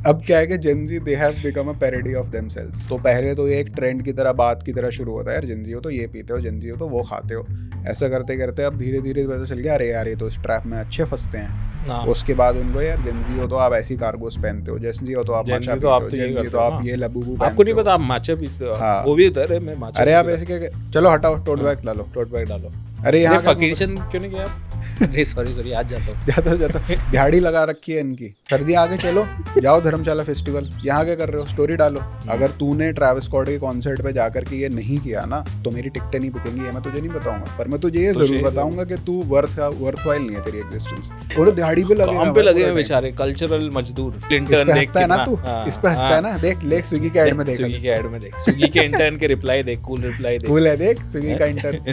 अब क्या है कि Gen Z they have become a parody of themselves. तो पहले तो ये एक ट्रेंड की तरह, बात की तरह शुरू होता है, यार जेनजी हो तो ये पीते हो, जेनजी हो तो वो खाते हो, ऐसा करते करते अब धीरे धीरे पता चल गया अरे यार ये तो इस ट्रैप में अच्छे फंसते हैं। उसके बाद उनको यार जेनजी हो तो आप ऐसी कार्गोस पहनते हो, जेनजी हो तो आप माचा पीते हो, जेनजी तो आप ये लबूबू पहनते हो। आपको नहीं पता आप माचा पीते हो? हाँ, वो भी उधर है, मैं माचा। अरे आप ऐसे क्या, चलो हटाओ टोट बैग डालो, टोट बैग डालो। अरे यहाँ फकीरचंद क्यों नहीं गया आप? अरे सॉरी आज जाता हूँ दिहाड़ी लगा रखी है इनकी। सर्दी आगे चलो जाओ धर्मशाला फेस्टिवल, यहाँ क्या कर रहे हो, स्टोरी डालो। अगर तूने ट्रैविस स्कॉट के कॉन्सर्ट पे जाकर के ये नहीं किया ना तो मेरी टिकटें नहीं बिकेंगी, ये मैं तुझे नहीं बताऊंगा, पर मैं तुझे ये जरूर बताऊंगा कि तू वर्थवाइल नहीं है तेरी एग्जिस्टेंस। और दिहाड़ी पे लगे हैं बेचारे कल्चरल मजदूर। इस पे हंसता है ना तू, इस पे हंसता है ना, देख स्विगी के ऐड में देख, स्विगी के ऐड में देख, स्विगी के इंटर्न के रिप्लाई देख, कूल रिप्लाई देख, कूल है देख स्विगी का इंटर्न।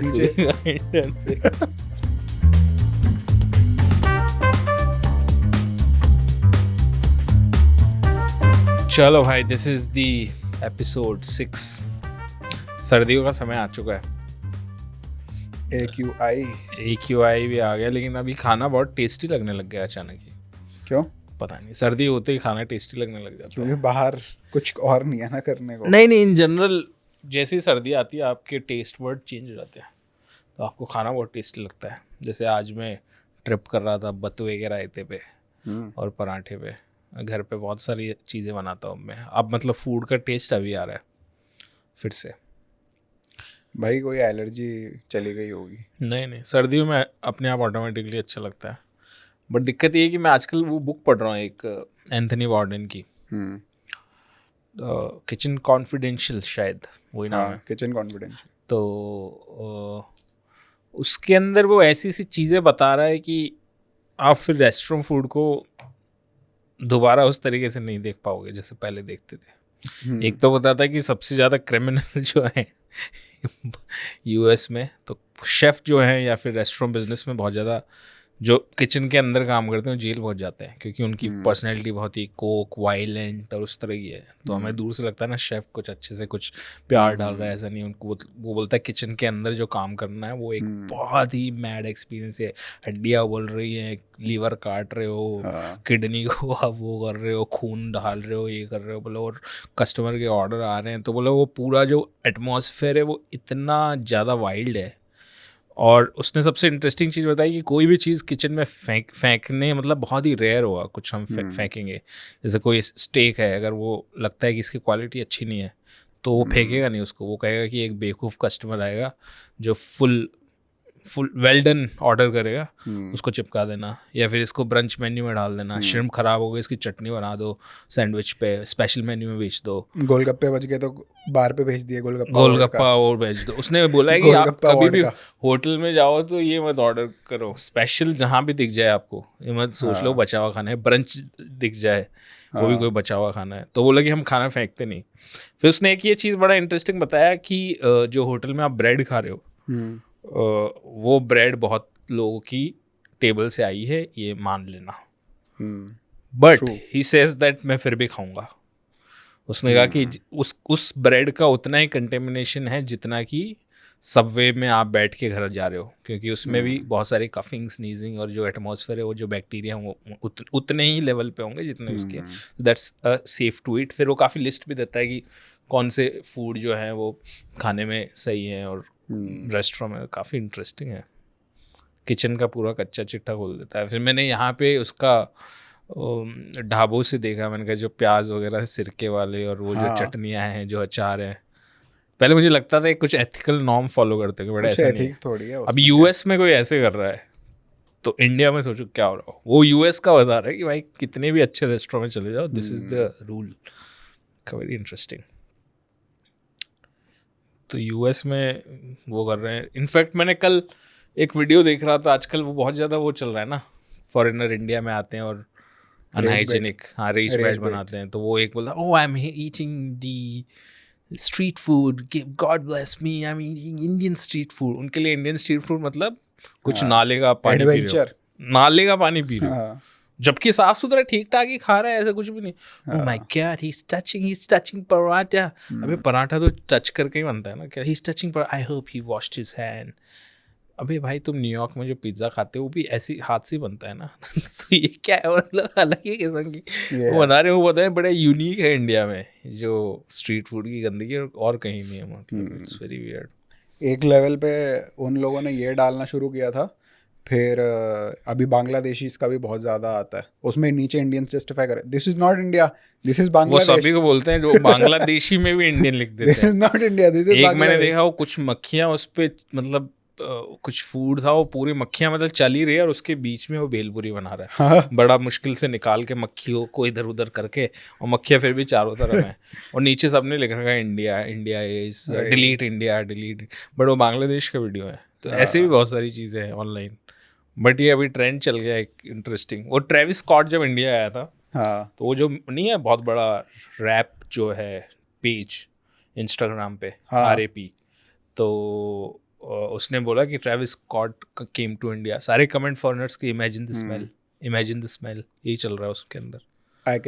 चलो भाई, दिस इज दी एपिसोड 6। सर्दियों का समय आ चुका है, AQI भी आ गया, लेकिन अभी खाना बहुत टेस्टी लगने लग गया अचानक ही। क्यों पता नहीं, सर्दी होते ही खाना टेस्टी लगने लग जाता है। क्योंकि बाहर कुछ और नहीं है ना करने को। नहीं इन जनरल जैसे ही सर्दी आती है आपके टेस्ट वर्ड चेंज हो जाते हैं, तो आपको खाना बहुत टेस्टी लगता है। जैसे आज मैं ट्रिप कर रहा था बतुए के रायते पे और पराठे पे, घर पे बहुत सारी चीज़ें बनाता हूँ मैं अब, मतलब फूड का टेस्ट अभी आ रहा है फिर से। भाई कोई एलर्जी चली गई होगी? नहीं सर्दियों में अपने आप ऑटोमेटिकली अच्छा लगता है। बट दिक्कत ये है कि मैं आजकल वो बुक पढ़ रहा हूँ एक एंथनी वार्डन की, किचन कॉन्फिडेंशियल, शायद वही नाम है, किचन कॉन्फिडेंशियल। तो उसके अंदर वो ऐसी सी चीज़ें बता रहा है कि आप फिर रेस्टोरेंट फूड को दोबारा उस तरीके से नहीं देख पाओगे जैसे पहले देखते थे। एक तो बताता है कि सबसे ज़्यादा क्रिमिनल जो है US में, तो शेफ़ जो हैं या फिर रेस्टोरेंट बिजनेस में बहुत ज़्यादा जो किचन के अंदर काम करते हैं जेल बहुत जाते हैं, क्योंकि उनकी पर्सनैलिटी बहुत ही कोक वायलेंट और उस तरह की है। तो हमें दूर से लगता है ना शेफ़ कुछ अच्छे से कुछ प्यार डाल रहा है, ऐसा नहीं। उनको वो बोलता है किचन के अंदर जो काम करना है वो एक बहुत ही मैड एक्सपीरियंस है। हड्डियाँ बोल रही हैं, लीवर काट रहे हो, किडनी को आप वो कर रहे हो, खून डाल रहे हो, ये कर रहे हो, बोलो, और कस्टमर के ऑर्डर आ रहे हैं, तो बोलो वो पूरा जो एटमॉस्फेयर है वो इतना ज़्यादा वाइल्ड है। और उसने सबसे इंटरेस्टिंग चीज़ बताई कि कोई भी चीज़ किचन में फेंकने मतलब बहुत ही रेयर होगा कुछ हम फेंकेंगे। जैसे कोई स्टेक है, अगर वो लगता है कि इसकी क्वालिटी अच्छी नहीं है तो वो फेंकेगा नहीं उसको, वो कहेगा कि एक बेवकूफ़ कस्टमर आएगा जो फुल वेल डन ऑर्डर करेगा, उसको चिपका देना, या फिर इसको ब्रंच मेन्यू में डाल देना। श्रिम्प खराब हो गई, इसकी चटनी बना दो, सैंडविच पे स्पेशल मेन्यू में बेच दो। गोलगप्पे बच गए तो बार पे भेज दिए गोलगप्पा और भेज दो। उसने बोला है कि आप कभी भी होटल में जाओ तो ये मत ऑर्डर करो स्पेशल, जहाँ भी दिख जाए आपको, ये मत सोच लो बचा हुआ खाना है। ब्रंच दिख जाए वो भी कोई बचा हुआ खाना है, तो बोला कि हम खाना फेंकते नहीं। फिर उसने एक ये चीज़ बड़ा इंटरेस्टिंग बताया कि जो होटल में आप ब्रेड खा रहे हो वो ब्रेड बहुत लोगों की टेबल से आई है, ये मान लेना, बट ही सेज दैट मैं फिर भी खाऊंगा। उसने कहा कि उस ब्रेड का उतना ही कंटेमिनेशन है जितना कि सबवे में आप बैठ के घर जा रहे हो, क्योंकि उसमें भी बहुत सारी कफिंग, स्नीजिंग और जो एटमॉस्फेयर है वो जो बैक्टीरिया वो उतने ही लेवल पे होंगे जितने उसके। That's safe to eat. फिर वो काफ़ी लिस्ट भी देता है कि कौन से फूड जो है वो खाने में सही है, और रेस्टोरेंट में काफ़ी इंटरेस्टिंग है। किचन का पूरा कच्चा चिट्ठा खोल देता है। फिर मैंने यहाँ पे उसका ढाबों से देखा, मैंने कहा जो प्याज वगैरह सिरके वाले और वो जो चटनियाँ हैं, जो अचार हैं, पहले मुझे लगता था कुछ एथिकल नॉर्म फॉलो करते हैं, बट ऐसा नहीं है। थोड़ी है। अभी US में कोई ऐसे कर रहा है तो इंडिया में सोचो क्या हो रहा हो। वो US का बता रहा है कि भाई कितने भी अच्छे रेस्टोरेंट में चले जाओ, this is the rule. Very interesting. तो US में वो कर रहे हैं। इनफैक्ट मैंने कल एक वीडियो देख रहा था, आजकल वो बहुत ज़्यादा वो चल रहा है ना, फॉरेनर इंडिया में आते हैं और अनहाइजीनिक रेज बैट बनाते हैं। तो वो एक बोलता है, oh I am eating the street food, God bless me, I am eating Indian street food. उनके लिए इंडियन स्ट्रीट फूड मतलब कुछ नाले का पानी पी रहे हो, नाले का पानी पी रहे हो, जबकि साफ सुथरा ठीक ठाक ही खा रहा है, ऐसा कुछ भी नहीं। Oh my God, he is touching paratha. अबे पराठा तो टच करके ही बनता है ना, क्या he is touching, I hope he washed his hand. अबे भाई तुम न्यूयॉर्क में जो पिज्ज़ा खाते हो वो भी ऐसी हाथ से बनता है ना तो ये क्या है, मतलब अलग ही किस्म की वो बना रहे हो, वो बताए बड़ा यूनिक है इंडिया में जो स्ट्रीट फूड की गंदगी, और कहीं नहीं है, मतलब इट्स वेरी वियर्ड। एक लेवल पे उन लोगों ने ये डालना शुरू किया था, फिर अभी बांग्लादेशीज का भी बहुत ज़्यादा आता है, उसमें नीचे इंडियंस जस्टिफाई करे, this is not India, this is वो बांग्लादेश, सभी को बोलते हैं, जो बांग्लादेशी में भी इंडियन लिख देते दिस हैं। Is not India, this is एक मैंने बांग्लादेश। देखा वो कुछ मक्खियां उस पे, मतलब कुछ फूड था, वो पूरी मक्खियां मतलब चल ही रही है और उसके बीच में वो भेलपुरी बना रहा है, हाँ बड़ा मुश्किल से निकाल के मक्खियों को इधर उधर करके, और मक्खियां फिर भी चारों तरफ हैं, और नीचे सबने लिख रखा है India, India is delete, India delete, but वो बांग्लादेश का वीडियो है। तो ऐसे भी बहुत सारी चीज़ें हैं ऑनलाइन, बट ये अभी ट्रेंड चल गया एक इंटरेस्टिंग। वो ट्रेविस स्कॉट जब इंडिया आया था, हाँ तो वो जो नहीं है बहुत बड़ा रैप जो है पेज इंस्टाग्राम पे, हाँ। RAP, तो उसने बोला कि Travis Scott came to India, सारे कमेंट फॉरेनर्स की imagine the smell, imagine the smell, यही चल रहा है उसके अंदर, I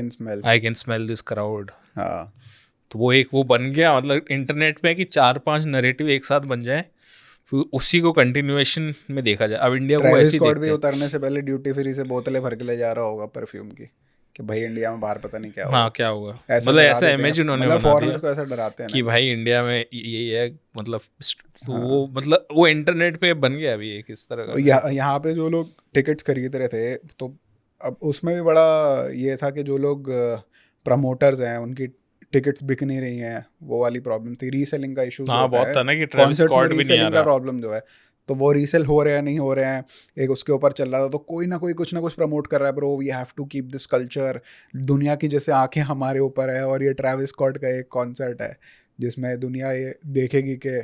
can smell this crowd. हाँ। तो वो एक वो बन गया, मतलब इंटरनेट पे कि 4-5 नैरेटिव एक साथ बन जाए, फिर उसी को कंटिन्यूएशन में देखा जाए। अब इंडिया को ट्रेविस ऐसे ही स्कॉट भी देखते हैं। उतरने से पहले ड्यूटी फ्री से बोतलें भर के ले जा रहा होगा परफ्यूम की, कि भाई इंडिया में बाहर पता नहीं क्या होगा। हाँ क्या होगा, ऐसा मतलब डरा ऐसा देते हैं, इमेज उन्होंने मतलब बना दिया फॉरेनर्स को ऐसा डराते हैं कि ना। भाई इंडिया में यही है, मतलब तो हाँ। वो मतलब वो इंटरनेट पे बन गया अभी एक इस तरह तो का। यहाँ पे जो लोग टिकट्स खरीद रहे थे, तो अब उसमें भी बड़ा ये था कि जो लोग प्रमोटर्स हैं उनकी टिकट्स बिक नहीं रही हैं, वो वाली प्रॉब्लम थी, रीसेलिंग का इशू जो हाँ होता बहुत है था ना कि ट्रेविस कॉन्सर्ट्स में, स्कॉट भी नहीं आ रीसेलिंग का रहा। प्रॉब्लम जो है, तो वो रीसेल हो रहे हैं नहीं हो रहे हैं, एक उसके ऊपर चल रहा था। तो कोई ना कोई कुछ ना कुछ प्रमोट कर रहा है, bro we have to keep this culture, दुनिया की जैसे आंखें हमारे ऊपर है, और ये ट्रेविस स्कॉट का एक कॉन्सर्ट है जिसमें दुनिया ये देखेगी कि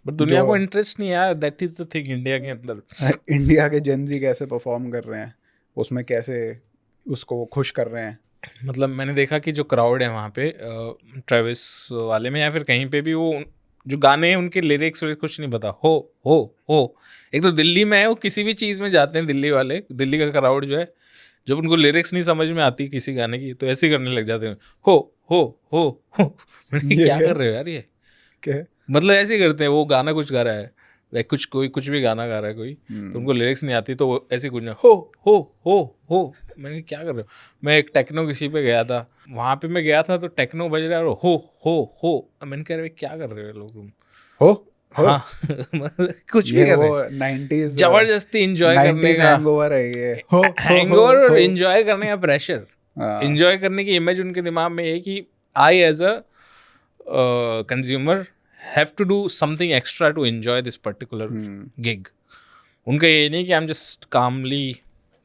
बट दुनिया जो को इंटरेस्ट नहीं आया, that is the thing India के अंदर। इंडिया के जेनजी कैसे परफॉर्म कर रहे हैं, उसमें कैसे उसको खुश कर रहे हैं। मतलब मैंने देखा कि जो क्राउड है वहाँ पे ट्रेविस वाले में या फिर कहीं पे भी, वो जो गाने हैं उनके लिरिक्स कुछ नहीं पता, हो। एक तो दिल्ली में है, वो किसी भी चीज़ में जाते हैं दिल्ली वाले, दिल्ली का क्राउड जो है, जब उनको लिरिक्स नहीं समझ में आती किसी गाने की, तो ऐसे ही करने लग जाते हैं, हो हो मैंने ये क्या है कर रहे हो यार ये, क्या। मतलब ऐसे ही करते हैं। वो गाना कुछ गा रहा है, लाइक कुछ भी गाना गा रहा है कोई, तो उनको लिरिक्स नहीं आती, तो वो ऐसे कुछ ना हो। मैंने क्या कर रहे हो। मैं एक टेक्नो किसी पे गया था, वहाँ पे मैं गया था तो टेक्नो बज रहा है और हो। मैंने कह रहे क्या कर रहे हो लोग तुम। हो हो। हाँ मतलब कुछ भी ये कर वो रहे हैं, 90s जबरदस्ती इंजॉय करने 90s का हैंगओवर है ये, हो हैंगओवर और हो। इंजॉय करने का प्रेशर। हाँ। इंजॉय करने की इमेज उनके दिमाग में है कि I as a consumer have to do something extra to enjoy this particular gig. उनका ये नहीं कि I am just calmly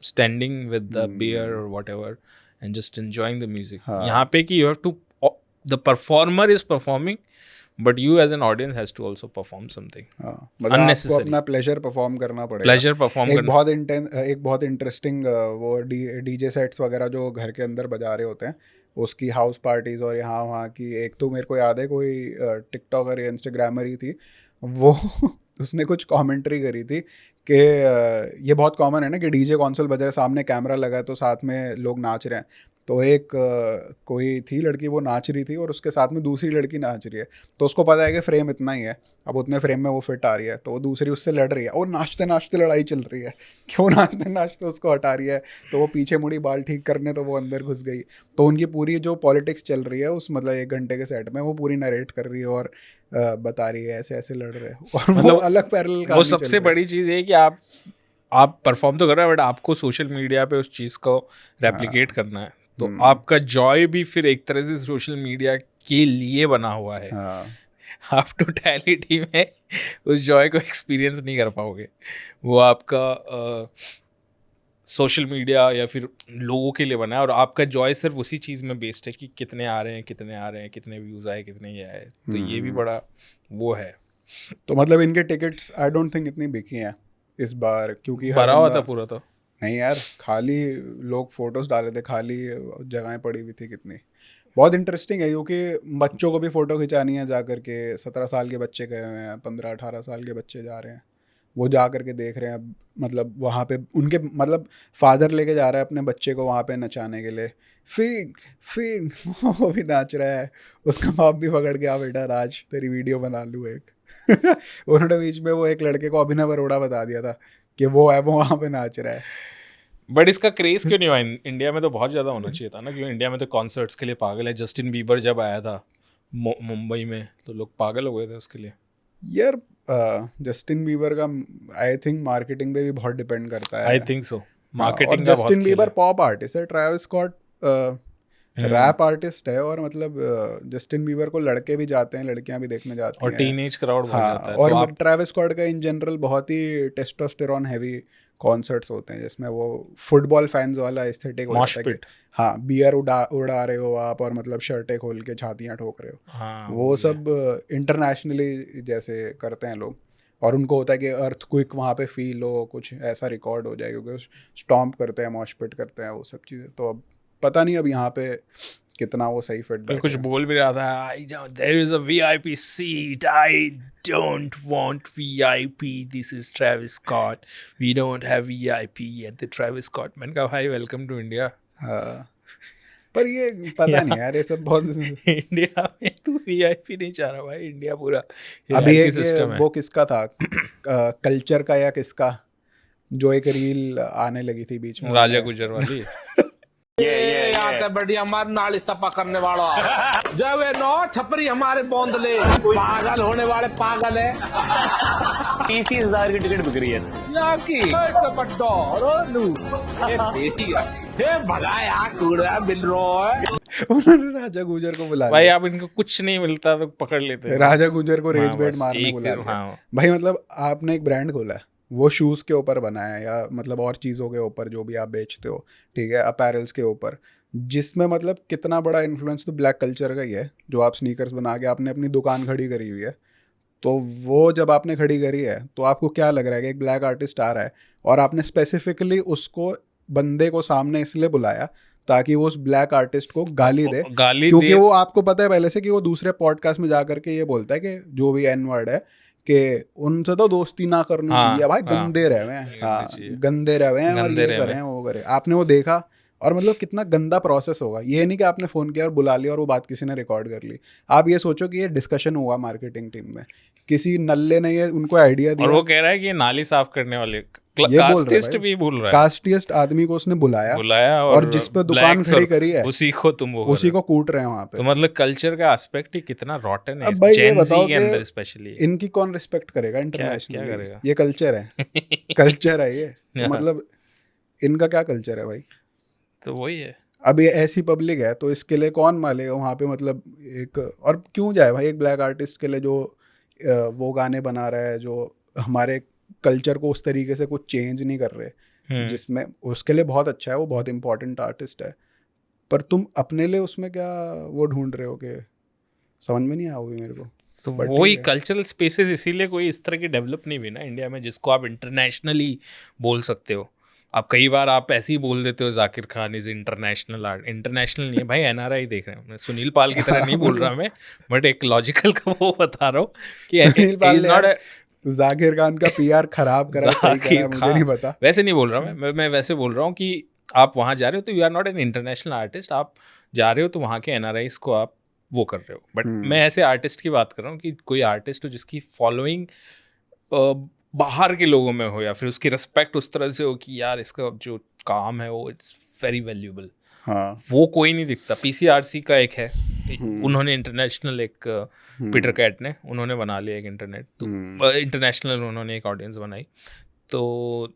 standing with the beer और whatever and just enjoying the music. यहाँ पे कि you have to, the performer is performing but you as an audience has to also perform something हाँ, मतलब आपको unnecessary, अपना pleasure perform करना पड़ेगा। pleasure perform एक बहुत इंटरेस्टिंग वो डीजे सेट्स वगैरह जो घर के अंदर बजा रहे होते हैं, उसकी हाउस पार्टीज और यहाँ वहाँ की, एक तो मेरे को याद है कोई टिकटॉकर या इंस्टाग्रामर ही थी वो उसने कुछ कमेंट्री करी थी कि ये बहुत कॉमन है ना कि डीजे कॉन्सोल बज रहा है, सामने कैमरा लगा है तो साथ में लोग नाच रहे हैं। तो एक कोई थी लड़की, वो नाच रही थी और उसके साथ में दूसरी लड़की नाच रही है, तो उसको पता है कि फ्रेम इतना ही है, अब उतने फ्रेम में वो फिट आ रही है, तो वो दूसरी उससे लड़ रही है और नाचते नाचते लड़ाई चल रही है, क्यों नाचते नाचते उसको हटा रही है, तो वो पीछे मुड़ी बाल ठीक करने, तो वो अंदर घुस गई। तो उनकी पूरी जो पॉलिटिक्स चल रही है उस मतलब 1 घंटे के सेट में, वो पूरी नरेट कर रही है और बता रही है ऐसे ऐसे लड़ रहे हैं, और वो मतलब अलग पैरेलल वो कहानी चल सबसे रही है। बड़ी चीज़ है कि आप परफॉर्म तो कर रहे हैं बट आपको सोशल मीडिया पे उस चीज़ को रेप्लिकेट करना है, तो आपका जॉय भी फिर एक तरह से सोशल मीडिया के लिए बना हुआ है। हाँ आप टोटलिटी में उस जॉय को एक्सपीरियंस नहीं कर पाओगे। वो आपका सोशल मीडिया या फिर लोगों के लिए बना है, और आपका जॉय सिर्फ उसी चीज़ में बेस्ड है कि कितने आ रहे हैं, कितने व्यूज़ आए, कितने ये आए। तो ये भी बड़ा वो है। तो मतलब इनके टिकट्स आई डोंट थिंक इतनी बिकी हैं इस बार, क्योंकि हर भरा हुआ बंदा, था पूरा तो। नहीं यार खाली लोग फोटोज डाले थे, खाली जगहें पड़ी हुई थी कितनी। बहुत इंटरेस्टिंग है क्योंकि बच्चों को भी फ़ोटो खिंचानी है जा कर के, 17 साल के बच्चे गए हुए हैं, 15-18 साल के बच्चे जा रहे हैं, वो जा करके देख रहे हैं, मतलब वहाँ पे उनके मतलब फादर लेके जा रहा है अपने बच्चे को वहाँ पे नचाने के लिए, फिर वो भी नाच रहा है, उसका बाप भी पकड़ के, आ बेटा राज तेरी वीडियो बना लूँ एक उन्होंने बीच में वो एक लड़के को अभिनव अरोड़ा बता दिया था कि वो है, वो वहाँ पे नाच रहा है। बट इसका क्रेज क्यों नहीं हुआ इंडिया में? तो बहुत ज़्यादा होना चाहिए था ना, क्योंकि इंडिया में तो कॉन्सर्ट्स के लिए पागल है। जस्टिन बीबर जब आया था मुंबई में तो लोग पागल हो गए थे उसके लिए। यार जस्टिन बीबर का आई थिंक मार्केटिंग पे भी बहुत डिपेंड करता है। आई थिंक सो, और मार्केटिंग का बहुत जस्टिन खेल बीबर है। पॉप आर्टिस्ट है, ट्रेविस स्कॉट रैप आर्टिस्ट है, और मतलब जस्टिन बीबर को लड़के भी जाते हैं, लड़कियां भी देखने जाती और हैं। टीनेज क्राउड बहुत हाँ, जाता है। और तो आप ट्रेविस स्कॉट का इन जनरल बहुत ही टेस्टोस्टेरोन हैवी कॉन्सर्ट्स होते हैं, जिसमें वो फुटबॉल फैंस वाला एस्थेटिक हो मॉश जाता है कि पिट। हाँ बियर उड़ा रहे हो आप, और मतलब शर्टें खोल के छातियाँ ठोक रहे हो, हाँ वो भी है। सब इंटरनेशनली जैसे करते हैं लोग। और उनको होता है कि अर्थक्वेक वहाँ पे फील हो, कुछ ऐसा रिकॉर्ड हो जाए, क्योंकि स्टॉम्प करते हैं, मॉशपिट करते हैं, वो सब चीज़ें। तो अब पता नहीं अब यहाँ पे कितना वो सही फिट कोई कुछ बैठेगा। बोल भी रहा था, आई जाऊँ, there is a VIP seat, I don't want VIP, this is Travis Scott, we don't have VIP at the Travis Scott. मैंने कहा भाई वेलकम टू इंडिया। हाँ, पर ये पता नहीं यार, ये सब बहुत इंडिया में तू वीआईपी नहीं चाह रहा भाई, इंडिया पूरा अभी हायरार्की एक ये सिस्टम है। वो किसका था कल्चर का या किसका, जो एक रील आने लगी थी बीच में, राजा उन्होंने गुजर वाली। ये आते बढ़िया हमारी नाली सपा करने वाला जब वे नो छपरी हमारे बोंदले पागल होने वाले पागल है। 30,000 की टिकट बिक रही है। यहाँ की बड्डो रोलू ये भगाया कूड़ा बिल रो है। उन्होंने राजा गुजर को बुला भाई लिया, आप इनको कुछ नहीं मिलता तो पकड़ लेते हैं राजा बस। गुजर को रेज हाँ, बेट बस मारने एक बुला लिया। हाँ। भाई मतलब आपने एक ब्रांड खोला है, वो शूज़ के ऊपर बना है, या मतलब और चीज़ों के ऊपर जो भी आप बेचते हो, ठीक है, अपैरल्स के ऊपर, जिसमें मतलब कितना बड़ा इन्फ्लुएंस तो ब्लैक कल्चर का ही है, जो आप स्नीकर्स बना के आपने अपनी दुकान खड़ी करी हुई है। तो वो जब आपने खड़ी करी है, तो आपको क्या लग रहा है कि एक ब्लैक आर्टिस्ट आ रहा है, और आपने स्पेसिफिकली उसको बंदे को सामने इसलिए बुलाया ताकि वो उस ब्लैक आर्टिस्ट को गाली दे, गाली क्योंकि दे। वो आपको पता है पहले से कि वो दूसरे पॉडकास्ट में जा करके ये बोलता है कि जो भी एन वर्ड है कि उनसे तो दोस्ती ना करनी हाँ, चाहिए, भाई हाँ, गंदे रहे हुए हैं, गंदे हाँ चाहिए। गंदे रहे हुए हैं, और गंदे ये रहे करें हुए। वो करें। आपने वो देखा, और मतलब कितना गंदा प्रोसेस होगा। ये नहीं कि आपने फ़ोन किया और बुला लिया और वो बात किसी ने रिकॉर्ड कर ली। आप ये सोचो कि ये डिस्कशन हुआ मार्केटिंग टीम में, किसी नल्ले ने ये उनको आइडिया और दिया, वो कह रहा है कि ये नाली साफ करने वाले ये बोल रहा है कास्टिस्ट भाई, भी बोल रहा है। कास्टिस्ट आदमी को उसने बुलाया, बुलाया और जिस पे दुकान blacks खड़ी और करी है उसी को तुम वो कर उसी रहे हो। को कूट रहे हैं वहाँ पे। तो मतलब कल्चर का एस्पेक्ट ही कितना रॉटन है अब भाई ये जेन बताओ ज़ी के अंदर कि स्पेशली। इनकी कौन रिस्पेक्ट करेगा क्या इंटरनेशनली? करेगा? ये कल्चर है, कल्चर है ये, तो हाँ। मतलब इनका क्या कल्चर है भाई? तो वही है। अब ये ऐसी पब्लिक है, तो इसके लिए कौन मालेगा वहाँ पे, मतलब एक, और क्यों जाए भाई एक ब्लैक आर्टिस्ट के लिए जो वो गाने बना रहा है, जो हमारे कल्चर को उस तरीके से कुछ चेंज नहीं कर रहे, जिसमें उसके लिए बहुत अच्छा है, वो बहुत इंपॉर्टेंट आर्टिस्ट है, पर तुम अपने लिए उसमें क्या वो ढूंढ रहे हो, कि समझ में नहीं आया वो भी मेरे को। तो But वही ठीक है। कल्चरल स्पेसेस इसीलिए कोई इस तरह की डेवलप नहीं हुई ना इंडिया में, जिसको आप इंटरनेशनली बोल सकते हो। आप कई बार आप ऐसे ही बोल देते हो Zakir Khan is international art. International नहीं है भाई, एनआरआई देख रहे हैं। मैं सुनील पाल की तरह नहीं बोल रहा मैं, बट एक लॉजिकल का वो बता रहा हूँ कि सुनील पाल इज ने नॉट यार जाकिर खान का पीआर खराब करा, सही करा, मुझे नहीं पता। वैसे नहीं बोल रहा मैं वैसे बोल रहा हूँ कि आप वहाँ जा रहे हो तो you are not an international artist. आप जा रहे हो तो वहाँ के एनआरआईज को आप वो कर रहे हो। बट मैं ऐसे आर्टिस्ट की बात कर रहा हूँ कि कोई आर्टिस्ट हो जिसकी फॉलोइंग बाहर के लोगों में हो, या फिर उसकी रिस्पेक्ट उस तरह से हो कि यार इसका जो काम है वो इट्स वेरी वैल्यूएबल। हाँ, वो कोई नहीं दिखता। पीसीआरसी का एक है, उन्होंने इंटरनेशनल एक पीटर कैट ने उन्होंने बना लिया एक इंटरनेट, तो इंटरनेशनल उन्होंने एक ऑडियंस बनाई। तो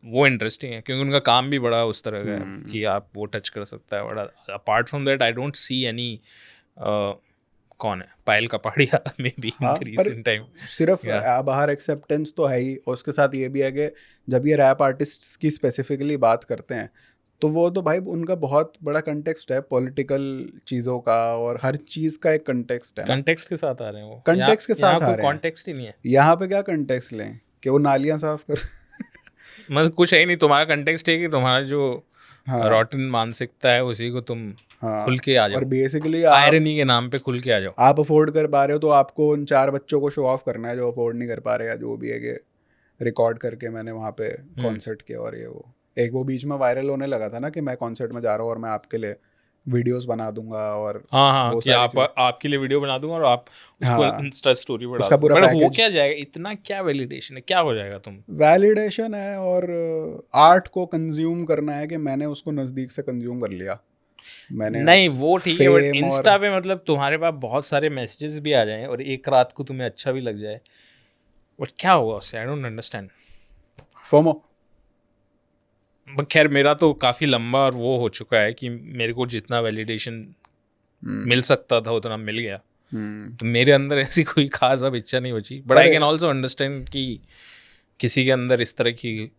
वो इंटरेस्टिंग है क्योंकि उनका काम भी बड़ा उस तरह का है कि आप वो टच कर सकता है बड़ा। Apart from that I don't see any कौन है Payal Kapadia may be in the recent time. सिर्फ बाहर एक्सेप्टेंस तो है ही, और उसके साथ ये भी है कि जब ये रैप आर्टिस्ट्स की स्पेसिफिकली बात करते हैं, तो वो तो भाई उनका बहुत बड़ा कंटेक्स्ट है पॉलिटिकल चीज़ों का, और हर चीज़ का एक कंटेक्स्ट है ना। कंटेक्स्ट के साथ आ रहे हैं वो, कंटेक्स्ट के साथ आ रहे हैं। कॉन्टेक्स्ट ही नहीं है यहाँ पे क्या कंटेक्स्ट लें कि वो नालियाँ साफ कर मतलब कुछ है ही नहीं। तुम्हारा कंटेक्स्ट है कि तुम्हारा जो हाँ। रॉटन मानसिकता है उसी को तुम हाँ, खुल के आ जाओ, और बेसिकली आयरनी के नाम पे खुल के आ जाओ। आप अफोर्ड कर पा रहे हो तो आपको उन 4 बच्चों को शो ऑफ करना है जो अफोर्ड नहीं कर पा रहे, या जो भी है कि रिकॉर्ड करके मैंने वहाँ पे कॉन्सर्ट किया। और ये वो एक वो बीच में वायरल होने लगा था ना कि मैं कॉन्सर्ट में जा रहा हूँ और मैं आपके लिए वीडियोस बना दूंगा और हाँ वो कि सारी आप चीज़ें। आपके लिए वीडियो बना दूंगा और आप उसको हाँ, इंस्टा स्टोरी बढ़ा उसका दो। पूरा बट हो पैकेज क्या जाएगा, इतना क्या वैलिडेशन है, क्या हो जाएगा तुम? वैलिडेशन है और आर्ट को कंज्यूम करना है कि मैंने उसको नज़दीक से कंज्यूम कर लिया, मैंने नहीं उस वो ठीक है, बट फेम और इंस्टा पे मतलब तुम्हारे पास बहुत सारे मैसेजेस भी आ जाएं और एक रात को तुम्हें अच्छा भी लग जाए, बट क्या होगा उससे? आई डोंट अंडरस्टैंड। फोमो। बट खैर मेरा तो काफ़ी लंबा और वो हो चुका है कि मेरे को जितना वैलिडेशन मिल सकता था उतना मिल गया, तो मेरे अंदर ऐसी कोई खास अब इच्छा नहीं बची। But I can also understand कि किसी के अंदर इस तरह की,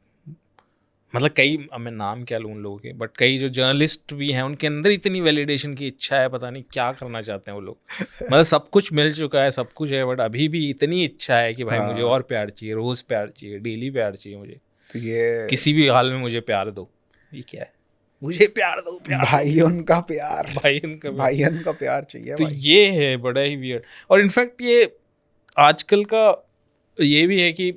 मतलब कई, अब मैं नाम क्या लूँ उन लोगों के, बट कई जो जर्नलिस्ट भी हैं उनके अंदर इतनी वैलिडेशन की इच्छा है, पता नहीं क्या करना चाहते हैं वो लोग। मतलब सब कुछ मिल चुका है, सब कुछ है, बट अभी भी इतनी इच्छा है कि भाई मुझे और प्यार चाहिए, रोज़ प्यार चाहिए, डेली प्यार चाहिए मुझे, तो ये किसी भी हाल में मुझे प्यार दो। ये क्या है? मुझे प्यार दो, प्यार दो। भाइयों का प्यार, भाई उनका प्यार। भाइयों का प्यार चाहिए तो भाई। ये है बड़ा ही वियर्ड। और इनफैक्ट ये आजकल का ये भी है कि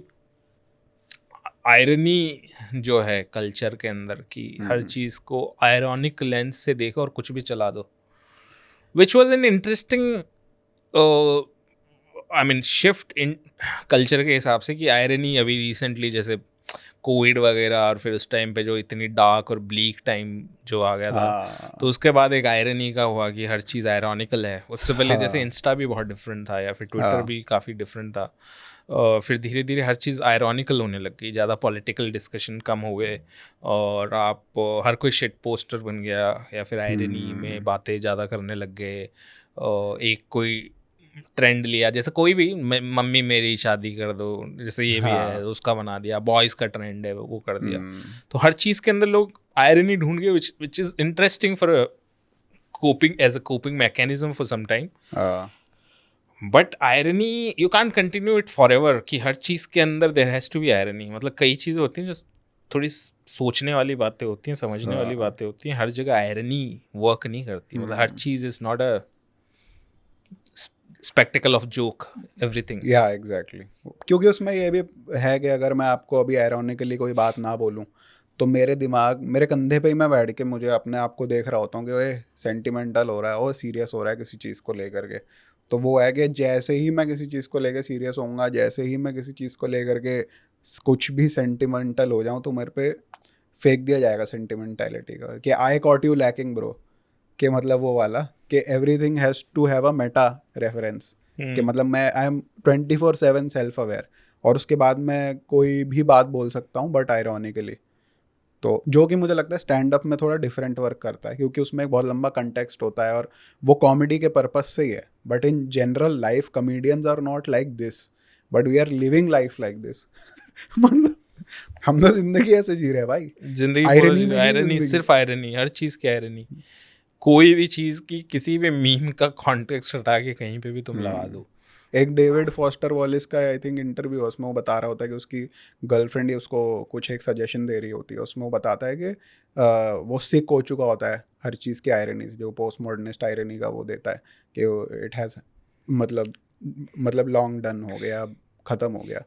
आयरनी जो है कल्चर के अंदर की, हर चीज़ को आयरॉनिक लेंस से देखो और कुछ भी चला दो, which was an interesting I mean shift in culture के हिसाब से, कि आयरनी अभी रिसेंटली जैसे कोविड वगैरह और फिर उस टाइम पे जो इतनी डार्क और ब्लीक टाइम जो आ गया था, तो उसके बाद एक आयरनी का हुआ कि हर चीज़ आयरॉनिकल है। उससे पहले जैसे इंस्टा भी बहुत डिफरेंट था या फिर ट्विटर भी काफ़ी डिफरेंट था, फिर धीरे धीरे हर चीज़ आयरॉनिकल होने लग गई, ज़्यादा पॉलिटिकल डिस्कशन कम हो गए और आप हर कोई शिट पोस्टर बन गया या फिर आयरनी में बातें ज़्यादा करने लग गए। एक कोई ट्रेंड लिया, जैसे कोई भी मम्मी मेरी शादी कर दो, जैसे ये भी है उसका बना दिया, बॉयज़ का ट्रेंड है वो कर दिया। तो हर चीज़ के अंदर लोग आयरनी ढूंढ गए, which is interesting for coping as a coping mechanism for some time. But irony you can't continue it forever, कि हर चीज़ के अंदर there has to be irony. मतलब कई चीज़ें होती हैं जो थोड़ी सोचने वाली बातें होती हैं, समझने वाली बातें होती हैं, हर जगह आयरनी वर्क नहीं करती। मतलब हर चीज़ is not a spectacle of joke everything. या एग्जैक्टली, क्योंकि उसमें ये भी है कि अगर मैं आपको अभी आयरॉनिकली कोई बात ना बोलूँ तो मेरे दिमाग, मेरे कंधे पे ही मैं बैठ के मुझे अपने आप को देख रहा होता हूँ कि वो सेंटिमेंटल हो रहा है, वो सीरियस हो रहा है किसी चीज़ को लेकर के। तो वो है कि जैसे ही मैं किसी चीज़ को लेकर सीरियस होऊंगा, जैसे ही मैं किसी चीज़ को लेकर के कुछ भी सेंटिमेंटल हो जाऊँ, तो मेरे पे फेंक दिया जाएगा सेंटिमेंटैलिटी का कि I caught you lacking bro, कि मतलब वो वाला कि everything has to have a meta reference, कि मतलब मैं आई एम 24/7 सेल्फ अवेयर, और उसके बाद मैं कोई भी बात बोल सकता हूँ बट आयरॉनिकली। तो जो कि मुझे लगता है स्टैंड अप में थोड़ा डिफरेंट वर्क करता है, क्योंकि उसमें एक बहुत लंबा कंटेक्स्ट होता है और वो कॉमेडी के पर्पस से ही है। But in general life comedians are not like this, but we are living life like this. मतलब हम तो जिंदगी ऐसे जी रहे हैं भाई, जिंदगी आयरनी, सिर्फ आयरनी, हर चीज़ की आयरनी। कोई भी चीज़ की किसी भी मीम का कॉन्टेक्स्ट हटा के कहीं पे भी तुम लगा दो। एक डेविड फॉस्टर वॉलिस का आई थिंक इंटरव्यू, उसमें वो बता रहा होता है कि उसकी गर्लफ्रेंड ही उसको कुछ एक सजेशन दे रही होती है। उसमें वो बताता है कि वो सिक हो चुका होता है हर चीज़ की आयरनी, जो पोस्ट मॉडर्निस्ट आयरनी का वो देता है कि इट हैज़ मतलब लॉन्ग डन हो गया, ख़त्म हो गया।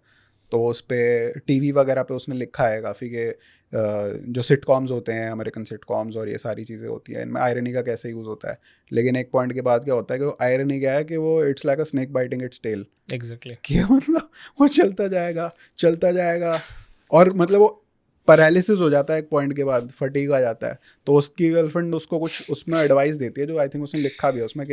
तो उस पर टीवी वगैरह पे उसने लिखा है काफ़ी कि जो सिटकॉम्स होते हैं, अमेरिकन सिटकॉम्स और ये सारी चीज़ें होती हैं, इनमें आयरनी का कैसे यूज़ होता है। लेकिन एक पॉइंट के बाद क्या होता है कि वो आयरनी क्या है कि वो it's like a snake biting its tail. Exactly, कि मतलब वो चलता जाएगा और मतलब वो पैरालिसिस हो जाता है एक पॉइंट के बाद, फटीग आ जाता है। तो उसकी गर्लफ्रेंड उसको कुछ उसमें एडवाइस देती है, जो आई थिंक उसने लिखा भी है उसमें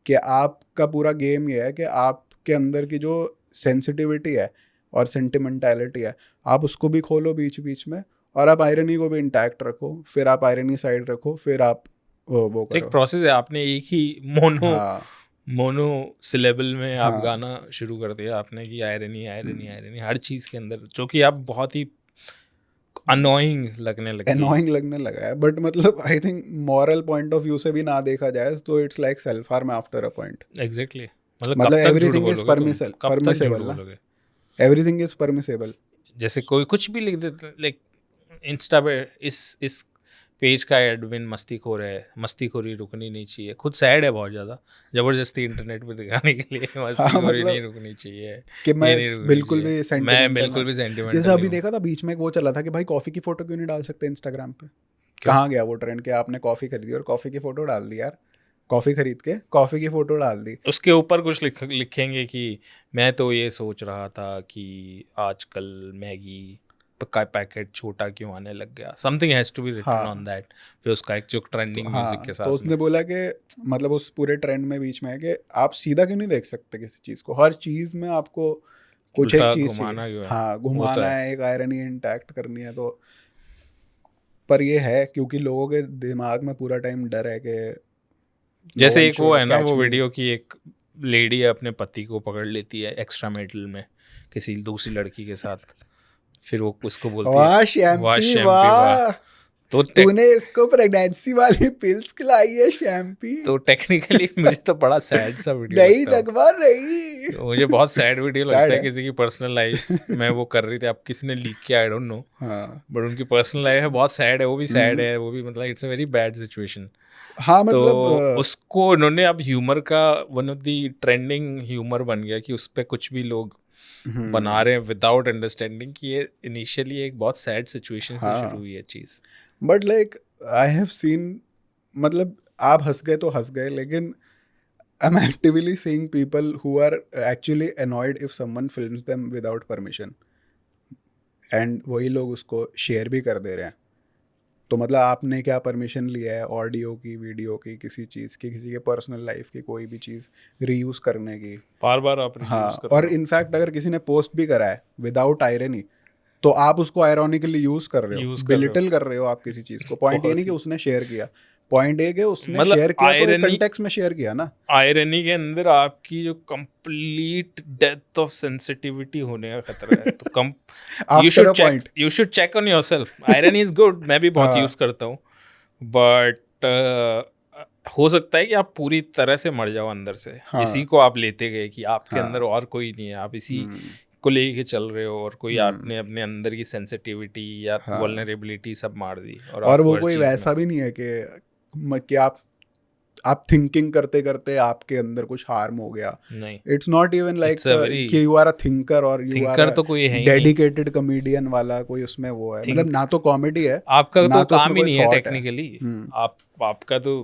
कि आपका पूरा गेम ये है कि आपके अंदर की जो सेंसिटिविटी है और सेंटिमेंटैलिटी है, आप उसको भी खोलो बीच बीच में, और आप आयरनी को भी इंटैक्ट रखो, फिर आप आयरनी साइड रखो, फिर आप वो करो। एक प्रोसेस है। आपने एक ही मोनो सिलेबल में आप गाना शुरू कर दिया आपने कि आयरनी आयरनी आयरनी हर चीज़ के अंदर, जो कि आप बहुत ही अनोइंग लगने लगा है। बट मतलब I think moral point of view से भी ना देखा जाए तो it's like self harm after a point. Exactly, मतलब एवरीथिंग इज परमिसेबल ना, एवरीथिंग इज परमिसेबल। जैसे कोई कुछ भी लिख देते, लाइक इंस्टा पे इस पेज का एडमिन मस्तीखोर है, मस्तीखोरी रुकनी नहीं चाहिए, खुद सैड है बहुत ज़्यादा, ज़बरदस्ती इंटरनेट पे दिखाने के लिए मस्तीखोरी नहीं रुकनी चाहिए कि मैं ये नहीं रुकनी बिल्कुल चाहिए। भी मैं सेंटिमेंटल बिल्कुल भी सेंटिमेंटल जैसे अभी देखा था बीच में एक वो चला था कि भाई कॉफ़ी की फ़ोटो क्यों नहीं डाल सकते इंस्टाग्राम पे, कहाँ गया वो ट्रेंड कि आपने कॉफ़ी खरीदी और कॉफ़ी की फ़ोटो डाल दी यार, कॉफ़ी खरीद के कॉफ़ी की फ़ोटो डाल दी। उसके ऊपर कुछ लिखेंगे कि मैं तो ये सोच रहा था कि आजकल मैगी का पैकेट छोटा क्यों आने लग गया, something has to be written on that. फिर उसका एक जो ट्रेंडिंग म्यूजिक के तो साथ उसने बोला कि मतलब उस पूरे ट्रेंड में बीच में है कि आप सीधा क्यों नहीं देख सकते किसी चीज़ को, हर चीज़ में आपको कुछ एक उल्टा चीज़ घुमाना चाहिए। क्यों है? हाँ, वो तो घुमाना है। है, एक आयरनी इंटैक्ट करनी है। तो पर ये है क्योंकि लोगों के दिमाग में पूरा टाइम डर है कि जैसे one एक वो should है ना catch वो me। वीडियो की एक लेडी अपने पति को पकड़ लेती है एक्स्ट्रा मेटल में किसी दूसरी लड़की के साथ, फिर वो उसको बोलती है वाह वाह शैम्पी शैम्पी वाह। वाह, तो तूने इसको प्रेगनेंसी वाली पिल्स खिलाई है शैम्पी। तो टेक्निकली मुझे तो बड़ा सैड सा वीडियो नहीं लगता है नगमा नहीं। वो। मुझे बहुत सैड वीडियो लगता Sad है है। किसी की पर्सनल लाइफ में वो कर रही थी, अब किसी ने लीक किया आई डोंट नो, हाँ बट उनकी पर्सनल लाइफ है बहुत सैड है, वो भी सैड है, वो भी मतलब it's a very bad situation. हाँ तो मतलब उसको उन्होंने अब ह्यूमर का one of the trending humour बन गया कि उस पर कुछ भी लोग बना रहे हैं विदाउट अंडरस्टैंडिंग कि ये इनिशियली एक बहुत सैड सिचुएशन से शुरू हुई है चीज़। But like I have seen, मतलब आप हंस गए तो हंस गए, लेकिन I am actively seeing people who are actually annoyed if someone films them without permission, and वही लोग उसको शेयर भी कर दे रहे हैं। तो मतलब आपने क्या परमिशन लिया है ऑडियो की, वीडियो की, किसी चीज़ की, किसी के पर्सनल लाइफ की कोई भी चीज़ रीयूज़ करने की। बार बार आप हाँ, यूज कर और रहे हो, इनफैक्ट अगर किसी ने पोस्ट भी करा है विदाउट आयरनी तो आप उसको आयरॉनिकली यूज़ कर रहे हो, यूज कर रहे हो। बिलिटल कर रहे हो आप किसी चीज़ को। पॉइंट ये नहीं कि उसने शेयर किया, पॉइंट ये कि उसने मतलब शेयर किया तो एक irony- कंटेक्स्ट में शेयर किया ना। आयरनी के अंदर आपकी जो कंप्लीट डेथ ऑफ सेंसिटिविटी होने का खतरा है। तो कम After a you should check on yourself. Irony is good, मैं भी बहुत यूज करता हूँ, बट हो सकता है कि आप पूरी तरह से मर जाओ अंदर से। इसी को आप लेते गए कि आपके अंदर और कोई नहीं है, आप इसी को लेके चल रहे हो, और कोई आपने अपने अंदर की सेंसिटिविटी या वल्नरेबिलिटी सब मार दी। और वो कोई वैसा भी नहीं है कि आप थिंकिंग करते करते आपके अंदर कुछ हार्म हो गया। नहीं, it's not even like very- कि यू आर अ थिंकर और यू आर थिंकर तो कोई है ही नहीं। डेडिकेटेड कॉमेडियन वाला कोई उसमें वो है, मतलब ना तो कॉमेडी है, आपका ना तो काम उसमें ही कोई नहीं है thought टेक्निकली, आपका तो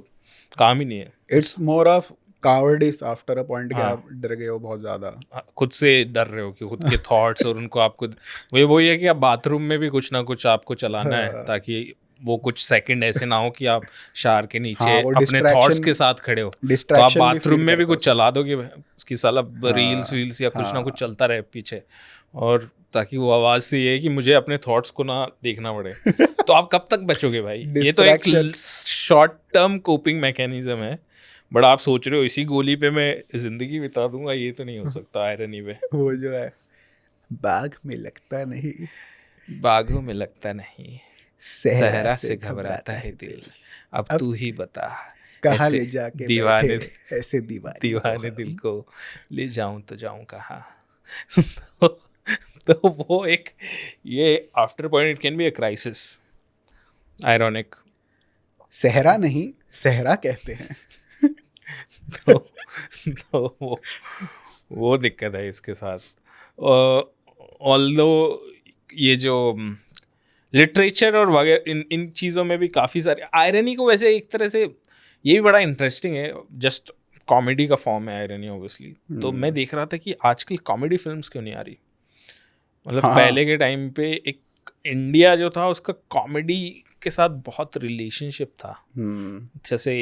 काम ही नहीं है। It's more of cowardice after a point कि आप डर गए हो बहुत ज्यादा, खुद से डर रहे हो कि खुद के थॉट्स और उनको आपको वही है कि आप बाथरूम में भी कुछ ना कुछ आपको चलाना है ताकि वो कुछ सेकंड ऐसे ना हो कि आप शार के नीचे हाँ, वो अपने distraction- थॉट्स के साथ खड़े हो, तो आप distraction भी बाथरूम feel में भी करता कुछ चला दो कि उसकी साला रील्स वील्स या कुछ ना कुछ चलता रहे पीछे, और ताकि वो आवाज़ से ये है कि मुझे अपने थॉट्स को ना देखना पड़े। तो आप कब तक बचोगे भाई? ये तो एक शॉर्ट टर्म कोपिंग मैकेनिज्म है, बट आप सोच रहे हो इसी गोली पे मैं जिंदगी बिता दूंगा, ये तो नहीं हो सकता। आयरनी पे वो जो है बाघ में लगता नहीं, बाघों में लगता नहीं, सहरा से घबराता है दिल, अब तू ही बता कहाँ ऐसे ले जाके दीवाने बैठे ऐसे दीवाने दिल को ले जाऊं तो जाऊं कहाँ। तो वो एक ये after point it can be a crisis, ironic. सहरा नहीं सहरा कहते हैं। तो वो दिक्कत है इसके साथ। ऑल्दो ये जो लिटरेचर और वगैरह इन चीज़ों में भी काफ़ी सारे आयरनी को, वैसे एक तरह से ये भी बड़ा इंटरेस्टिंग है, जस्ट कॉमेडी का फॉर्म है आयरनी ऑब्वियसली। तो मैं देख रहा था कि आजकल कॉमेडी फिल्म्स क्यों नहीं आ रही, मतलब पहले के टाइम पे एक इंडिया जो था उसका कॉमेडी के साथ बहुत रिलेशनशिप था। जैसे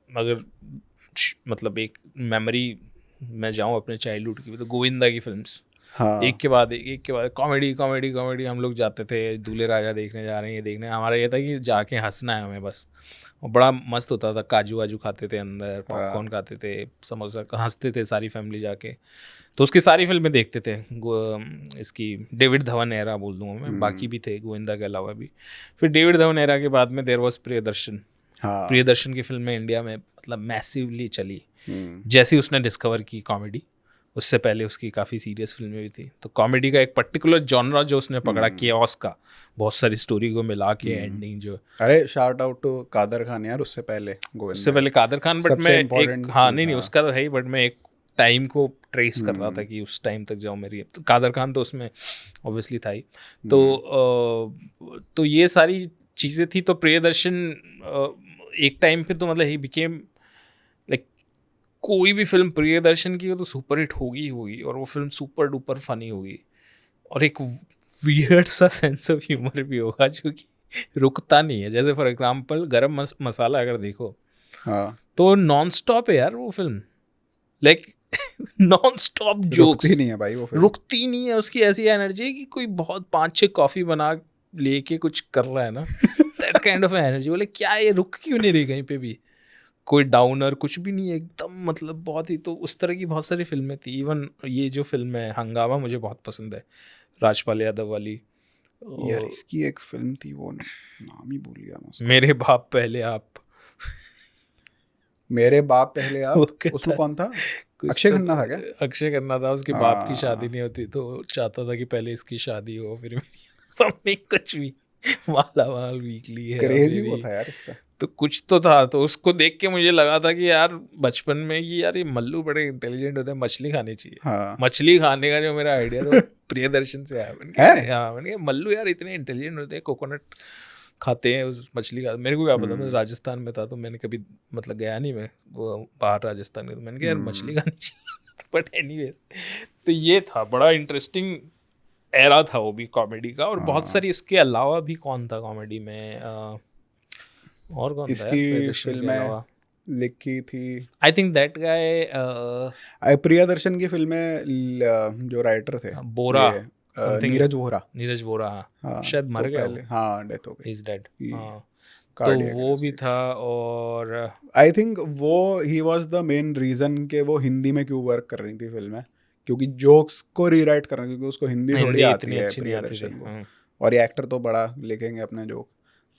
अगर मतलब एक मेमोरी मैं जाऊँ अपने चाइल्डहुड की, तो गोविंदा की फिल्म्स एक के बाद कॉमेडी कॉमेडी कॉमेडी। हम लोग जाते थे दूल्हे राजा देखने जा रहे हैं, ये देखने, हमारा ये था कि जाके हंसना है हमें बस, और बड़ा मस्त होता था। काजू वाजू खाते थे अंदर, पॉपकॉर्न खाते थे, समोसा, हंसते थे सारी फैमिली जाके। तो उसकी सारी फिल्में देखते थे। इसकी डेविड धवन एरा बोल दूँगा मैं, बाकी भी थे गोविंदा के अलावा भी। फिर डेविड धवन एरा के बाद में देयर वॉज प्रियदर्शन। प्रियदर्शन की फिल्में इंडिया में मतलब मैसिवली चली। जैसे उसने डिस्कवर की कॉमेडी, उससे पहले उसकी काफ़ी सीरियस फिल्में भी थी। तो कॉमेडी का एक पर्टिकुलर जॉनरा जो उसने पकड़ा, केओस का, बहुत सारी स्टोरी को मिला के एंडिंग जो। अरे shout out to Kader Khan यार, उससे पहले गोविंदा। उससे पहले कादर खान, बट सबसे मैं एक important हाँ चीज़, नहीं हाँ। उसका तो है ही, बट मैं एक टाइम को ट्रेस कर रहा था कि उस टाइम तक जाऊँ मेरी। तो कादर खान तो उसमें ऑब्वियसली था ही। तो ये सारी चीज़ें थी। तो प्रियदर्शन एक टाइम पे तो मतलब ही बिकेम लाइक, कोई भी फिल्म प्रियदर्शन की हो तो सुपर हिट होगी ही होगी, और वो फिल्म सुपर डुपर फनी होगी, और एक वियर्ड सा सेंस ऑफ ह्यूमर भी होगा जो कि रुकता नहीं है। जैसे फॉर एग्जांपल गरम मसाला अगर देखो हाँ, तो नॉन स्टॉप है यार वो film, like non stop jokes, रुकती नहीं है भाई वो फिल्म। रुकती नहीं है। उसकी ऐसी एनर्जी है कि कोई बहुत 5-6 कॉफी बना लेके कुछ कर रहा है ना, दैट काइंड ऑफ एनर्जी। बोले क्या ये रुक क्यों नहीं रही कहीं पे भी, कोई डाउनर कुछ भी नहीं है एकदम, मतलब बहुत ही। तो उस तरह की बहुत सारी फिल्में थी। इवन ये जो फिल्म है हंगामा मुझे बहुत पसंद है, राजपाल यादव वाली। यार इसकी एक फिल्म थी, वो नाम ही भूल गया मैं उसका। मेरे बाप पहले आप। मेरे बाप पहले वो आप, कहता उसमें कौन था? कुछ अक्षय तो खन्ना था क्या? अक्षय खन्ना था। उसके बाप की हाँ। शादी नहीं होती तो चाहता था कि पहले इसकी शादी हो, फिर मेरी समथिंग कुछ भी माला माल वीकली है क्रेजी मेरी। वो था यार इसका। तो कुछ तो था। तो उसको देख के मुझे लगा था कि यार बचपन में कि यार ये मल्लू बड़े इंटेलिजेंट होते हैं, मछली खानी चाहिए। हाँ। मछली खाने का जो मेरा आइडिया था वो प्रियदर्शन से आया। मैंने कहा हाँ, मैंने कहा मल्लू यार इतने इंटेलिजेंट होते हैं, कोकोनट खाते हैं, उस मछली का मेरे को क्या पता। मैं राजस्थान में था तो मैंने कभी मतलब गया नहीं मैं वो बाहर राजस्थान में, तो मैंने कहा यार मछली खानी चाहिए। बट एनीवेज, तो ये था बड़ा इंटरेस्टिंग एरा था वो भी कॉमेडी का। और बहुत सारी इसके अलावा भी कौन था कॉमेडी में, और कौन था इसकी प्रियदर्शन के फिल्में अलावा? लिखी थी I think that guy Priyadarshan की फिल्में जो राइटर थे बोरा ये, something- नीरज वोहरा। नीरज बोरा, हाँ, शायद मर तो गया पहले, हाँ, डेथ हो गई। Is dead. ये हाँ, तो cardiac वो भी arrest। था। और आई थिंक वो ही वॉज द मेन रीजन के वो हिंदी में क्यों वर्क कर रही थी फिल्में, क्योंकि जोक्स को रीराइट करना, क्योंकि उसको हिंदी थोड़ी हिंदी आती इतनी है अच्छी नहीं आती थी। प्रियदर्शन को। हाँ। और ये एक्टर तो बड़ा लिखेंगे अपने जोक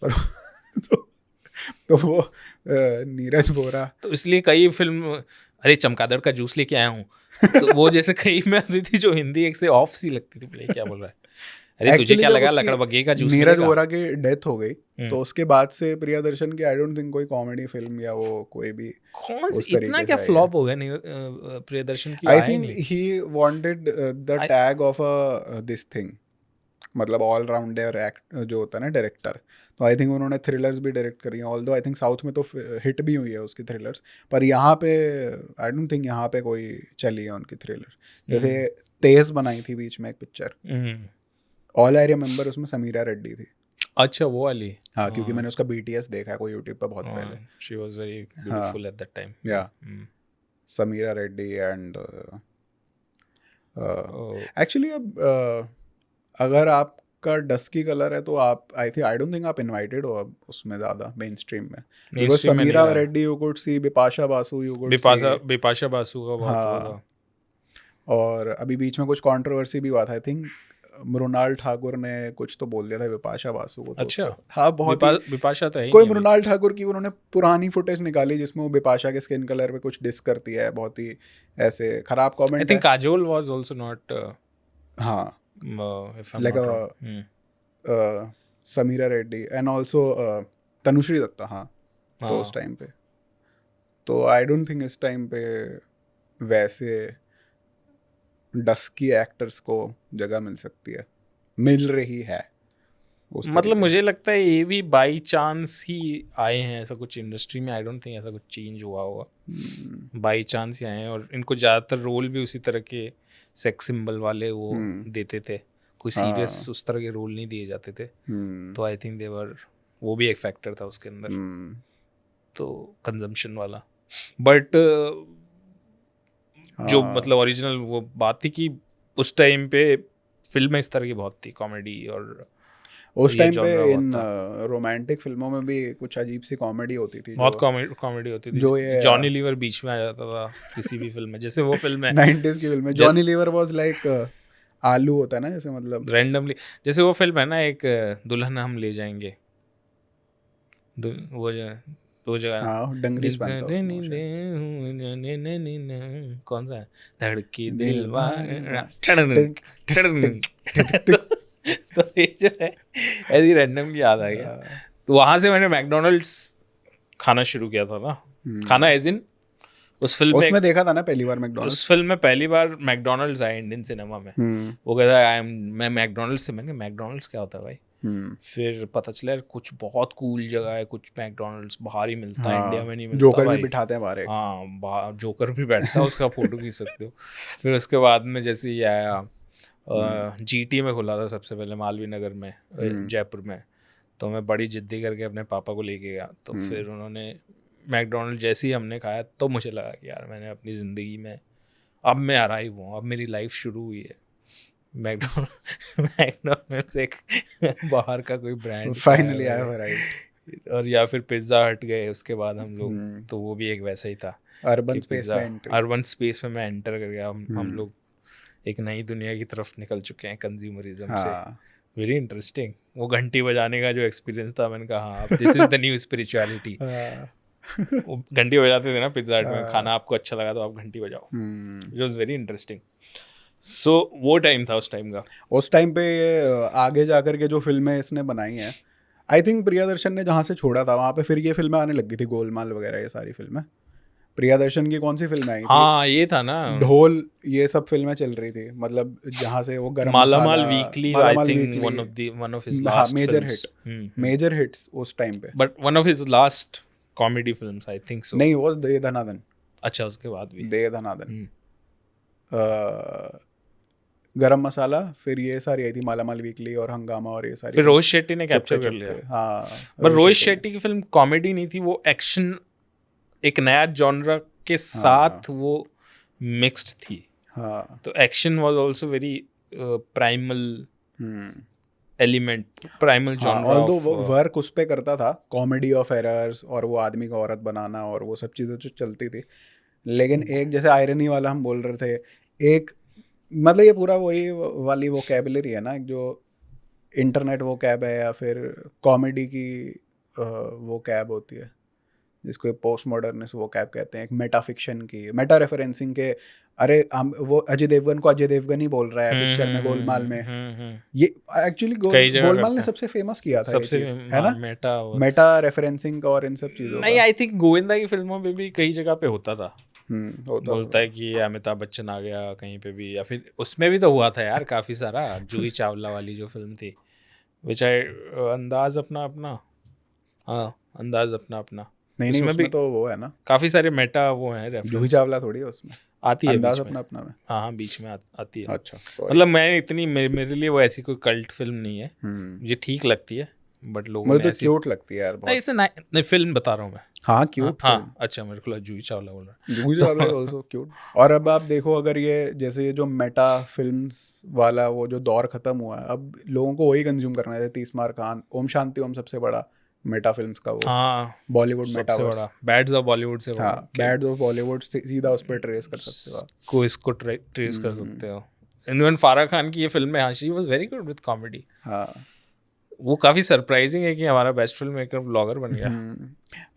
पर तो वो नीरज वोहरा। तो इसलिए कई फिल्म, अरे चमगादड़ का जूस लेके आया हूँ, तो वो जैसे कई में आती थी जो हिंदी एक से ऑफ सी लगती थी। बोले क्या बोल रहा है, अरे तुझे Actually क्या जब लगा उसकी लकड़बग्घे का जूस नीरज मिलेगा? वोहरा की डेथ हो गई तो उसके बाद से प्रियदर्शन की आई डोंट थिंक कोई कॉमेडी फिल्म या वो कोई भी कौन सी उस इतना तरीके क्या से आई है। फ्लॉप हो गया प्रियदर्शन की? आई आया ही थिंक नहीं। He wanted the tag of a this thing, मतलब ऑल राउंडर एक्ट जो होता है ना डायरेक्टर। तो आई थिंक उन्होंने थ्रिलर्स भी डायरेक्ट करी हैं, ऑल्दो आई थिंक साउथ में तो हिट भी हुई है उसकी थ्रिलर्स, पर यहाँ पे आई डोंट थिंक यहाँ पे कोई चली है उनकी थ्रिलर। जैसे तेज बनाई थी बीच में एक पिक्चर, ऑल आई रिमेंबर, उसमें समीरा रेड्डी थी। अच्छा वो वाली। हाँ, क्योंकि मैंने उसका BTS देखा है कोई यूट्यूब पे बहुत पहले। She was very beautiful eight that time. या समीरा रेड्डी एंड एक्चुअली अब अगर आपका डस्की कलर है तो आप आई डोंट थिंक आप इनवाइटेड हो अब उसमें ज़्यादा मेन स्ट्रीम में, बिकॉज Mainstream में नहीं समीरा रहा। Reddy you could see, Bipasha Basu you could Bipasha Basu का बहुत हाँ। वो था। और अभी बीच में कुछ कंट्रोवर्सी भी हुआ था, आई थिंक मृणाल ठाकुर ने कुछ तो बोल दिया था बिपाशा बासु को। तो अच्छा। हाँ, बहुत ही बिपाशा तो है ही कोई नहीं अभी। मृणाल ठाकुर की उन्होंने पुरानी फुटेज निकाली जिसमें वो बिपाशा के स्किन कलर पे कुछ डिस करती है, बहुत ही ऐसे खराब आई कमेंट थिंक है। काजोल वाज आल्सो नॉट हाँ, if I'm like not a wrong. Sameera Reddy and also Tanushree Dutta. हाँ, तो उस टाइम पे तो आई डोंट थिंक इस टाइम पे वैसे डस्की एक्टर्स को जगह मिल सकती है, मिल रही है उस मतलब तरीके मुझे लगता है ये भी बाई चांस ही आए हैं ऐसा कुछ इंडस्ट्री में। आई डोंट थिंक ऐसा कुछ चेंज हुआ होगा, बाई चांस ही आए हैं। और इनको ज़्यादातर रोल भी उसी तरह के सेक्स सिंबल वाले वो देते थे, कोई सीरियस उस तरह के रोल नहीं दिए जाते थे। तो आई थिंक देवर, वो भी एक फैक्टर था उसके अंदर, तो कंजम्पशन वाला। बट जो मतलब ओरिजिनल वो बात थी कि उस टाइम पे फिल्में इस तरह की बहुत थी, कॉमेडी, और उस ये टाइम पे genre इन बहुत रोमांटिक फिल्मों में भी कुछ अजीब सी कॉमेडी होती थी, बहुत कॉमेडी होती थी। जो ये जॉनी लीवर बीच में आ जाता था किसी भी फिल्म में, जैसे वो फिल्म है 90s की फिल्म में जॉनी लीवर वाज लाइक आलू होता है ना, जैसे मतलब रैंडमली, जैसे वो फिल्म है ना एक दुल्हन हम ले जाएंगे, वो जगह हाँ डंगरीज पहनता है उसमें वो कौन सा है धड़की दिल दिल बार तो ये जो है ऐसी रैंडमली याद आ गया। तो वहां से मैंने मैकडोनल्ड्स खाना शुरू किया था ना, खाना एज इन उस फिल्म में उसमें देखा था ना पहली बार मैकडॉनल्ड्स। उस फिल्म में पहली बार मैकडोनल्ड्स आए इंडियन सिनेमा में। वो कहता है मैं मैकडोनल्ड्स से, मैंने मैकडोनल्ड्स क्या होता है भाई। फिर पता चला यार कुछ बहुत कूल जगह है, कुछ मैकडोनल्ड्स बाहर ही मिलता है, इंडिया में नहीं मिलता। जोकर भाई भी बिठाते हैं बाहर। हाँ जोकर भी बैठता है, उसका फोटो खींच सकते हो। फिर उसके बाद में जैसे ये आया GT में खुला था सबसे पहले मालवीय नगर में जयपुर में, तो मैं बड़ी जिद्दी करके अपने पापा को लेके गया। तो फिर उन्होंने मैकडोनल्ड जैसे ही हमने खाया तो मुझे लगा कि यार मैंने अपनी ज़िंदगी में अब मैं अराइव हूँ, अब मेरी लाइफ शुरू हुई है। मैकडोनल्ड्स एक बाहर का कोई ब्रांड फाइनली आया वैराइट। और या फिर पिज्ज़ा हट गए उसके बाद हम लोग, तो वो भी एक वैसा ही था। अर्बन स्पेस में मैं एंटर कर गया। हम लोग एक नई दुनिया की तरफ निकल चुके हैं कंज्यूमरिज्म से। Very interesting. वो घंटी बजाने का जो एक्सपीरियंस था, मैंने कहा हाँ this is the new spirituality. वो घंटी बजाते थे ना पिज्जा हट में, खाना आपको अच्छा लगा तो आप घंटी बजाओ। It was very interesting. So वो टाइम था उस टाइम का। उस टाइम पे आगे जाकर के जो फिल्में इसने बनाई हैं, आई थिंक प्रियदर्शन ने जहाँ से छोड़ा था वहाँ पे फिर ये फिल्में आने लगी थी, गोलमाल वगैरह ये सारी फिल्में। प्रियदर्शन की कौन सी फिल्म आई थी? हाँ ये था ना ढोल, ये सब फिल्में चल रही थी, मतलब जहाँ से वो गरम Malamaal weekly, I think one of his last major hits उस टाइम पे, but one of his last comedy films I think so. नहीं वो दे धनादन। अच्छा उसके बाद भी दे धनादन, गरम मसाला, फिर ये सारी आई थी मालामाल वीकली और हंगामा और ये सारी। फिर रोहित शेट्टी ने कैप्चर कर लिया। हाँ पर रोहित शेट्टी की फिल्म कॉमेडी नहीं थी, वो एक्शन एक नया जॉनरा के साथ वो मिक्स्ड थी। हाँ तो action was also very primal element, primal genre. Although वो वर्क उस पे करता था, कॉमेडी ऑफ एरर्स और वो आदमी को औरत बनाना और वो सब चीज़ें जो चलती थी। लेकिन एक जैसे आयरनी वाला हम बोल रहे थे, एक मतलब ये पूरा वही वाली वो कैबलरी है ना, जो इंटरनेट वो कैब है या फिर कॉमेडी की वो कैब होती है जिसको पोस्ट मॉडर्निस्ट वो कैब कहते हैं, एक मेटा फिक्शन की, मेटा रेफरेंसिंग के। अरे हम वो अजय देवगन को अजय देवगन ही बोल रहा है पिक्चर में गोलमाल में। ये एक्चुअली गोलमाल ने सबसे फेमस किया था सबसे, है ना, मेटा रेफरेंसिंग और इन सब चीज़ों। नहीं आई थिंक गोविंदा की फिल्मों में भी कई जगह पे होता था। बोलता है कि अमिताभ बच्चन आ गया कहीं पे भी, या फिर उसमें भी तो हुआ था यार काफ़ी सारा। जूही चावला वाली जो फिल्म थी, विच आई अंदाज अपना अपना, हाँ अंदाज अपना अपना। नहीं उसमें तो वो है ना काफी सारे मेटा वो हैं रेफरेंस। जूही चावला थोड़ी है उसमें, आती है अंदाज अपना अपना में। हाँ बीच में आती है। अच्छा मतलब मैं इतनी मेरे लिए वो ऐसी कोई कल्ट फिल्म नहीं है, मुझे ठीक लगती है, बट लोगों मुझे तो क्यूट लगती है यार बहुत। ऐसे नहीं फिल्म बता रहा हूँ मैं। हाँ क्यूट। हाँ अच्छा मेरे को जूही चावला बोल रहा। Juhi Chawla is also cute. और अब आप देखो, अगर ये जैसे ये जो मेटा फिल्म्स वाला वो जो दौर खत्म हुआ है, अब लोगों को वही कंज्यूम करना है। तीसमार खान, ओम शांति ओम सबसे बड़ा मेटा फिल्म्स का वो, हाँ Bollywood metaverse, Bads of Bollywood से, हाँ बैड्स ऑफ बॉलीवुड सीधा उस पर ट्रेस कर सकते हो को, इसको ट्रेस कर सकते हो। इवन फारा खान की ये फिल्म है, हाँ she was very good with comedy. हाँ वो काफी सरप्राइजिंग है कि हमारा बेस्ट फिल्म मेकर ब्लॉगर बन गया।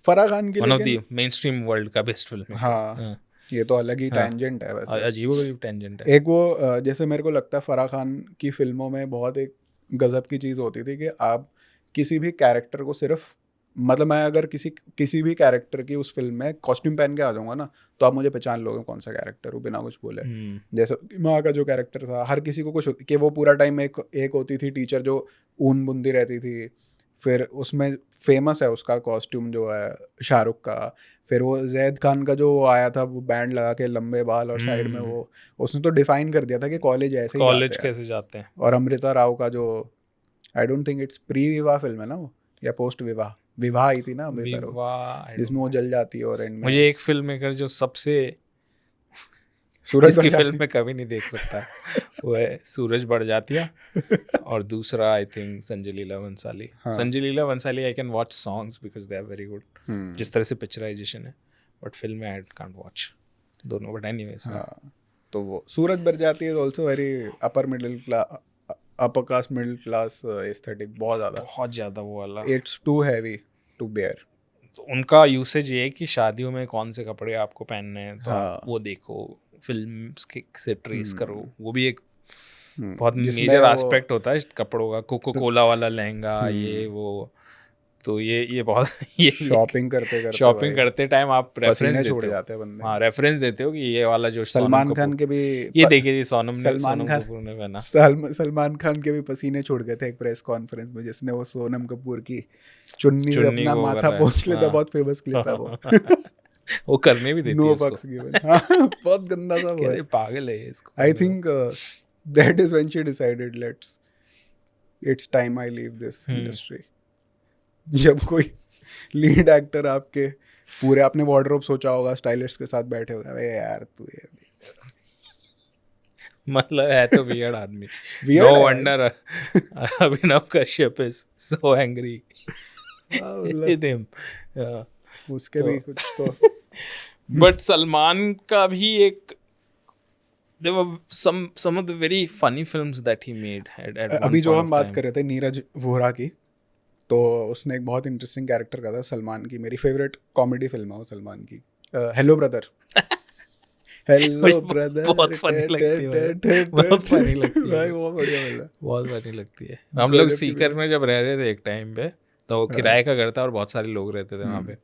फराह खान की one of the main stream world का बेस्ट फिल्म मेकर। हाँ ये तो अलग ही टेंजेंट है वैसे, अजीबोगरीब टेंजेंट है। एक वो जैसे मेरे को लगता है फराह खान की फिल्मों में बहुत एक गजब की चीज़ होती थी कि आप किसी भी कैरेक्टर को सिर्फ, मतलब मैं अगर किसी भी कैरेक्टर की उस फिल्म में कॉस्ट्यूम पहन के आ जाऊंगा ना, तो आप मुझे पहचान लोगे कौन सा कैरेक्टर हो बिना कुछ बोले। जैसे माँ का जो कैरेक्टर था, हर किसी को कुछ कि वो पूरा टाइम एक होती थी टीचर जो ऊन बुनती रहती थी, फिर उसमें फेमस है उसका कॉस्ट्यूम जो है शाहरुख का। फिर वो जैद खान का जो आया था, वो बैंड लगा के लंबे बाल और साइड में वो, उसने तो डिफाइन कर दिया था कि कॉलेज ऐसे ही कॉलेज कैसे जाते हैं। और अमृता राव का जो, आई डोंट थिंक इट्स प्री विवाह फिल्म है ना वो, या पोस्ट विवाह, विवाह आई थी ना अमृता राव, जिसमें वो जल जाती है और एंड में। मुझे एक फिल्म मेकर जो सबसे सूरज की फिल्म में कभी नहीं देख सकता वो है सूरज बढ़ जातिया, और दूसरा I think Sanjay Leela Bhansali. Sanjay Leela Bhansali I can watch songs because they are very good, जिस तरह से पिक्चराइजेशन है, but film I can't watch दोनों। बट एनीवेज तो वो सूरज बढ़ जाती है also very upper middle class, upper caste middle class aesthetic, बहुत ज़्यादा वो वाला। It's too heavy to bear. तो उनका यूसेज ये है कि शादियों में कौन से कपड़े आपको पहनने हैं तो हाँ। आप वो देखो, फिल्म से ट्रेस करो, वो भी एक बहुत जिसमें मेजर वो- एस्पेक्ट होता है कपड़ों का, कोको कोला वाला लहंगा ये वो, तो ये बहुत ये भी शॉपिंग करते करते शॉपिंग भाई करते टाइम आप रेफरेंस पसीने देते छूट हो। जाते हैं बंदे। हाँ, रेफरेंस देते हो कि ये वाला जो सलमान सोनम खान कपूर, के भी ये देखिए जी सोनम सलमान खान कपूर ने पहना। सलमान खान के भी पसीने छूट गए थे एक प्रेस कॉन्फ्रेंस में, जिसने वो सोनम कपूर की चुन्नी से चुन्नी अपना को माथा कर रहा है। पोंछ लेता, हाँ। बहुत फेमस क्लिप है वो। वो करने भी देती नो है उसको। फक्स गिवन। हाँ, बहुत गंदा सा वो कह है। रहे पागल है ये, इसको I think that is when she decided it's time I leave this industry. जब कोई लीड एक्टर आपके पूरे आपने वार्डरोब सोचा होगा, स्टाइलिस्ट के साथ बैठे होगा, अरे यार तू ये मतलब है तो वियर्ड आदमी। Weird नो है। Wonder Abhinav Kashyap is so angry मतलब विद हिम। उसके भी कुछ तो बट सलमान का भी एक, there were some of the very funny films that he made at one अभी जो point हम of बात time. कर रहे थे नीरज वोहरा की, तो उसने एक बहुत इंटरेस्टिंग कैरेक्टर करा था सलमान की। मेरी फेवरेट कॉमेडी फिल्म है वो सलमान की, हेलो ब्रदर। हेलो मुझे ब्रदर बहुत funny लगती है, बहुत funny लगती है। भाई बहुत बढ़िया मिला। बहुत अच्छी लगती है। हम लोग गजब की सीकर में जब रह रहे थे एक टाइम पे, तो वो किराए का घर था और बहुत सारे लोग रहते थे वहाँ पे।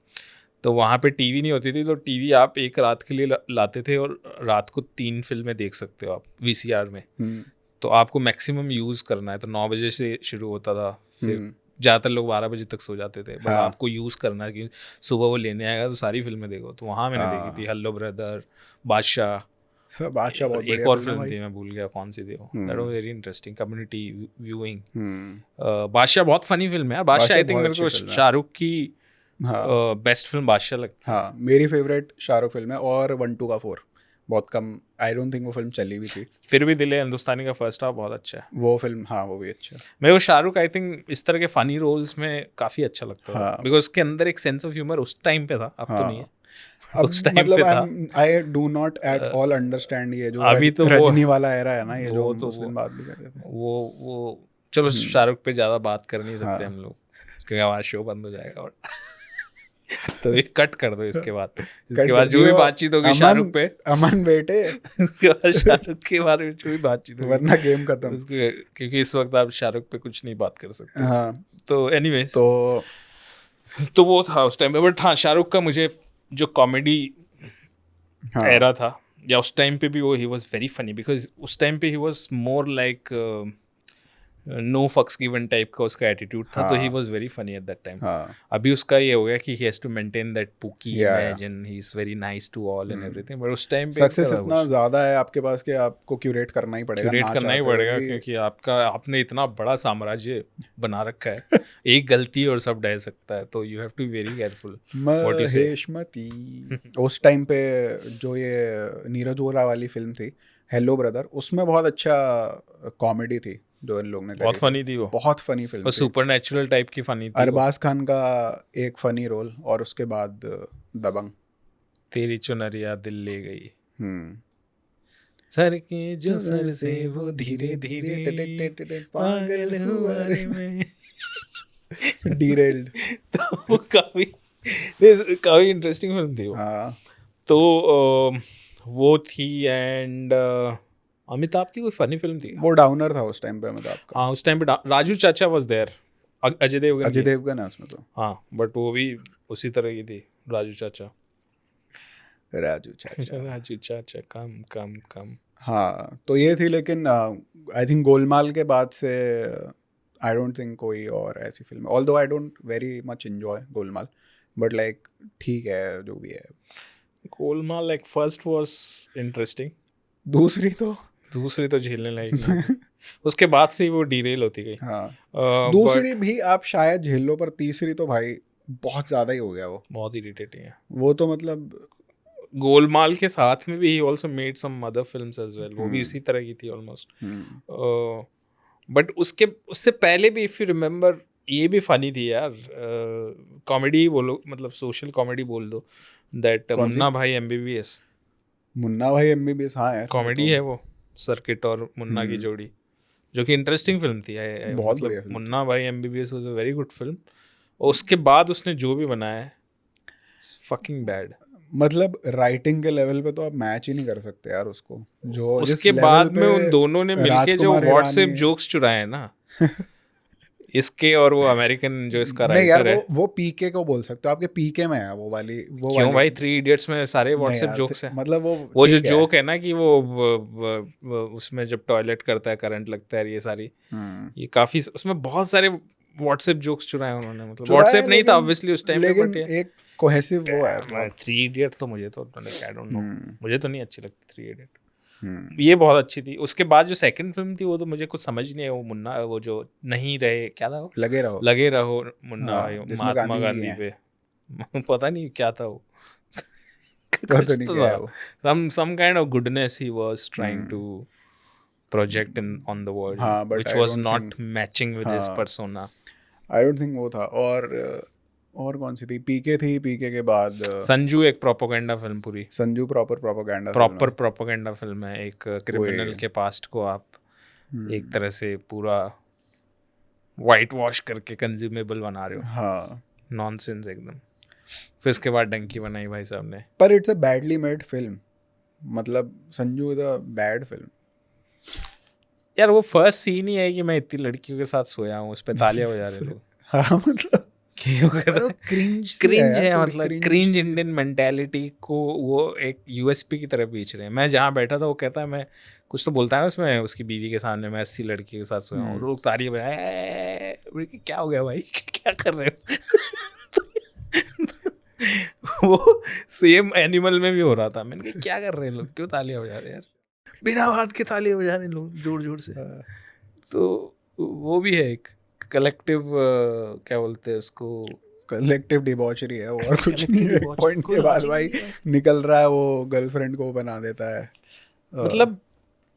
तो वहाँ पे टीवी नहीं होती थी, तो टीवी आप एक रात के लिए लाते थे और रात को 3 फिल्में देख सकते हो आप VCR में। तो आपको मैक्सिमम यूज़ करना है, तो 9 बजे से शुरू होता था, फिर ज़्यादातर लोग 12 बजे तक सो जाते थे, बट आपको यूज़ करना है कि सुबह वो लेने आएगा तो सारी फिल्में देखो। तो वहाँ मैंने देखी थी हेलो ब्रदर, बादशाह, बादशाह बहुत एक बढ़िया और फिल्म फिल्म है भाई। थी, मैं भूल गया कौन सी थी वो। That was very interesting, community viewing. Hmm, Badshah बहुत फनी फिल्म है यार। बादशाह आई थिंक बहुत मेरे को अच्छी फिल्म है। शाहरुख की हाँ बेस्ट फिल्म बादशाह लगती है। हाँ, मेरी फेवरेट शाहरुख फिल्म है, और 1, 2 का 4 बहुत कम, आई डोंट थिंक वो फिल्म चली भी थी। फिर भी दिल है हिंदुस्तानी का फर्स्ट हाफ बहुत अच्छा है। वो फिल्म, हाँ वो भी अच्छा है। मेरे को शाहरुख आई थिंक इस तरह के फनी रोल्स में काफ़ी अच्छा लगता है, हाँ। बिकॉज उसके अंदर एक सेंस ऑफ ह्यूमर उस टाइम पे था, अब तो नहीं है। अब उस टाइम मतलब पे था। I do not at all understand ये जो अभी तो वो- रजनी वाला एरा है ना, ये जो वो हम तो उस दिन बात भी कर रहे थे। वो चलो शाहरुख पे ज़्यादा बात कर नहीं सकते हम लोग, क्योंकि हमारा शो बंद हो जाएगा और तो ये कट कर दो इसके बाद। इसके बाद जो भी बातचीत होगी शाहरुख पे, अमन बेटे, उसके बाद शाहरुख के बारे में जो भी बातचीत होगी, वरना गेम खत्म। क्योंकि इस वक्त आप शाहरुख पे कुछ नहीं बात कर सकते। हाँ तो एनीवेज, तो वो था उस टाइम पे। बट हाँ, शाहरुख का मुझे जो कॉमेडी हाँ एरा था, या उस टाइम पे भी वो he was very funny, because उस टाइम पे he was more like no fucks given type का उसका एटीट्यूड था। तो he was very funny at that time. हाँ अभी उसका ये हो गया कि he has to maintain that pookie Yeah, image and he is very nice to all and everything. But उस टाइम पे सक्सेस इतना ज्यादा है आपके पास कि आपको क्यूरेट करना ही पड़ेगा, क्यूरेट ना करना ही चाहते पड़ेगा, हुए भी। क्योंकि आपने इतना बड़ा साम्राज्य बना रखा है। एक गलती और सब ढह सकता है, तो you have to be very careful what you say. Mahishmati उस टाइम पे जो ये नीरज वोरा वाली फिल्म थी हेलो ब्रदर, उसमें बहुत अच्छा कॉमेडी थी जो इन लोग ने बहुत करी फनी थी वो, बहुत फनी फिल्म और थी। सुपरनैचुरल टाइप की फनी थी वो। अरबाज खान का एक फनी रोल, और उसके बाद दबंग। तेरी चुनरिया दिल ले गई, हम्म सर के जो सर से वो धीरे धीरे पागल हुआ रे मैं। डीरेल्ड। तो वो काफी इंटरेस्टिंग फिल्म थी वो। हाँ तो वो थी। एंड अमिताभ की कोई फनी फिल्म थी? वो डाउनर था उस टाइम पे अमिताभ का। हाँ, उस टाइम पे राजू चाचा वाज देयर, अजय देवगन अजय की। देवगन है उसमें तो। हाँ, बट वो भी उसी तरह की थी, राजू चाचा। राजू चाचा। राजू चाचा कम कम कम। हाँ तो ये थी, लेकिन आई थिंक गोलमाल के बाद से आई डोंट थिंक कोई और ऐसी film, although I don't very much enjoy Golmaal, but like ठीक है जो भी है। Golmaal like first was interesting, दूसरी तो झेलने लायक नहीं। उसके बाद से ही वो डीरेल होती गई। हाँ दूसरी भी आप शायद झेल लो, पर तीसरी तो भाई बहुत ज़्यादा ही हो गया वो। बहुत इरिटेटिंग है वो तो मतलब गोलमाल के साथ में भी he also made some other films as well, वो भी उसी तरह की थी ऑलमोस्ट। बट उससे पहले भी इफ यू रिमेम्बर, ये भी फनी थी यार। कॉमेडी बोलो, मतलब सोशल कॉमेडी बोल दो, दैट मुन्ना भाई MBBS। मुन्ना भाई MBBS, हाँ यार कॉमेडी है वो, सर्किट और मुन्ना की जोड़ी, जो कि इंटरेस्टिंग फिल्म थी। बहुत बढ़िया मतलब फिल्म मुन्ना भाई MBBS was a very good film. और उसके बाद उसने जो भी बनाया है, फकिंग बैड। मतलब राइटिंग के लेवल पे तो आप मैच ही नहीं कर सकते यार उसको, जो जिस उसके level बाद पे में उन दोनों ने मिलके जो राजकुमार व्हाट्सएप हिरानी- जोक्स चुराए ना इसके और वो अमेरिकन जो इसका नहीं यार, राइटर है। वो पीके को बोल सकते हो, आपके पीके में है वो वाली क्यों भाई, 3 इडियट्स में सारे नहीं व्हाट्सएप यार, जोक्स हैं। मतलब वो जो ठीक है। जोक है ना कि वो उसमें जब टॉयलेट करता है करंट लगता है, ये सारी ये काफी उसमें बहुत सारे व्हाट्सएप जोक्स चुराए उन्होंने। मतलब चुराया, व्हाट्सएप नहीं था लेकिन- ऑब्वियसली उस टाइम पे, लेकिन बट एक कोहेसिव वो है बहुत। 3 इडियट तो मुझे तो आई डोंट नो, मुझे तो नहीं अच्छी लगती 3 इडियट। हम्म। ये बहुत अच्छी थी। उसके बाद जो सेकंड फिल्म थी वो तो मुझे कुछ समझ नहीं है। वो मुन्ना, वो जो नहीं रहे, क्या था वो, लगे रहो। लगे रहो मुन्ना, हाँ, जिसमें महात्मा गांधी जी गांधी पे पता नहीं क्या था वो पता कुछ नहीं तो क्या है था। वो। some kind of goodness he was trying to project on the world, हाँ, but which I was don't not think- matching with his हाँ। persona. आई डोंट थिंक वो था। और कौन सी थी? पीके थी, पीके के बाद संजू एक प्रोपेगेंडा फिल्म, पूरी Sanju proper propaganda proper propaganda film है। एक क्रिमिनल वही। के पास्ट को आप एक तरह से पूरा वाइट वॉश करके कंज्यूमेबल बना रहे हो। हाँ, नॉनसेंस एकदम। फिर उसके बाद डंकी बनाई भाई साहब ने। पर it's a badly made film. मतलब Sanju is a bad film. यार वो फर्स्ट सीन ही है कि मैं इतनी लड़कियों के साथ सोया हूँ, उस पे तालियां बजा रहे लोग। हाँ, मतलब क्रिंज है, मतलब क्रिंज इंडियन मेंटालिटी को वो एक यूएसपी की तरह बेच रहे हैं। मैं जहाँ बैठा था वो कहता है, मैं कुछ तो बोलता है ना उसमें उसकी बीवी के सामने, मैं 80 लड़की के साथ सोया हूँ, लोग तालियां बजाए। क्या हो गया भाई, क्या कर रहे हो वो सेम एनिमल में भी हो रहा था। मैंने कहा क्या कर रहे हैं लोग, क्यों तालियां बजा रहे हैं यार, बिना बात के तालियां बजा रहे हैं लोग जोर जोर से। तो वो भी है एक कलेक्टिव, क्या बोलते हैं उसको, कलेक्टिव डिबॉचरी है वो, और कुछ नहीं है। पॉइंट के बाद भाई निकल रहा है, वो गर्लफ्रेंड को बना देता है। मतलब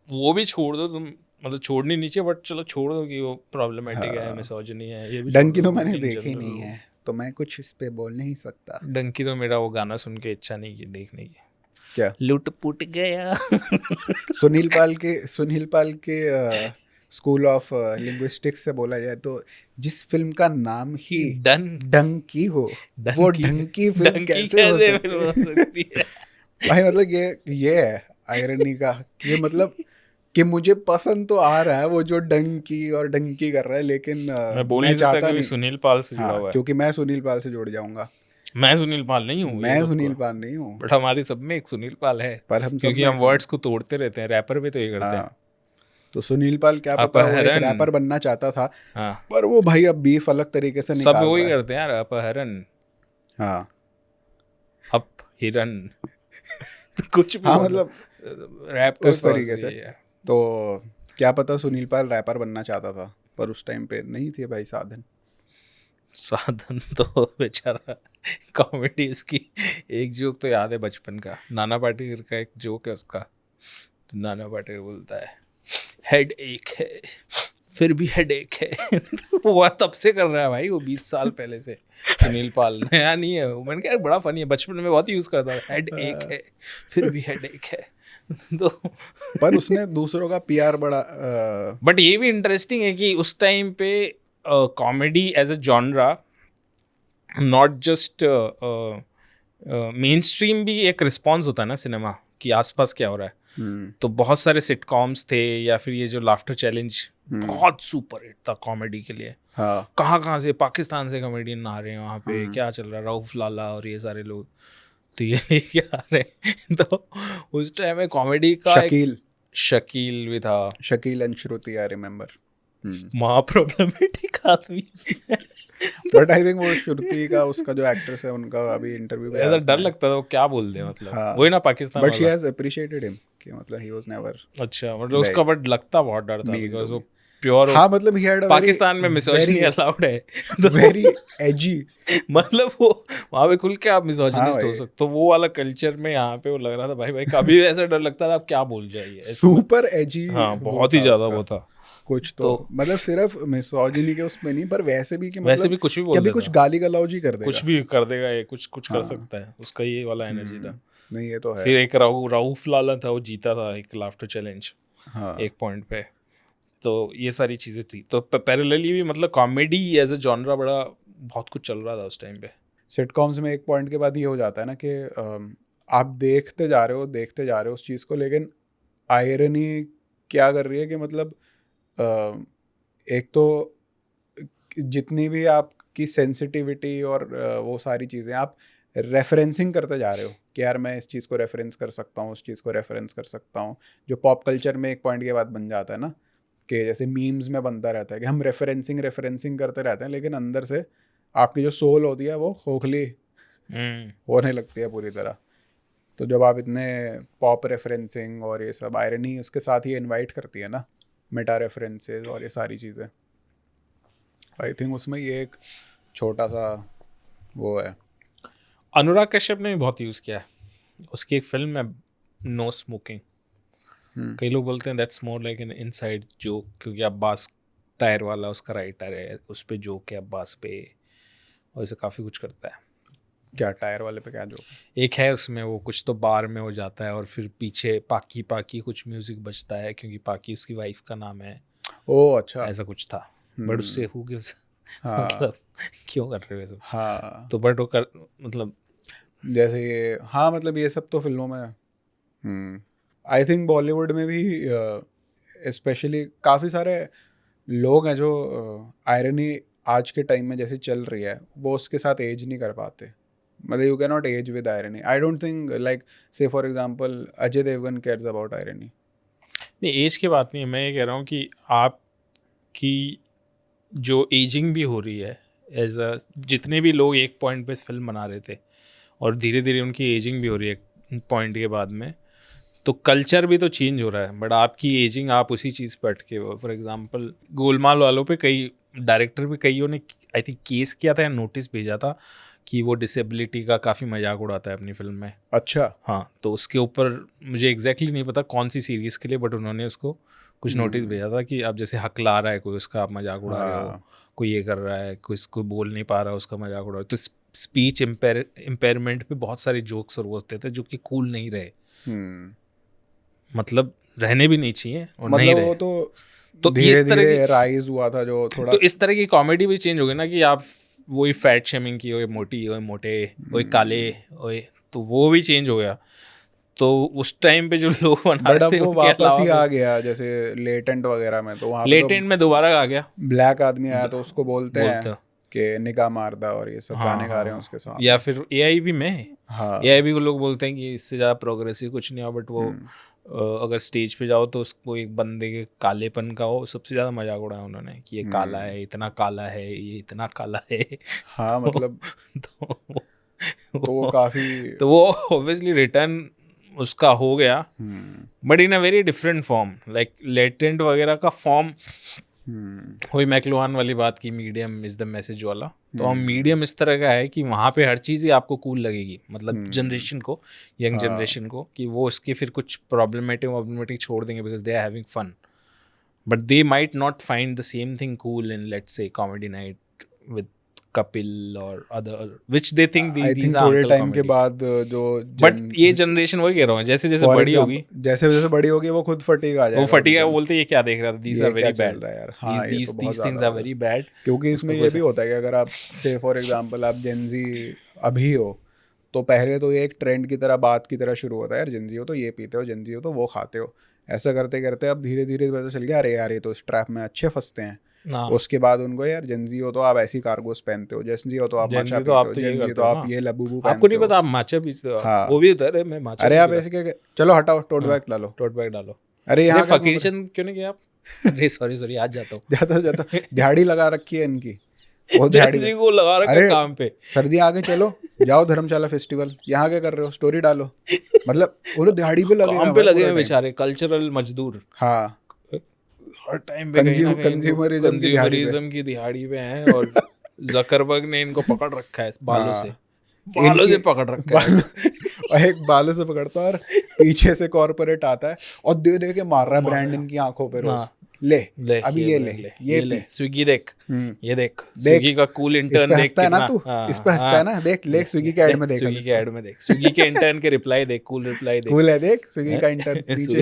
वो भी छोड़ दो तुम, मतलब छोड़नी नीचे, बट चलो छोड़ दो कि वो प्रॉब्लमेटिक है, मिसोजिनी है, ये भी डंकी छोड़ तो दो मैंने in देखी general। नहीं है, तो मैं कुछ इस पे बोल नहीं सकता। डंकी तो मेरा वो गाना सुन के इच्छा नहीं की देखने की। क्या? लुट पुट गया सुनील पाल के स्कूल ऑफ लिंग्विस्टिक्स से बोला जाए तो जिस फिल्म का नाम ही डंकी हो, वो ढंकी फिल्म कैसे हो सकती है? भाई मतलब ये है आयरनी का, कि मतलब कि मुझे पसंद तो आ रहा है वो जो डंकी और डंकी कर रहा है, लेकिन मैं बोल नहीं सकता क्योंकि सुनील पाल से जुड़ा हुआ है। क्योंकि मैं सुनील पाल से जुड़ जाऊंगा। मैं सुनील पाल नहीं हूँ, मैं सुनील पाल नहीं हूँ, बट हमारे सब में एक सुनील पाल है, पर हम क्योंकि हम वर्ड्स को तोड़ते रहते हैं। रैपर भी तो ये करते हैं। तो सुनील पाल क्या पता वो एक रैपर बनना चाहता था, पर वो भाई अब बीफ अलग तरीके से निकाल रहा है। सब वही करते हैं यार, अपहरण, हाँ, अपहिरन कुछ भी, हाँ, मतलब रैप का उस तरीके से। तो क्या पता सुनील पाल रैपर बनना चाहता था, पर उस टाइम पे नहीं थे भाई साधन तो बेचारा। कॉमेडी इसकी एक जोक तो याद है बचपन का, नाना पाटेकर का एक जोक है उसका। तो नाना पाटेकर बोलता है, हेड एक है फिर भी हेड एक है वो तब से कर रहा है भाई, वो 20 साल पहले से। सुनील पाल नया नहीं है वो। मैंने कहा बड़ा फनी है, बचपन में बहुत यूज करता था, हेड एक है फिर भी हेड एक है तो पर उसने दूसरों का पीआर बड़ा बट ये भी इंटरेस्टिंग है कि उस टाइम पे comedy as a genre, not just mainstream, भी एक रिस्पॉन्स होता है ना सिनेमा कि आसपास क्या हो रहा है। तो बहुत सारे सिटकॉम्स थे, या फिर ये जो लाफ्टर चैलेंज बहुत सुपर हिट था कॉमेडी के लिए। हाँ, कहाँ से पाकिस्तान से कॉमेडियन आ रहे हैं वहाँ पे, क्या चल रहा है, रऊफ लाला और ये सारे लोग तो ये क्या आ रहे हैं तो उस टाइम में कॉमेडी का शकील भी था, Shakeel and Shruti, I remember. महा प्रॉब्लमेटिक आदमी बट आई थिंक वो श्रुति का, उसका जो एक्ट्रेस है उनका अभी इंटरव्यू में ऐसा डर लगता था वो क्या बोल दे, मतलब हाँ, वही ना Pakistan but she has appreciated him कि मतलब ही वाज नेवर, अच्छा, मतलब उसका बट लगता बहुत डर था बिकॉज़ वो प्योर, हाँ, मतलब ही हैड पाकिस्तान में मिसोजिनी अलाउड है तो वेरी एजी मतलब वो वहाँ पे खुल के आप मिसोजिनिस्ट हो सकते, तो वो वाला कल्चर में यहाँ पे वो लग रहा था भाई कभी ऐसा डर लगता था आप क्या बोल जाइए, सुपर एजी। हाँ, बहुत ही ज्यादा वो था कुछ तो मतलब सिर्फ मिसोजिनी के उसमें नहीं, पर वैसे भी कि मतलब वैसे भी कुछ भी बोल कभी कुछ गाली गलौज ही कर देगा, कुछ भी कर देगा ये, कुछ कर सकता है, उसका ये वाला एनर्जी था। नहीं, ये तो है। फिर एक रऊफ लाला था, वो जीता था एक लाफ्टर चैलेंज एक पॉइंट पे। तो ये सारी चीज़ें थी। तो पैरेलली भी मतलब कॉमेडी एज अ जॉनरा बड़ा बहुत कुछ चल रहा था उस टाइम पे। सिटकॉम्स में एक पॉइंट के बाद ये हो जाता है ना कि आप देखते जा रहे हो उस चीज़ को, लेकिन आयरनी क्या कर रही है कि मतलब एक तो जितनी भी आपकी सेंसिटिविटी और वो सारी चीज़ें आप रेफरेंसिंग करते जा रहे हो कि यार मैं इस चीज़ को रेफरेंस कर सकता हूँ, उस चीज़ को रेफरेंस कर सकता हूँ, जो पॉप कल्चर में एक पॉइंट के बाद बन जाता है ना, कि जैसे मीम्स में बनता रहता है कि हम रेफरेंसिंग करते रहते हैं, लेकिन अंदर से आपकी जो सोल होती है वो खोखली होने लगती है पूरी तरह। तो जब आप इतने पॉप रेफरेंसिंग और ये सब आयरनी उसके साथ ही इनवाइट करती है ना, मेटा रेफरेंसेस और ये सारी चीज़ें, आई थिंक उसमें ये एक छोटा सा वो है। अनुराग कश्यप ने भी बहुत यूज़ किया है, उसकी एक फिल्म है नो स्मोकिंग। कई लोग बोलते हैं that's more like an inside joke, क्योंकि अब्बास टायर वाला उसका राइटर है, उस पे जोक है अब्बास पे, और इसे काफ़ी कुछ करता है। क्या टायर वाले पे क्या जोक? एक है उसमें वो कुछ तो बार में हो जाता है और फिर पीछे पाकी पाकी कुछ म्यूजिक बजता है, क्योंकि पाकी उसकी वाइफ का नाम है। ओह अच्छा। ऐसा कुछ था, बट उससे हु गिव्स, हाँ मतलब क्यों कर रहे हो ये सब? हाँ, तो बट वो कर मतलब जैसे ये, हाँ मतलब ये सब तो फिल्मों में आई थिंक बॉलीवुड में भी स्पेशली काफ़ी सारे लोग हैं जो आयरनी आज के टाइम में जैसे चल रही है वो उसके साथ एज नहीं कर पाते। मतलब you can not age with irony. I don't think like say for example Ajay Devgn cares about irony. नहीं, एज की बात नहीं है, मैं ये कह रहा हूँ कि आपकी जो एजिंग भी हो रही है एज अ, जितने भी लोग एक पॉइंट पे इस फिल्म बना रहे थे और धीरे धीरे उनकी एजिंग भी हो रही है पॉइंट के बाद में, तो कल्चर भी तो चेंज हो रहा है, बट आपकी एजिंग आप उसी चीज़ पर अटके हो। फॉर एग्जांपल गोलमाल वालों पे कई डायरेक्टर भी कईयों ने आई थिंक केस किया था या नोटिस भेजा था कि वो डिसेबिलिटी का काफ़ी मजाक उड़ाता है अपनी फिल्म में। अच्छा। हाँ, तो उसके ऊपर मुझे एग्जैक्टली नहीं पता कौन सी सीरीज़ के लिए, बट उन्होंने उसको कुछ नोटिस भेजा था कि आप जैसे हकला रहा है कोई, उसका आप मजाक उड़ा रहे हो, कोई ये कर रहा है, कोई बोल नहीं पा रहा उसका मजाक उड़ा रहे हो। तो स्पीच इम्पेयरमेंट पे बहुत सारे जोक्स और वो होते थे जो कि कूल नहीं रहे, मतलब रहने भी नहीं चाहिए और नहीं मतलब रहे। वो तो तो धीरे इस तरह धीरे की राइज हुआ था जो थोड़ा। तो इस तरह की कॉमेडी भी चेंज हो गई ना कि आप वही फैट शेमिंग की, ओए मोटी, ओए मोटे, ओए काले, ओए, तो वो भी चेंज हो गया। तो उस टाइम पे जो लोग बना बट रहे अब थे वो उनके वापस ही अलावा आ गया, जैसे लेटेंट वगैरह में, तो वहाँ पे लेटेंट में दोबारा आ गया, तो ब्लैक आदमी आया तो उसको बोलते हैं बोलते हो। कि निगाह मारदा और ये सब हाँ, गाने गा रहे हैं हाँ, उसके साथ। या फिर एआईबी में, हाँ एआईबी को लोग बोलते हैं कि इससे ज़्यादा प्रोग्रेसिव कुछ नहीं हुआ, बट वो अगर स्टेज पे जाओ तो उसको एक बंदे के कालेपन का वो सबसे ज़्यादा मजाक उड़ाया उन्होंने कि ये काला है, इतना काला है, ये इतना काला है। हाँ मतलब तो तो वो काफ़ी तो वो ऑब्वियसली रिटर्न उसका हो गया, but in a very different form, like latent वगैरह का फॉर्म वही मैक्लुहान वाली बात की, मीडियम इज द मैसेज वाला। तो हम मीडियम इस तरह का है कि वहाँ पे हर चीज़ ही आपको कूल लगेगी, मतलब जनरेशन को, यंग जनरेशन को, कि वो उसके फिर कुछ प्रॉब्लमेटिक छोड़ देंगे because they are having fun, but they might not find the same thing cool in let's say comedy night with Kapil और other which they think I these think are थोड़े अंकल टाइम के comedy. बाद जो but ये generation वही कह रहा हूँ, जैसे जैसे फॉर बड़ी होगी, जैसे जैसे बड़ी होगी वो खुद फटीग आ जाएगा, वो फटेगा, वो बोलते ये क्या देख रहा था, दीज ये आर क्या वेरी चल बैड, रहा है यार। हाँ ये तो बहुत दीज थिंग्स ज़्यादा आर वेरी बैड। क्योंकि इसमें ये भी होता है कि अगर आप से फॉर एग्जांपल आप जेनजी अभी हो तो पहले तो ये एक ट्रेंड की तरह बात की तरह शुरू होता है, यार जेनजी हो तो ये पीते हो, जेनजी हो तो वो खाते हो, ऐसा करते करते अब धीरे धीरे पता चल गया अरे यार ये तो इस ट्रैप में अच्छे फंसते हैं। उसके बाद उनको यार जेनजी हो तो आप ऐसी कार्गोस पहनते हो, जेनजी हो तो आप माचा पीते हो, जेनजी तो आप ये लबूबू पहनते हो। आपको नहीं पता आप माचा पीते हो? हाँ। वो भी उधर है, मैं माचा अरे आप ऐसे क्या, चलो हटाओ टोट बैग डालो, टोट बैग डालो। अरे यहाँ फकीर चंद क्यों नहीं गए आप? अरे सॉरी आज जाता हूँ। जाता दिहाड़ी लगा रखी है इनकी, वो दिहाड़ी जेनजी को लगा रखा है काम पे। सर्दी आगे चलो जाओ धर्मशाला फेस्टिवल, यहाँ क्या कर रहे हो, स्टोरी डालो, मतलब वो लोग दिहाड़ी पे लगे काम पे लगे हैं बेचारे, कल्चरल मजदूर। हाँ हर टाइम पे कंज्यूमरिज्म की दिहाड़ी पे हैं और जकरबर्ग ने इनको पकड़ रखा है बालों से, पकड़ रखा है। और एक बालों से पकड़ता है और पीछे से कॉर्पोरेट आता है और दे दे के मार रहा है ब्रांडन की आंखों पे रोज, ले अभी ये ले स्विगी देख, ये देख स्विगी का कूल इंटर्न देख है ना, तू इस पे हंसता है ना, देख ले स्विगी के ऐड में देख, स्विगी के ऐड में देख, स्विगी के इंटर्न के रिप्लाई देख, कूल रिप्लाई देख, कूल है देख स्विगी का इंटर्न पीछे।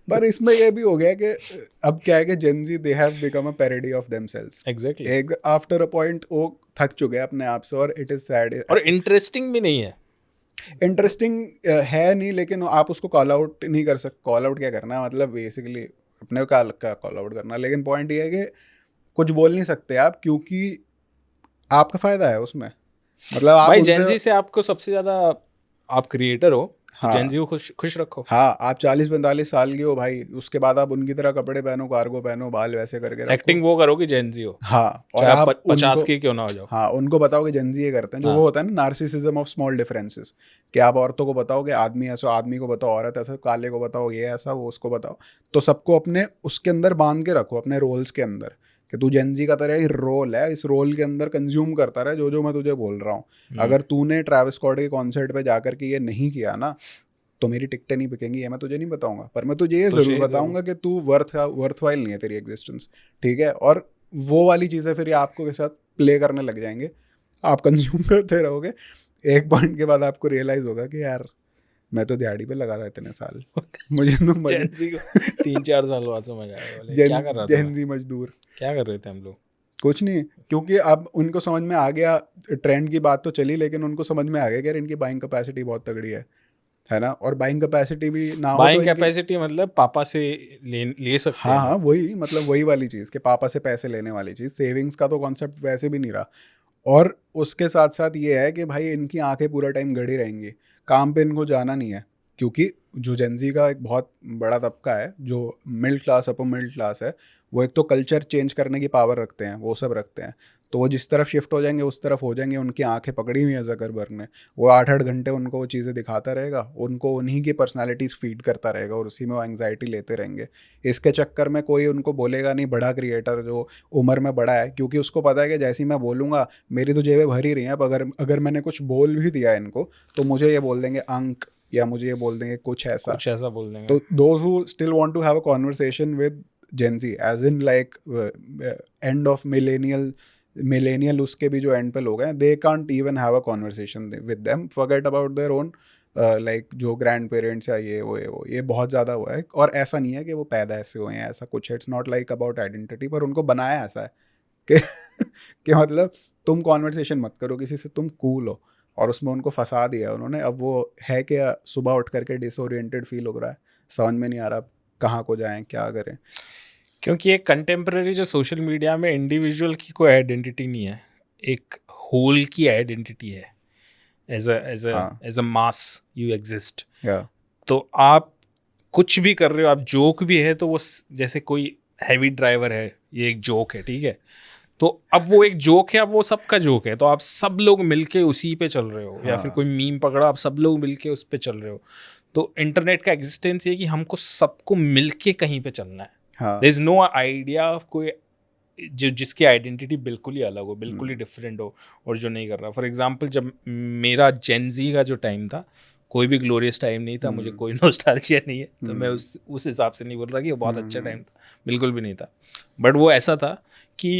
पर इसमें ये भी हो गया कि अब क्या है कि Gen Z they have become a parody of themselves. Exactly. एक आफ्टर अ पॉइंट वो थक चुके हैं अपने आप से, और इट इज सैड। और इंटरेस्टिंग भी नहीं है। इंटरेस्टिंग है नहीं, लेकिन आप उसको कॉल आउट नहीं कर सकते। कॉल आउट क्या करना है, मतलब बेसिकली अपने को क्या कॉल आउट करना, लेकिन पॉइंट ये है कि कुछ बोल नहीं सकते आप, क्योंकि आपका फायदा है उसमें। मतलब आप भाई उनसे, जेनजी से आपको सबसे ज्यादा, आप क्रिएटर हो, हाँ, जेनजी को खुश खुश रखो। हाँ, आप 40-45 साल के हो भाई, उसके बाद आप उनकी तरह कपड़े पहनो, कार्गो पहनो, बाल वैसे करके रखो। एक्टिंग वो करो कि जेनजी हो, हाँ, और चाहे आप आप 50 उनको, के क्यों ना हो जाओ। हाँ, उनको बताओ कि जेनजी ये करते हैं, जो हाँ। वो होता है ना नार्सिसिज्म ऑफ स्मॉल डिफरेंसेस, कि आप औरतों को बताओ कि आदमी ऐसा, आदमी को बताओ औरत ऐसा, काले को बताओ ये ऐसा, वो उसको बताओ। तो सबको अपने उसके अंदर बांध के रखो, अपने रोल्स के अंदर, कि तू जेनजी का तेरा ही रोल है, इस रोल के अंदर कंज्यूम करता रहे जो जो मैं तुझे बोल रहा हूँ। अगर तूने ट्रैविस स्कॉट के कॉन्सर्ट पे जाकर के ये नहीं किया ना, तो मेरी टिकटें नहीं बिकेंगी, ये मैं तुझे नहीं बताऊंगा, पर मैं तुझे ये जरूर बताऊंगा कि तू वर्थ वाइल नहीं है, तेरी एग्जिस्टेंस, ठीक है। और वो वाली चीज़ें फिर ये आपको के साथ प्ले करने लग जाएंगे, आप कंज्यूम करते रहोगे। एक पॉइंट के बाद आपको रियलाइज होगा कि यार मैं तो दिहाड़ी पे लगा था इतने साल, मुझे तो जेनजी को 3-4 साल बाद समझ आया बोले क्या कर रहा था मैं? जेनजी मजदूर क्या कर रहे थे हम लोग? कुछ नहीं, क्योंकि अब उनको समझ में आ गया, ट्रेंड की बात तो चली, लेकिन उनको समझ में आ गया कि यार इनकी बाइंग कैपेसिटी बहुत तगड़ी है ना। और बाइंग कैपेसिटी भी ना हो तो बाइंग इनकी, कैपेसिटी मतलब पापा से ले सकते हाँ हैं। हाँ, वही मतलब वही वाली चीज़ कि पापा से पैसे लेने वाली चीज़, सेविंग्स का तो कॉन्सेप्ट वैसे भी नहीं रहा। और उसके साथ साथ ये है कि भाई इनकी आंखें पूरा टाइम गड़ी रहेंगी, काम पे इनको जाना नहीं है, क्योंकि जो जेनजी का एक बहुत बड़ा तबका है जो मिडिल क्लास, अपर मिडिल क्लास है, वो एक तो कल्चर चेंज करने की पावर रखते हैं, वो सब रखते हैं। तो वो जिस तरफ शिफ्ट हो जाएंगे उस तरफ हो जाएंगे। उनकी आंखें पकड़ी हुई है जकरबर्ग ने, वो 8-8 घंटे उनको वो चीज़ें दिखाता रहेगा, उनको उन्हीं की पर्सनालिटीज़ फीड करता रहेगा, और उसी में वो एंग्जाइटी लेते रहेंगे। इसके चक्कर में कोई उनको बोलेगा नहीं, बड़ा क्रिएटर जो उम्र में बड़ा है, क्योंकि उसको पता है कि जैसे ही मैं बोलूँगा मेरी तो जेबें भर ही रही हैं, अब अगर मैंने कुछ बोल भी दिया इनको तो मुझे ये बोल देंगे अंक, या मुझे ये बोल देंगे कुछ ऐसा बोल देंगे। तो those who still want to have a conversation with Gen Z, as in like end of millennial, उसके भी जो एंड पे लोग हैं, they can't even have a conversation with them, forget about their own like जो grandparents या ये बहुत ज़्यादा हुआ है। और ऐसा नहीं है कि वो पैदा ऐसे हुए हैं, ऐसा कुछ है, it's not like about identity, पर उनको बनाया ऐसा है कि कि मतलब तुम कॉन्वर्सेशन मत करो किसी से, तुम कूल हो, और उसमें उनको फंसा दिया उन्होंने। अब वो है कि सुबह उठ करके डिसोरिएंटेड फील हो रहा है, समझ में नहीं आ रहा कहाँ को जाएं, क्या करें। क्योंकि एक कंटेम्प्रेरी जो सोशल मीडिया में इंडिविजुअल की कोई आइडेंटिटी नहीं है, एक होल की आइडेंटिटी है। As a mass you exist. तो आप कुछ भी कर रहे हो, आप जोक भी है तो वो जैसे कोई हैवी ड्राइवर है, ये एक जोक है, ठीक है। तो अब वो एक जोक है, अब वो सबका जोक है, तो आप सब लोग मिलके उसी पे चल रहे हो। या फिर कोई मीम पकड़ो, आप सब लोग मिलके उस पे चल रहे हो। तो इंटरनेट का एग्जिस्टेंस ये कि हमको सबको मिलके कहीं पे चलना है। There is no idea of कोई जिसकी आइडेंटिटी बिल्कुल ही अलग हो, बिल्कुल ही डिफरेंट हो, और जो नहीं कर रहा। फॉर एग्जांपल जब मेरा जेनजी का जो टाइम था, कोई भी ग्लोरियस टाइम नहीं था, मुझे कोई नॉस्टैल्जिया नहीं है, तो मैं उस हिसाब से नहीं बोल रहा कि वो बहुत अच्छा टाइम था, बिल्कुल भी नहीं था। बट वो ऐसा था कि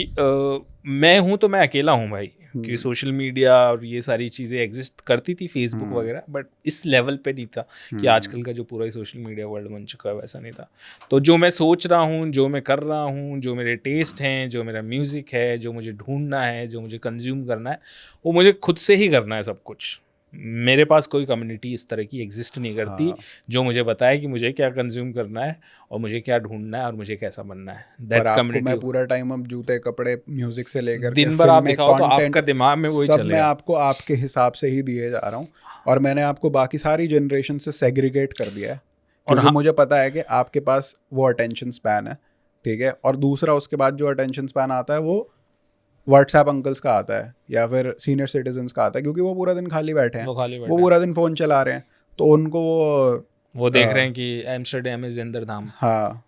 मैं हूँ तो मैं अकेला हूँ भाई, कि सोशल मीडिया और ये सारी चीज़ें एग्जिस्ट करती थी, फेसबुक वगैरह, बट इस लेवल पे नहीं था कि आजकल का जो पूरा ही सोशल मीडिया वर्ल्ड बन चुका है, वैसा नहीं था। तो जो मैं सोच रहा हूँ, जो मैं कर रहा हूँ, जो मेरे टेस्ट हैं, जो मेरा म्यूज़िक है, जो मुझे ढूंढना है, जो मुझे कंज्यूम करना है, वो मुझे खुद से ही करना है सब कुछ। मेरे पास कोई कम्युनिटी इस तरह की एग्जिस्ट नहीं करती जो मुझे बताए कि मुझे क्या कंज्यूम करना है और मुझे क्या ढूंढना है और मुझे कैसा बनना है। दैट कम्युनिटी मैं पूरा टाइम अब जूते, कपड़े, म्यूजिक से लेकर दिन भर आप दिखाओ तो आपका दिमाग में वही चलेगा। मैं आपको आपके हिसाब से ही दिए जा रहा हूँ, और मैंने आपको बाकी सारी जनरेशन से सेग्रीगेट कर दिया है, क्योंकि मुझे पता है कि आपके पास वो अटेंशन स्पैन है, ठीक है। और दूसरा उसके बाद जो अटेंशन स्पैन आता है वो व्हाट्सएप अंकल्स का आता है, या फिर सीनियर सिटीजन्स का आता है, क्योंकि वो पूरा दिन खाली बैठे हैं, वो पूरा दिन फ़ोन चला रहे हैं, तो उनको वो देख रहे हैं कि एम्स्टर्डम इज इंद्रधाम, हाँ,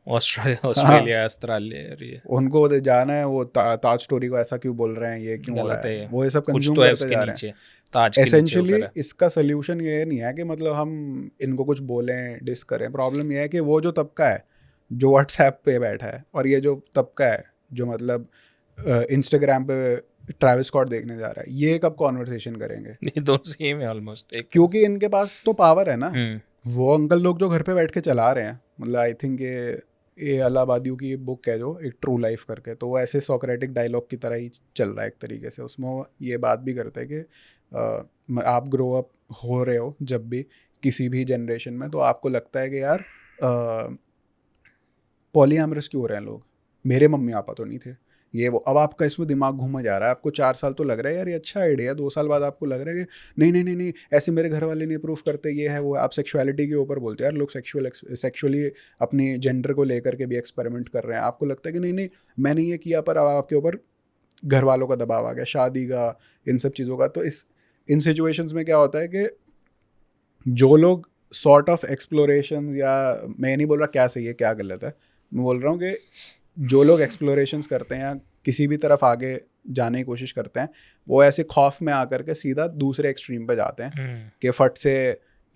ऑस्ट्रेलिया ऑस्ट्रेलिया, उनको जाना है, वो ताज स्टोरी को ऐसा क्यों बोल रहे हैं, ये क्यों हो रहा है, वो ये सब कंज्यूम करते जा रहे हैं। एसेंशियली इसका सोल्यूशन ये नहीं है कि मतलब हम इनको कुछ बोलें, डिस करें। प्रॉब्लम ये है कि वो जो तबका है जो व्हाट्सएप पे बैठा है, और ये जो तबका है जो मतलब इंस्टाग्राम पे ट्रैविस स्कॉट देखने जा रहा है, ये कब कॉन्वर्सेशन करेंगे? नहीं, दोनों सेम है ऑलमोस्ट, क्योंकि इनके पास तो पावर है ना, वो अंकल लोग जो घर पे बैठ के चला रहे हैं, मतलब आई थिंक ये अलाहाबादियों की बुक है जो एक ट्रू लाइफ करके, तो वो ऐसे सोक्रेटिक डायलॉग की तरह ही चल रहा है एक तरीके से। उसमें वो ये बात भी करता है कि आप ग्रो अप हो रहे हो जब भी किसी भी जनरेशन में, तो आपको लगता है कि यार पॉलीएमरस क्यों हो रहे हैं लोग, मेरे मम्मी पापा तो नहीं थे ये वो। अब आपका इसमें दिमाग घूमा जा रहा है, आपको 4 साल तो लग रहा है यार ये अच्छा आइडिया, 2 साल बाद आपको लग रहा है कि नहीं नहीं नहीं नहीं ऐसे मेरे घर वाले नहीं अप्रूव करते, ये है वो। आप सेक्सुअलिटी के ऊपर बोलते हैं यार लोग सेक्सुअली अपनी जेंडर को लेकर के भी एक्सपेरिमेंट कर रहे हैं, आपको लगता है कि नहीं नहीं मैंने ये किया, पर अब आपके ऊपर घर वालों का दबाव आ गया, शादी का, इन सब चीज़ों का। तो इन सिचुएशंस में क्या होता है कि जो लोग सॉर्ट ऑफ एक्सप्लोरेशन, या मैं नहीं बोल रहा क्या सही है क्या गलत है, मैं बोल रहा हूँ कि जो लोग एक्सप्लोरेशंस करते हैं या किसी भी तरफ आगे जाने की कोशिश करते हैं, वो ऐसे खौफ में आकर के सीधा दूसरे एक्सट्रीम पे जाते हैं कि फट से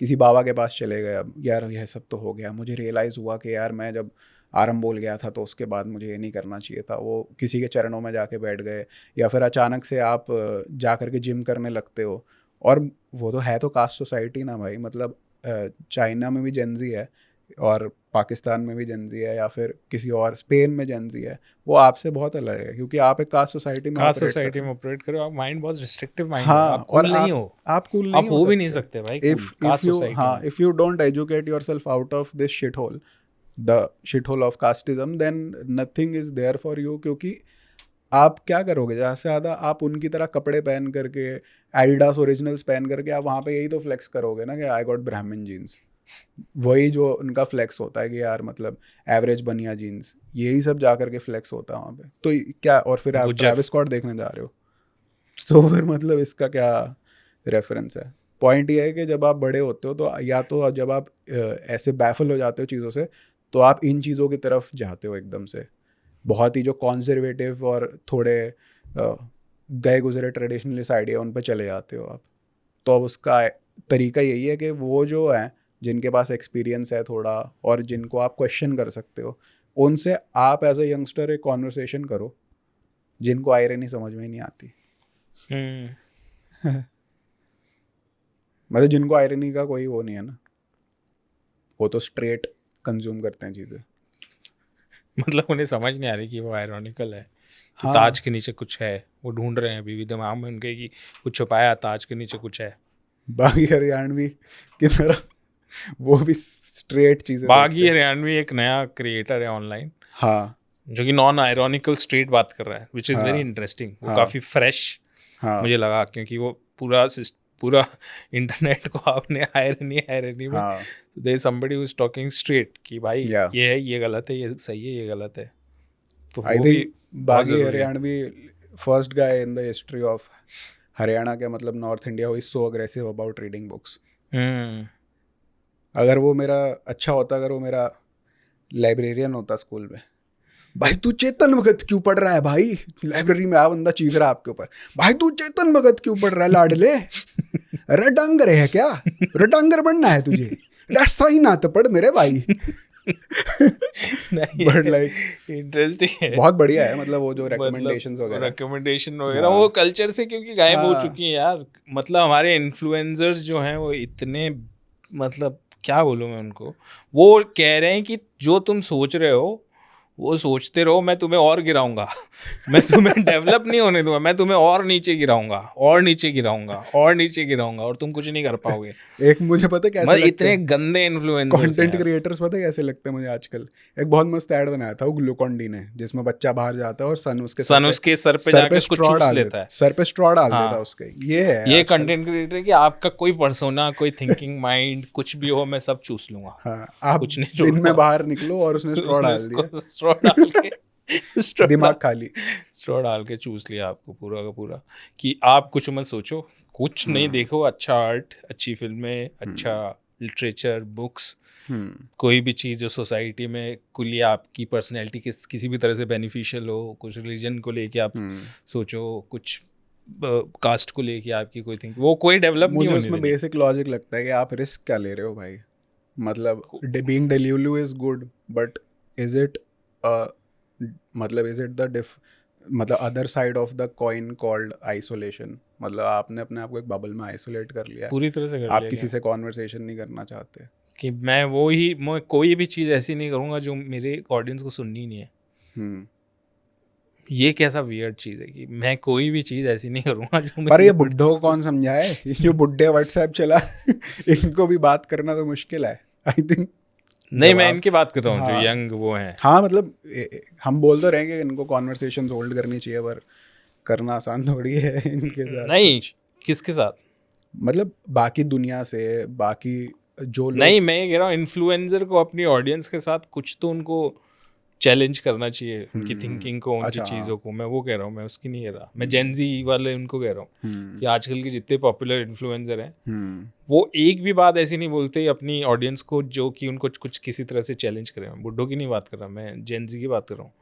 किसी बाबा के पास चले गए, अब यार यह सब तो हो गया, मुझे रियलाइज़ हुआ कि यार मैं जब आरंभ बोल गया था तो उसके बाद मुझे ये नहीं करना चाहिए था, वो किसी के चरणों में जाके बैठ गए। या फिर अचानक से आप जा कर के जिम करने लगते हो, और वो तो है तो कास्ट सोसाइटी ना भाई, मतलब चाइना में भी जेंजी है और पाकिस्तान में भी जेंजी है, या फिर किसी और स्पेन में जेंजी है, वो आपसे बहुत अलग है क्योंकि आप एक कास्ट सोसाइटी में ऑपरेट करो। आप माइंड बहुत रिस्ट्रिक्टिव माइंड है, हाँ, आप कूल नहीं हो, आप कूल नहीं हो भी नहीं सकते भाई कास्ट सोसाइटी। हाँ, if you don't educate yourself out of this shit hole, the shit hole of casteism, then nothing is there for you. क्योंकि आप क्या करोगे, ज़्यादा से ज़्यादा आप उनकी तरह कपड़े पहन करके, एडिडास ओरिजिनल्स पहन करके आप वहाँ पे यही तो फ्लेक्स करोगे ना कि आई गॉट ब्राह्मण जीन्स, वही जो उनका फ्लेक्स होता है कि यार मतलब एवरेज बनिया जीन्स, यही सब जा करके फ्लेक्स होता है वहाँ पे। तो क्या, और फिर आप ट्रैविस स्कॉट देखने जा रहे हो, तो फिर मतलब इसका क्या रेफरेंस है। पॉइंट ये है कि जब आप बड़े होते हो तो या तो जब आप ऐसे बैफल हो जाते हो चीज़ों से, तो आप इन चीज़ों की तरफ जाते हो एकदम से, बहुत ही जो कॉन्जर्वेटिव और थोड़े गए गुजरे ट्रेडिशनलिस्ट आइडिया उन पर चले जाते हो आप। तो अब उसका तरीका यही है कि वो जो है जिनके पास एक्सपीरियंस है थोड़ा, और जिनको आप क्वेश्चन कर सकते हो, उनसे आप एज ए यंगस्टर एक कॉन्वर्सेशन करो, जिनको आयरनी समझ में ही नहीं आती। मतलब जिनको आयरनी का कोई वो नहीं है ना, वो तो स्ट्रेट कंज्यूम करते हैं चीज़ें। मतलब उन्हें समझ नहीं आ रही कि वो आयरॉनिकल है, कि हाँ। ताज के नीचे कुछ है, वो ढूंढ रहे हैं अभी भी दिमाग में उनके कि कुछ छुपाया, ताज के नीचे कुछ है। बागी हरियाणवी की तरह वो भी स्ट्रेट चीज़ें बागी हरियाणवी एक नया क्रिएटर है ऑनलाइन, हाँ जो कि नॉन आयरॉनिकल स्ट्रेट बात कर रहा है, विच इज़ वेरी इंटरेस्टिंग। वो काफ़ी फ्रेश मुझे लगा, क्योंकि वो पूरा इंटरनेट को आपने आयरनी में, there is somebody who is talking straight कि भाई ये है, ये गलत है, ये सही है, ये गलत है। तो आई थिंक बागी Haryanvi first guy in the history of Haryana के, मतलब north India, who is so aggressive about reading books. अगर वो मेरा अच्छा होता, अगर वो मेरा लाइब्रेरियन होता स्कूल में, भाई तू चेतन भगत क्यों पढ़ रहा है भाई, लाइब्रेरी में आ बंदा चीख रहा है आपके ऊपर, भाई तू चेतन भगत क्यों पढ़ रहा है लाडले, रडांगर है क्या, रडांगर बनना है तुझे, सही ना तो पढ़ मेरे भाई। बट लाइक इंटरेस्टिंग है, बहुत बढ़िया है, मतलब वो जो रिकमेंडेशंस वगैरह वो कल्चर से क्योंकि गायब हो चुकी हैं यार। मतलब हमारे इन्फ्लुएंसर्स जो हैं वो इतने, मतलब क्या बोलूँ मैं उनको, वो कह रहे हैं कि जो तुम सोच रहे हो वो सोचते रहो, मैं तुम्हें और गिराऊंगा, मैं तुम्हें डेवलप नहीं होने दूंगा, मैं तुम्हें और नीचे गिराऊंगा और नीचे गिराऊंगा और नीचे गिराऊंगा, और तुम कुछ नहीं कर पाओगे। एक मुझे पता है कैसे इतने गंदे इन्फ्लुएंसर्स, कंटेंट क्रिएटर्स पता है कैसे लगते हैं मुझे आजकल। एक बहुत मस्त ऐड बनाया था वो ग्लूकॉन डी ने, जिसमें बच्चा बाहर जाता है और सन उसके सर पे जाके उसको चूस लेता है, सर पे स्ट्रॉ डाल देता है उसके। ये कंटेंट क्रिएटर कि आपका कोई पर्सोना, कोई थिंकिंग माइंड कुछ भी हो, मैं सब चूस लूंगा। आप कुछ नहीं, दिन में बाहर निकलो और उसने स्ट्रॉ डाल दिया, स्ट्रॉ डाल के दिमाग खाली, स्ट्रॉ डाल के चूस लिया आपको पूरा का पूरा, कि आप कुछ मत सोचो, कुछ नहीं देखो, अच्छा आर्ट, अच्छी फिल्में, अच्छा लिटरेचर, बुक्स, कोई भी चीज़ जो सोसाइटी में कुल आपकी पर्सनैलिटी किसी भी तरह से बेनिफिशियल हो, कुछ रिलीजन को लेके आप सोचो, कुछ कास्ट को लेके आपकी कोई थिंक, वो कोई डेवलप नहीं होने। मुझे उसमें बेसिक लॉजिक लगता है कि आप रिस्क क्या ले रहे हो भाई। मतलब being delulu is good, but is it मतलब इज इट द मतलब other side of the coin called isolation. मतलब आपने अपने आप को एक बबल में आइसोलेट कर लिया, पूरी तरह से कर आप किसी से कॉन्वर्सेशन नहीं करना चाहते। कि मैं कोई भी चीज़ ऐसी नहीं करूँगा जो मेरे ऑडियंस को सुननी नहीं है। ये कैसा वियर्ड चीज़ है कि मैं कोई भी चीज़ ऐसी नहीं करूँगा जो पर ये बुड्ढों को कौन समझाए, ये जो बुड्ढे व्हाट्सएप चला इनको भी बात करना तो मुश्किल है आई थिंक। नहीं, मैं इनकी बात कर रहा हूँ जो हाँ। यंग वो हैं। हाँ मतलब हम बोल तो रहे हैं कि इनको कॉन्वर्सेशन होल्ड करनी चाहिए, पर करना आसान थोड़ी है इनके साथ। नहीं, किसके साथ? मतलब बाकी दुनिया से, बाकी जो लोग, नहीं, मैं ये कह रहा हूँ इन्फ्लुएंसर को अपनी ऑडियंस के साथ कुछ तो उनको चैलेंज करना चाहिए, उनकी थिंकिंग को, उनकी अच्छा, चीज़ों को। मैं वो कह रहा हूँ, मैं उसकी नहीं कह रहा। मैं जेनजी वाले उनको कह रहा हूँ कि आजकल के जितने पॉपुलर इन्फ्लुएंसर हैं वो एक भी बात ऐसी नहीं बोलते अपनी ऑडियंस को जो कि उनको कुछ किसी तरह से चैलेंज करे। मैं बुड्ढों की नहीं बात कर रहा, मैं जेनजी की बात कर रहा हूँ।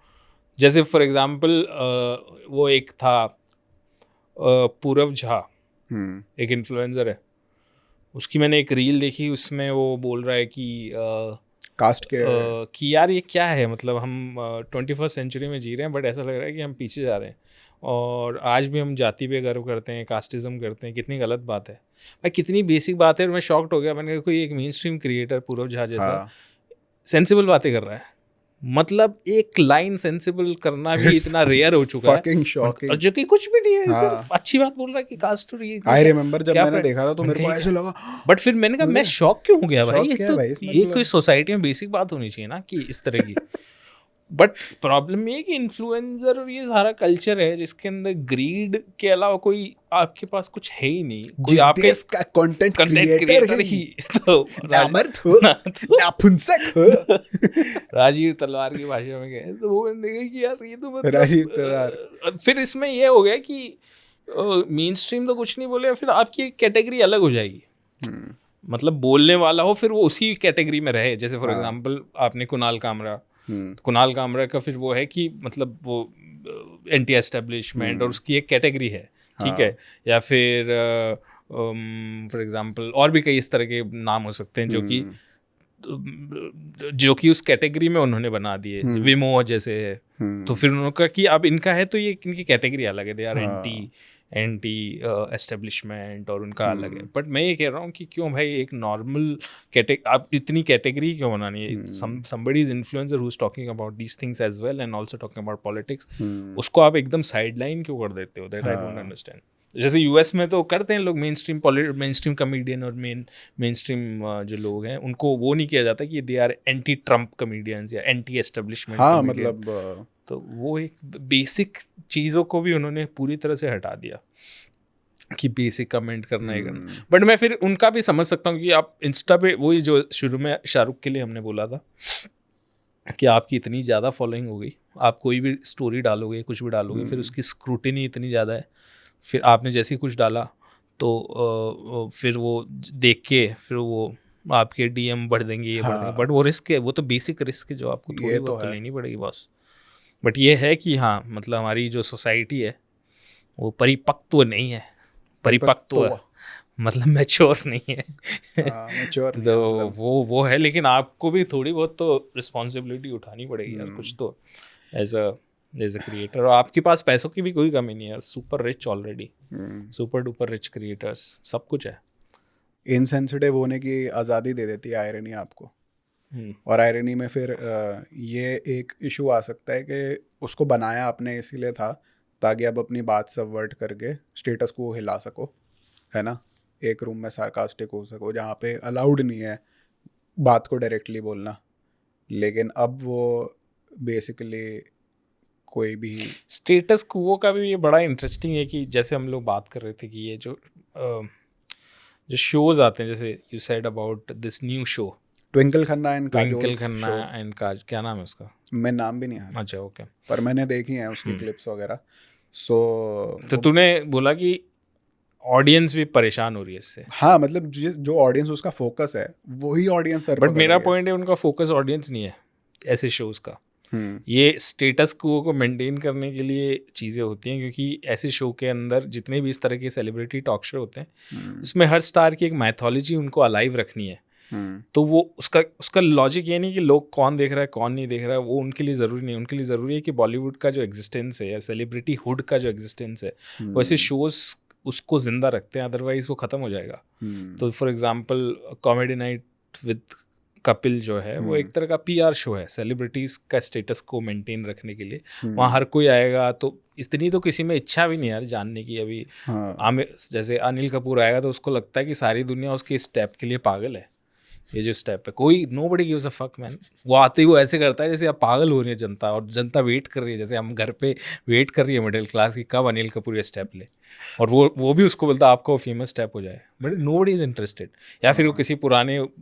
जैसे फॉर एग्जाम्पल वो एक था पूरव झा, एक इन्फ्लुएंसर है, उसकी मैंने एक रील देखी, उसमें वो बोल रहा है कि कास्ट के कि यार ये क्या है, मतलब हम 21st सेंचुरी में जी रहे हैं बट ऐसा लग रहा है कि हम पीछे जा रहे हैं, और आज भी हम जाति पे गर्व करते हैं, कास्टिज्म करते हैं। कितनी गलत बात है भाई, कितनी बेसिक बात है। और मैं शॉक्ड हो गया, मैंने कहा कोई एक मेन स्ट्रीम क्रिएटर पूरव झा जैसा सेंसिबल बातें कर रहा है। मतलब एक लाइन सेंसिबल करना भी इतना रेयर हो चुका fucking है, shocking. और जो कि कुछ भी नहीं है। हाँ. अच्छी बात बोल रहा है कि कास्ट और ये आई रिमेम्बर जब मैंने देखा था तो मेरे को ऐसे लगा, बट फिर मैंने कहा मैं शॉक क्यों हो गया भाई, शॉक क्या है भाई इसमें, ये कोई सोसाइटी में बेसिक बात होनी चाहिए ना कि इस तरह की। बट प्रॉब्लम ये है कि इन्फ्लुएंसर और ये सारा कल्चर है जिसके अंदर ग्रीड के अलावा कोई आपके पास कुछ है ही नहीं। कोई जिस आपके देश का कंटेंट क्रिएटर ही तो नामर्थ हो, नापुंसक हो। राजीव तलवार की भाषा में गए तो वो मैंने देखा कि यार ये तो मतलब राजीव तलवार। फिर इसमें ये हो गया कि मेन स्ट्रीम तो कुछ नहीं बोले, फिर आपकी कैटेगरी अलग हो जाएगी। मतलब बोलने वाला हो फिर वो उसी कैटेगरी में रहे। जैसे फॉर एग्जांपल आपने कुणाल कामरा, कुणाल कामरा का फिर वो है कि मतलब वो एंटी एस्टेब्लिशमेंट और उसकी एक कैटेगरी है, ठीक है। या फिर फॉर एग्जांपल और भी कई इस तरह के नाम हो सकते हैं जो कि उस कैटेगरी में उन्होंने बना दिए। विमो जैसे है, तो फिर उन्होंने कहा कि अब इनका है तो ये इनकी कैटेगरी अलग है, दे आर एंटी एस्टेब्लिशमेंट और उनका अलग है। बट मैं ये कह रहा हूँ कि क्यों भाई एक नॉर्मल आप इतनी कैटेगरी क्यों बनानी है? somebody is influencer who's talking about these things as well and also talking about politics, उसको आप एकदम साइडलाइन क्यों कर देते हो? That I don't understand. जैसे यूएस में तो करते हैं लोग, मेन स्ट्रीम कॉमेडियन और मेन स्ट्रीम जो लोग हैं उनको वो नहीं किया जाता कि they are anti Trump comedians या एंटी एस्टेब्लिशमेंट। हाँ मतलब तो वो एक बेसिक चीज़ों को भी उन्होंने पूरी तरह से हटा दिया कि बेसिक कमेंट करना है करना। बट मैं फिर उनका भी समझ सकता हूँ कि आप इंस्टा पे वही जो शुरू में शाहरुख के लिए हमने बोला था कि आपकी इतनी ज़्यादा फॉलोइंग हो गई, आप कोई भी स्टोरी डालोगे, कुछ भी डालोगे, फिर उसकी स्क्रूटिनी इतनी ज़्यादा है, फिर आपने जैसे ही कुछ डाला तो फिर वो देख के फिर वो आपके डीएम बढ़ देंगे, ये बढ़ देंगे। बट वो रिस्क है, वो तो बेसिक रिस्क है जो आपको थोड़ी बहुत तो लेनी पड़ेगी बॉस। बट ये है कि हाँ मतलब हमारी जो सोसाइटी है वो परिपक्व नहीं है, परिपक्व मतलब मैच्योर नहीं है। मैच्योर तो मतलब वो है, लेकिन आपको भी थोड़ी बहुत तो रिस्पॉन्सिबिलिटी उठानी पड़ेगी यार कुछ तो एज अ क्रिएटर। और आपके पास पैसों की भी कोई कमी नहीं है, super rich already, super duper rich creators, सब कुछ है। इनसेंसिटिव होने की आज़ादी दे देती है आयरनी आपको। और आयरनी में फिर ये एक इशू आ सकता है कि उसको बनाया आपने इसीलिए था ताकि आप अपनी बात सबवर्ट करके स्टेटस को हिला सको, है ना। एक रूम में सार्कास्टिक हो सको जहाँ पे अलाउड नहीं है बात को डायरेक्टली बोलना, लेकिन अब वो बेसिकली कोई भी स्टेटस को का भी ये बड़ा इंटरेस्टिंग है कि जैसे हम लोग बात कर रहे थे कि ये जो शोज आते हैं, जैसे you said about this new show Twinkle Khanna and Kajol, क्या नाम है उसका? मैं नाम भी नहीं आता। अच्छा ओके, पर मैंने देखी हैं उसकी क्लिप्स वगैरह। तो तूने बोला कि ऑडियंस भी परेशान हो रही है इससे। हाँ मतलब जो ऑडियंस उसका फोकस है वही ऑडियंस। बट मेरा पॉइंट है उनका फोकस ऑडियंस नहीं है ऐसे शोज का। ये स्टेटस को मेंटेन करने के लिए चीज़ें होती हैं, क्योंकि ऐसे शो के अंदर जितने भी इस तरह के सेलिब्रिटी टॉक शो होते हैं उसमें हर स्टार की एक मैथोलॉजी उनको अलाइव रखनी है। तो वो उसका लॉजिक ये नहीं कि लोग कौन देख रहा है कौन नहीं देख रहा है, वो उनके लिए ज़रूरी नहीं। उनके लिए ज़रूरी है कि बॉलीवुड का जो एग्जिस्टेंस है या सेलिब्रिटी हुड का जो एग्जिस्टेंस है वैसे शोज़ उसको ज़िंदा रखते हैं, अदरवाइज वो ख़त्म हो जाएगा। तो for example comedy night with Kapil जो है वो एक तरह का पीआर शो है सेलिब्रिटीज का स्टेटस को मेंटेन रखने के लिए। वहाँ हर कोई आएगा, तो इतनी तो किसी में इच्छा भी नहीं यार जानने की। अभी आमिर जैसे अनिल कपूर आएगा तो उसको लगता है कि सारी दुनिया उसके स्टेप के लिए पागल है। ये जो स्टेप है, कोई nobody gives a fuck man. वो आते ही वो ऐसे करता है जैसे अब पागल हो रही है जनता, और जनता वेट कर रही है, जैसे हम घर पे वेट कर रही है मिडिल क्लास की कब अनिल कपूर ये स्टेप ले, और वो भी उसको बोलता है आपका वो फेमस स्टेप हो जाए, बट नोबडी इज इंटरेस्टेड। या फिर वो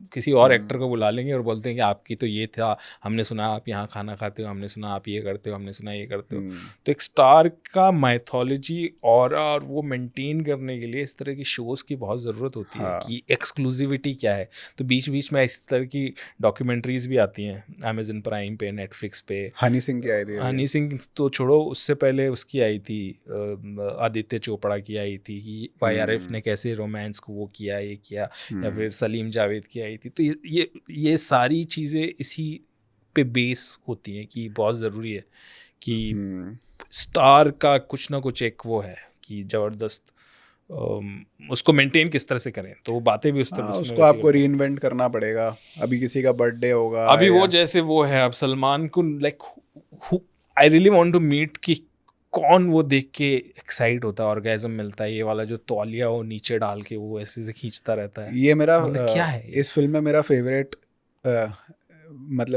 किसी और एक्टर को बुला लेंगे और बोलते हैं कि आपकी तो ये था, हमने सुना आप यहाँ खाना खाते हो, हमने सुना आप ये करते हो, हमने सुना ये करते हो। तो एक स्टार का माइथोलॉजी और वो मेंटेन करने के लिए इस तरह की शोज़ की बहुत ज़रूरत होती है कि एक्सक्लूसिविटी क्या है। तो बीच बीच में इस तरह की डॉक्यूमेंट्रीज भी आती हैं अमेजन प्राइम पे, नेटफ्लिक्स पे। हनी सिंह की आई थी। हनी सिंह तो छोड़ो, उससे पहले उसकी आई थी आदित्य चोपड़ा की आई थी कि YRF ने कैसे रोमांस को वो किया, ये किया, या फिर सलीम जावेद की आई थी। तो ये सारी चीज़ें इसी पे बेस होती हैं कि बहुत ज़रूरी है कि स्टार का कुछ ना कुछ एक वो है कि ज़बरदस्त उसको मेंटेन किस तरह से करें। तो वो बातें भी उस तरह उसको आपको रीइन्वेंट करना पड़ेगा। अभी किसी का बर्थडे होगा, अभी वो जैसे वो है, अब सलमान को like I really want to meet कि कौन वो देख के एक्साइट होता है, ऑर्गेज़म मिलता है, ये वाला जो तौलिया वो नीचे डाल के वो ऐसे से खींचता रहता है। ये मेरा क्या है इस फिल्म में मेरा फेवरेट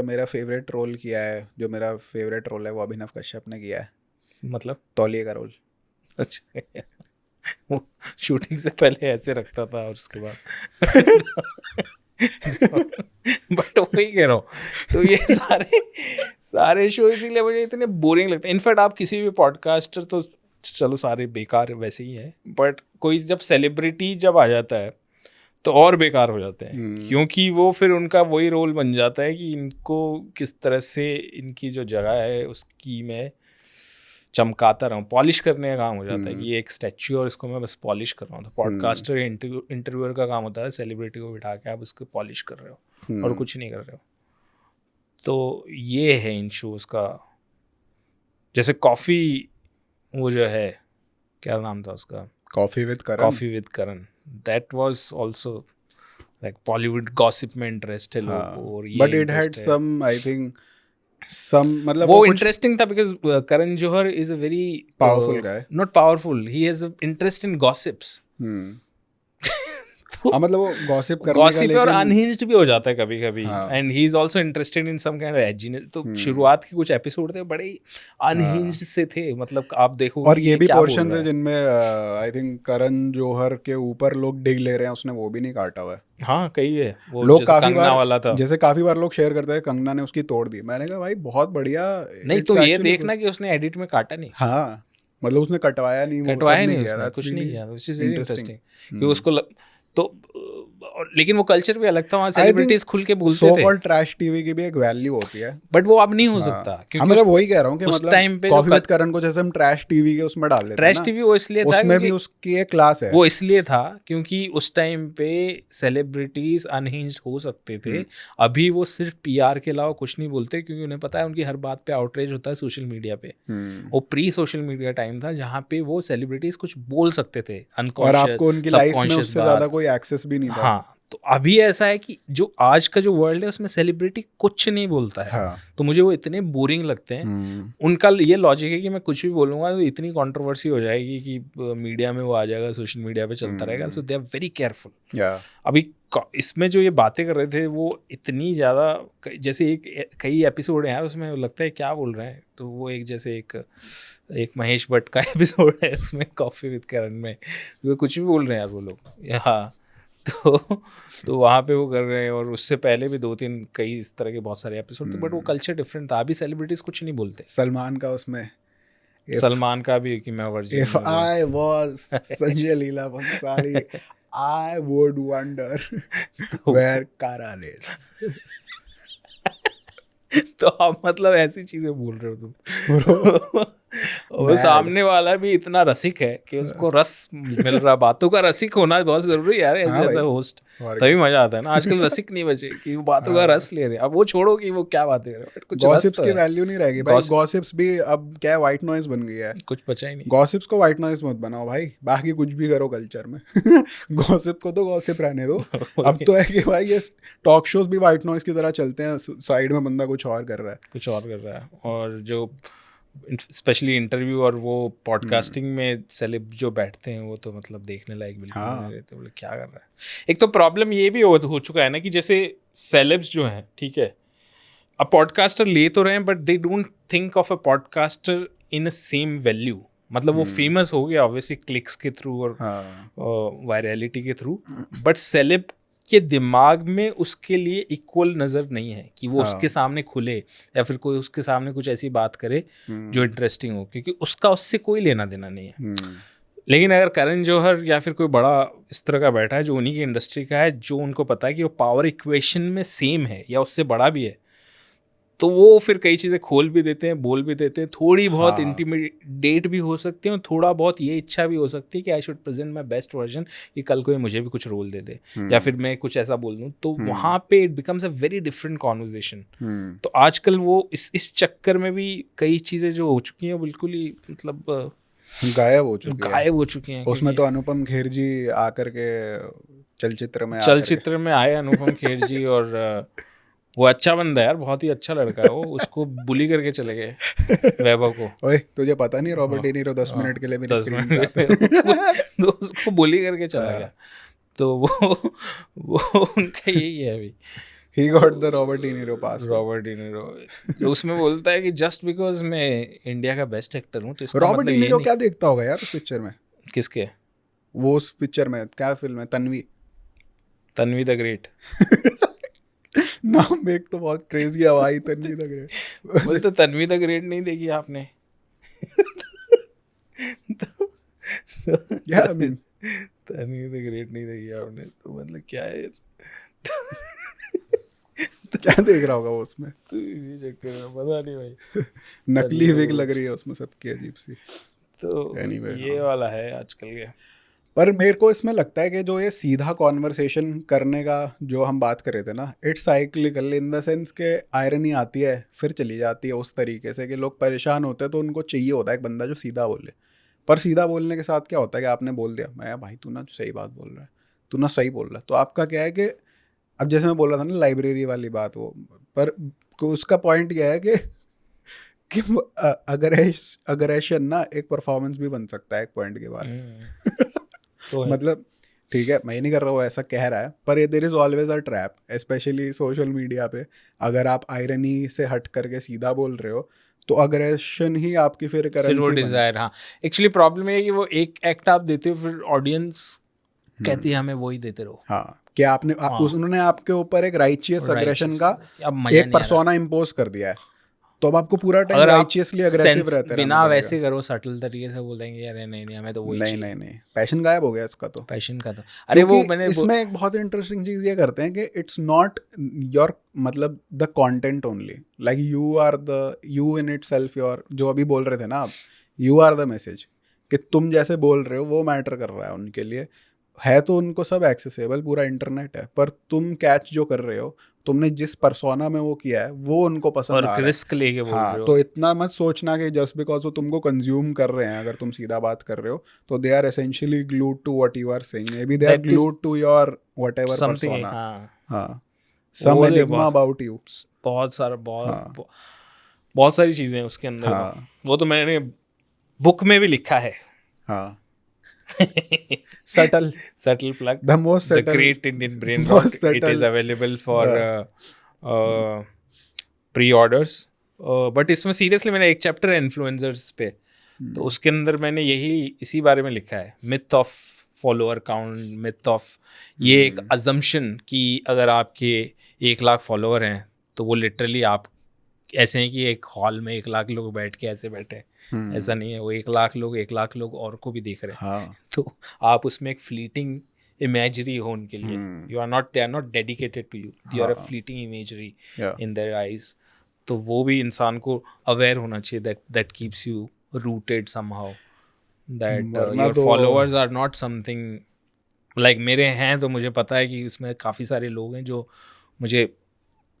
मेरा फेवरेट रोल किया है, जो मेरा फेवरेट रोल है वो अभिनव कश्यप ने किया है, मतलब तौलिए का रोल। अच्छा वो शूटिंग से पहले ऐसे रखता था और उसके बाद बट वही कह रहा हूँ। तो ये सारे शो इसीलिए मुझे इतने बोरिंग लगते हैं। इनफैक्ट आप किसी भी पॉडकास्टर, तो चलो सारे बेकार वैसे ही है, बट कोई जब सेलिब्रिटी जब आ जाता है तो और बेकार हो जाते हैं, क्योंकि वो फिर उनका वही रोल बन जाता है कि इनको किस तरह से इनकी जो जगह है उसकी मैं चमकाता रहूँ, पॉलिश करने का काम हो जाता है कि ये एक स्टैच्यू और इसको मैं बस पॉलिश कर रहा हूँ। तो पॉडकास्टर या इंटरव्यूअर का काम होता है सेलिब्रिटी को बिठा के आप उसको पॉलिश कर रहे हो और कुछ नहीं कर रहे हो। तो ये है इन शोज़ का। जैसे कॉफ़ी, वो जो है क्या नाम था उसका, coffee with Karan, that was also like Bollywood gossip में इंटरेस्ट है लोगों को, और ये but it had some I think मतलब वो इंटरेस्टिंग था because Karan Johar is a very powerful guy, not powerful, he has interest in gossips. मतलब वो गॉसिप करने का, लेकिन और अनहिंज्ड भी हो जाता है कभी कभी, and he is also interested in some kind of edginess. तो शुरुआत के कुछ एपिसोड थे बड़े अनहिंज्ड से थे, मतलब आप देखो। और ये भी पोर्शन है जिनमें आई थिंक करण जौहर के ऊपर लोग डिग ले रहे हैं, उसने वो भी नहीं काटा हुआ है। हाँ कई है वो लोग काफी बार वाला था, जैसे काफी बार लोग शेयर करते हैं कंगना ने उसकी तोड़ दी। मैंने कहा भाई बहुत बढ़िया। नहीं तो ये देखना कि उसने एडिट में काटा नहीं। हाँ मतलब उसने कटवाया नहीं, उसने कुछ नहीं किया, which is very interesting कि उसको तो लेकिन वो कल्चर भी अलग था, वहाँ सेलिब्रिटीज खुल के बोलते थे। सो कॉल्ड ट्रैश टीवी की भी एक वैल्यू होती है, बट वो अब नहीं हो सकता, क्योंकि मैं वही कह रहा हूँ कि उस मतलब टाइम पे कॉफी विद करण को जैसे हम ट्रैश टीवी के उसमें डाल देते हैं। ट्रैश टीवी वो इसलिए था, उसमें भी उसकी एक क्लास है। वो इसलिए था क्योंकि उस टाइम पे सेलिब्रिटीज अनहिंज्ड हो सकते थे। अभी वो सिर्फ PR के अलावा कुछ नहीं बोलते, क्योंकि उन्हें पता है उनकी हर बात पे आउटरीच होता है सोशल मीडिया पे। वो प्री सोशल मीडिया टाइम था जहाँ पे वो सेलिब्रिटीज कुछ बोल सकते थे अनकॉन्शियस, और आपको उनकी लाइफ में उससे ज्यादा कोई एक्सेस भी नहीं था। हाँ, तो अभी ऐसा है कि जो आज का जो वर्ल्ड है उसमें सेलिब्रिटी कुछ नहीं बोलता है। हाँ। तो मुझे वो इतने बोरिंग लगते हैं। उनका ये लॉजिक है कि मैं कुछ भी बोलूँगा तो इतनी कंट्रोवर्सी हो जाएगी कि मीडिया में वो आ जाएगा, सोशल मीडिया पे चलता रहेगा। सो दे आर वेरी केयरफुल। अभी इसमें जो ये बातें कर रहे थे वो इतनी ज़्यादा, जैसे कई एपिसोड हैं यार उसमें लगता है क्या बोल रहे हैं। तो वो जैसे एक महेश भट्ट का एपिसोड है उसमें कॉफ़ी विद करण में, वो कुछ भी बोल रहे हैं यार वो लोग। हाँ, तो वहाँ पे वो कर रहे हैं। और उससे पहले भी 2-3 कई इस तरह के बहुत सारे एपिसोड थे, बट वो कल्चर डिफरेंट था। अभी सेलिब्रिटीज कुछ नहीं बोलते। सलमान का उसमें सलमान का भी कि मैं virgin, if I was Sanjay Leela Bhansali I would wonder where Karan is. तो आप मतलब ऐसी चीजें बोल रहे हो तुम। वो सामने वाला भी इतना रसिक है कि उसको रस मिल रहा। बातों का रसिक होना बहुत जरूरी है यार हाँ ऐसा भाई। होस्ट, और तभी मजा आता है ना। आजकल रसिक नहीं बचे कि वो बातों का रस ले रहे हैं। अब वो छोड़ो कि वो क्या बातें कर रहे हैं, कुछ रस गॉसिप्स तो की है। वैल्यू नहीं रहेगी भाई। गॉसिप्स भी अब क्या है, व्हाइट नॉइज बन गई है। कुछ बचा ही नहीं। गॉसिप्स को व्हाइट नॉइज मत बनाओ भाई, बाकी कुछ भी करो कल्चर में। गॉसिप को तो गॉसिप रहने दो। अब तो है कि भाई ये टॉक शोज भी व्हाइट नॉइज की तरह चलते हैं, साइड में बंदा कुछ और कर रहा है। कुछ और कर रहा है। और जो स्पेशली इंटरव्यू और वो पॉडकास्टिंग में सेलेब जो बैठते हैं वो तो मतलब देखने लायक बिल्कुल नहीं रहते। बोले क्या कर रहा है। एक तो प्रॉब्लम ये भी हो चुका है ना कि जैसे सेलेब्स जो हैं, ठीक है, अब पॉडकास्टर ले तो रहे हैं but they don't think of a podcaster in a same value. मतलब वो फेमस हो गया ऑब्वियसली क्लिक्स के थ्रू और वायरलिटी के थ्रू, बट सेलेब के दिमाग में उसके लिए इक्वल नज़र नहीं है कि वो उसके सामने खुले या फिर कोई उसके सामने कुछ ऐसी बात करे जो इंटरेस्टिंग हो, क्योंकि उसका उससे कोई लेना देना नहीं है। लेकिन अगर करण जौहर या फिर कोई बड़ा इस तरह का बैठा है जो उन्हीं की इंडस्ट्री का है, जो उनको पता है कि वो पावर इक्वेशन में सेम है या उससे बड़ा भी है, तो वो फिर कई चीज़ें खोल भी देते हैं, बोल भी देते हैं। थोड़ी बहुत इंटीमिडेट भी हो सकती हैं और थोड़ा बहुत ये इच्छा भी हो सकती है कि I should present my best version, कि कल कोई मुझे भी कुछ रोल दे दे या फिर मैं कुछ ऐसा बोल दूँ। तो वहाँ पे it becomes a very different conversation. तो आजकल वो इस चक्कर में भी कई चीज़ें जो हो चुकी हैं बिल्कुल ही मतलब गायब हो चुकी हैं। उसमें तो अनुपम खेर जी आकर के चलचित्र में आए अनुपम खेर जी, और वो अच्छा बंदा है यार, बहुत ही अच्छा लड़का है वो। उसको बुली करके चले गए वैभव को। ओए तुझे पता नहीं रॉबर्ट डी नीरो 10 मिनट के लिए मेरी स्क्रीन पे आता है। तो उसको बुली करके चला गया। तो वो उनका यही है अभी। He got the Robert De Niro pass. Robert De Niro जो उसमें बोलता है कि जस्ट बिकॉज मैं इंडिया का बेस्ट एक्टर हूँ तो इसका रॉबर्ट मतलब डी ये नीरो नहीं। क्या देखता होगा यार उस पिक्चर में? किसके? वो उस पिक्चर में क्या फिल्म है, तन्वी द ग्रेट। नाम देख तो बहुत क्रेजी है भाई, तन्वी द ग्रेट। बोलते तन्वी द ग्रेट नहीं देखी आपने? क्या I mean? Tanvi the great नहीं देखी आपने तो मतलब क्या है यार? क्या देख रहा होगा वो उसमें? तो इसी चक्कर में पता नहीं भाई। नकली विग लग रही है उसमें सबकी अजीब सी। तो Anyway, ये वाला है आजकल के। पर मेरे को इसमें लगता है कि जो ये सीधा कॉन्वर्सेशन करने का जो हम बात कर रहे थे ना, it's cyclical in the sense के आयरनी आती है फिर चली जाती है, उस तरीके से कि लोग परेशान होते हैं तो उनको चाहिए होता है एक बंदा जो सीधा बोले। पर सीधा बोलने के साथ क्या होता है कि आपने बोल दिया, मैं भाई तू ना सही बात बोल रहा है, तू ना सही बोल रहा है, तो आपका क्या है कि अब जैसे मैं बोल रहा था ना लाइब्रेरी वाली बात, वो पर उसका पॉइंट यह है कि अग्रेशन ना एक परफॉर्मेंस भी बन सकता है एक पॉइंट के बाद। तो मतलब ठीक है मैं नहीं कर रहा हूँ, ऐसा कह रहा है, पर there is always a trap specially social media पे। अगर आप आयरनी से हट करके सीधा बोल रहे हो तो अग्रेशन ही आपकी फिर करेंसी वो डिजायर। हाँ एक्चुअली प्रॉब्लम ये है कि वो एक एक्ट आप देते हो फिर ऑडियंस कहती है हमें वही देते रहो। हाँ क्या आपने उन्होंने आपके ऊपर एक राइचियस अग्रेशन का एक पर्सोना इम्पोज कर दिया है, तो अब आपको पूरा टाइम राइचियसली अग्रेसिव रहते हैं। बिना वैसे करो सटल तरीके से बोल देंगे यार नहीं हमें तो वही चाहिए। नहीं पैशन गायब हो गया इसका। तो पैशन का तो अरे वो मैंने इसमें एक बहुत इंटरेस्टिंग चीज ये करते हैं कि इट्स नॉट योर मतलब the content only, like you in itself your, जो अभी बोल रहे थे ना आप, यू आर द मैसेज, कि तुम जैसे बोल रहे हो वो मैटर कर रहा है उनके लिए। है तो उनको सब एक्सेसिबल, पूरा इंटरनेट है, पर तुम कैच जो कर रहे हो, तुमने जिस पर्सोना में वो किया है वो उनको पसंद आ रहा है। रिस्क लेके बोल रहे हो। तो इतना मत सोचना कि जस्ट बिकॉज वो तुमको कंज्यूम कर रहे हैं, अगर तुम सीधा बात कर रहे हो तो they are essentially glued to what you are saying, maybe they are glued to your whatever persona. हाँ सम एनिग्मा अबाउट यू। बहुत सारी चीजें हैं उसके अंदर। वो तो मैंने बुक में भी लिखा है। हाँ subtle plug, the most subtle, the great Indian brain rot. It is available for pre-orders, but इसमें सीरियसली मैंने एक चैप्टर है इन्फ्लुएंसर्स पे, तो उसके अंदर मैंने इसी बारे में लिखा है, myth of follower count, myth of ये एक अजम्पशन कि अगर आपके 1 लाख फॉलोअर हैं तो वो लिटरली आप ऐसे हैं कि एक हॉल में 1 लाख लोग बैठ के ऐसे बैठे। ऐसा नहीं है, वो 1 लाख लोग और को भी देख रहे हैं। हाँ। तो आप उसमें एक फ्लीटिंग इमेजरी हो उनके लिए, they are not dedicated to you, they are a fleeting imagery in their eyes. तो वो भी इंसान को अवेयर होना चाहिए that keeps you rooted somehow that वरना your तो- followers are not something like मेरे हैं, तो मुझे पता है कि इसमें काफ़ी सारे लोग हैं जो मुझे,